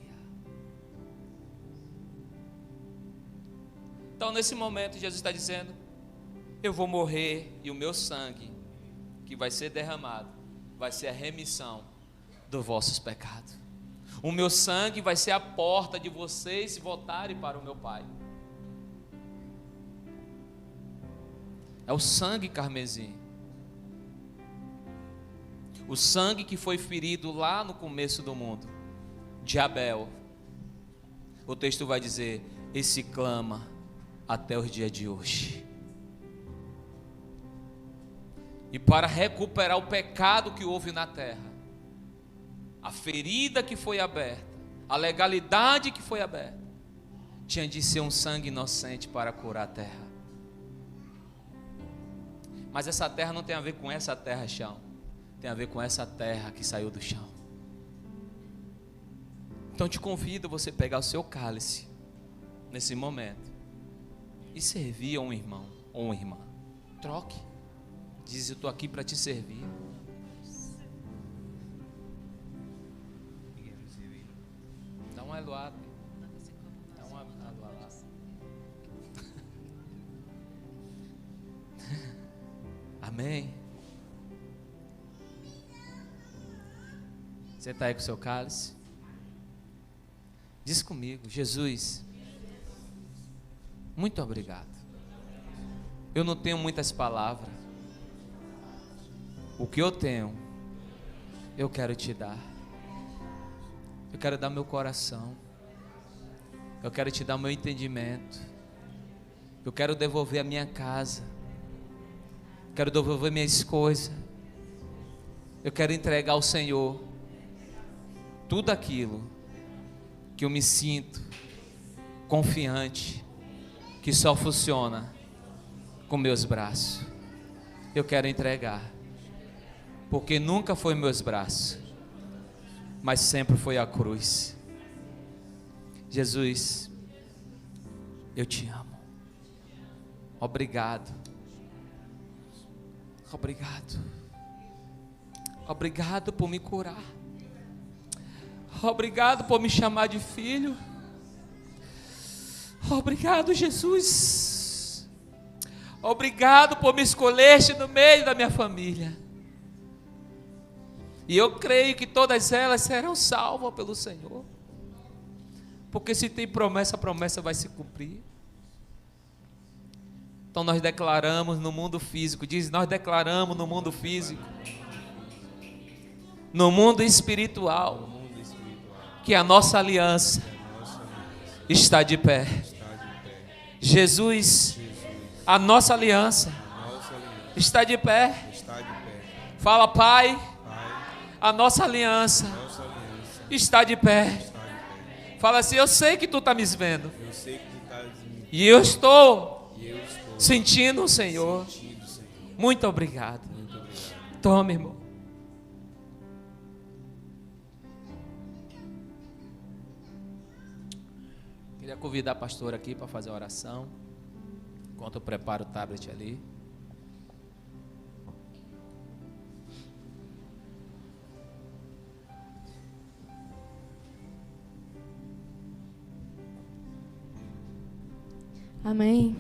Então nesse momento Jesus está dizendo: eu vou morrer e o meu sangue que vai ser derramado vai ser a remissão dos vossos pecados. O meu sangue vai ser a porta de vocês se voltarem para o meu Pai. É o sangue carmesim. O sangue que foi ferido lá no começo do mundo, de Abel. O texto vai dizer: esse clama até os dias de hoje. E para recuperar o pecado que houve na terra, a ferida que foi aberta, a legalidade que foi aberta, tinha de ser um sangue inocente para curar a terra. Mas essa terra não tem a ver com essa terra chão, tem a ver com essa terra que saiu do chão. Então te convido a você pegar o seu cálice nesse momento e servir a um irmão ou uma irmã. Troque. Diz: eu estou aqui para te servir. Dá uma aluada. Dá uma aluada. Amém. Você está aí com o seu cálice? Diz comigo: Jesus, muito obrigado. Eu não tenho muitas palavras. O que eu tenho, eu quero te dar. Eu quero dar meu coração. Eu quero te dar meu entendimento. Eu quero devolver a minha casa. Quero devolver minhas coisas. Eu quero entregar ao Senhor tudo aquilo que eu me sinto confiante que só funciona com meus braços. Eu quero entregar, porque nunca foi meus braços, mas sempre foi a cruz. Jesus, eu te amo. Obrigado. Obrigado. Obrigado por me curar. Obrigado por me chamar de filho. Obrigado, Jesus. Obrigado por me escolheste no meio da minha família. E eu creio que todas elas serão salvas pelo Senhor. Porque se tem promessa, a promessa vai se cumprir. Então nós declaramos no mundo físico, nós declaramos no mundo físico, no mundo espiritual, que a nossa aliança está de pé. Jesus, a nossa aliança está de pé. Fala, Pai, a nossa aliança está de pé. Fala assim, eu sei que tu está me vendo. E eu estou sentindo o Senhor. Muito obrigado. Toma, irmão. Queria convidar a pastora aqui para fazer a oração. Enquanto eu preparo o tablet ali. Amém.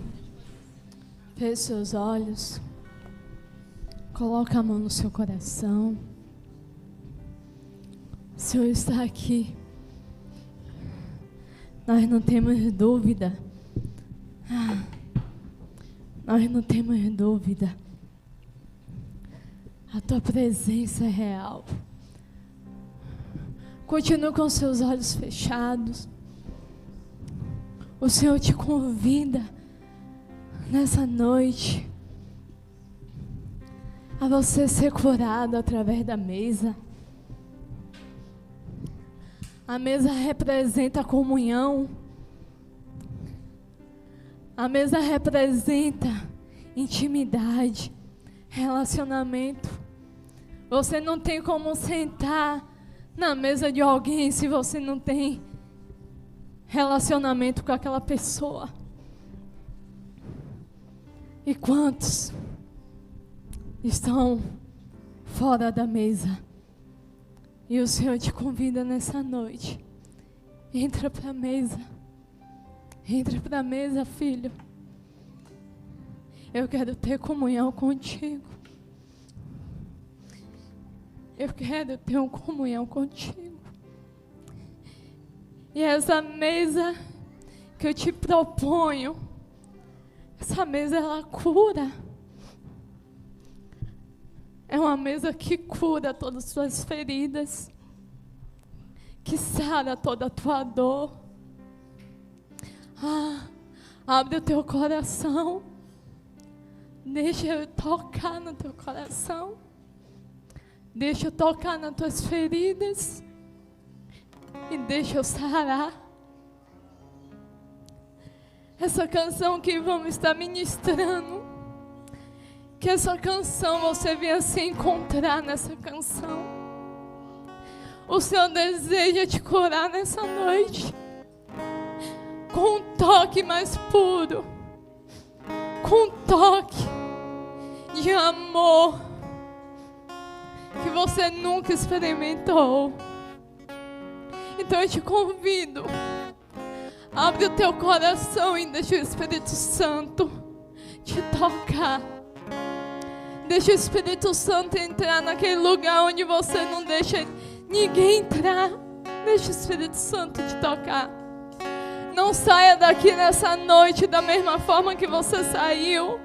Feche seus olhos. Coloca a mão no seu coração. O Senhor está aqui. Nós não temos dúvida. Nós não temos dúvida. A tua presença é real. Continue com seus olhos fechados. O Senhor te convida nessa noite a você ser curado através da mesa. A mesa representa a comunhão. A mesa representa intimidade, relacionamento. Você não tem como sentar na mesa de alguém se você não tem relacionamento com aquela pessoa. E quantos estão fora da mesa? E o Senhor te convida nessa noite. Entra para a mesa. Entra para a mesa, filho. Eu quero ter comunhão contigo. Eu quero ter uma comunhão contigo. E essa mesa que eu te proponho, essa mesa ela cura. É uma mesa que cura todas as suas feridas, que sara toda a tua dor. Abre o teu coração. Deixa eu tocar no teu coração. Deixa eu tocar nas tuas feridas. E deixa eu sarar. Essa canção que vamos estar ministrando, que essa canção você venha se encontrar nessa canção. O Senhor deseja te curar nessa noite, com um toque mais puro, com um toque de amor que você nunca experimentou. Então eu te convido, abre o teu coração e deixa o Espírito Santo te tocar. Deixa o Espírito Santo entrar naquele lugar onde você não deixa ninguém entrar. Deixa o Espírito Santo te tocar. Não saia daqui nessa noite da mesma forma que você saiu,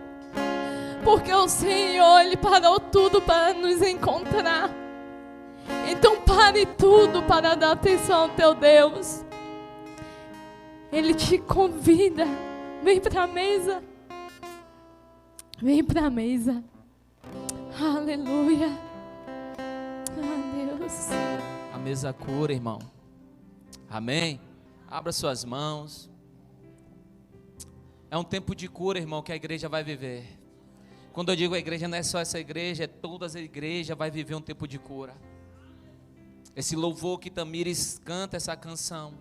porque o Senhor, Ele parou tudo para nos encontrar. Então pare tudo para dar atenção ao teu Deus. Ele te convida. Vem para a mesa. Vem para a mesa. Aleluia. Deus. A mesa cura, irmão. Amém? Abra suas mãos. É um tempo de cura, irmão, que a igreja vai viver. Quando eu digo a igreja, não é só essa igreja, é toda a igreja vai viver um tempo de cura. Esse louvor que Tamires canta, essa canção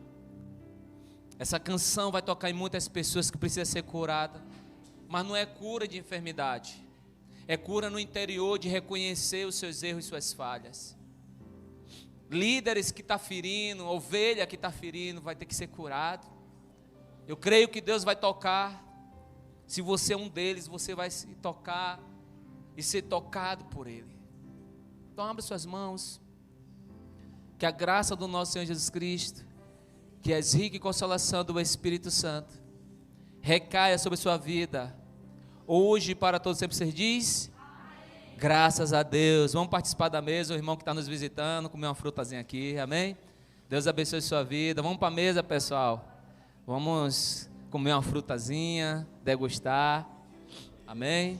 vai tocar em muitas pessoas que precisam ser curadas. Mas não é cura de enfermidade, é cura no interior de reconhecer os seus erros e suas falhas. líderes que está ferindo, ovelha que está ferindo, vai ter que ser curado. Eu creio que Deus vai tocar. Se você é um deles, você vai se tocar e ser tocado por Ele. Então abra suas mãos. Que a graça do nosso Senhor Jesus Cristo, que é rica em consolação do Espírito Santo, recaia sobre sua vida, hoje e para todos sempre. Você diz? Amém. Graças a Deus. Vamos participar da mesa, o irmão que está nos visitando, comer uma frutazinha aqui, amém? Deus abençoe sua vida. Vamos para a mesa, pessoal. Vamos comer uma frutazinha, degustar, amém?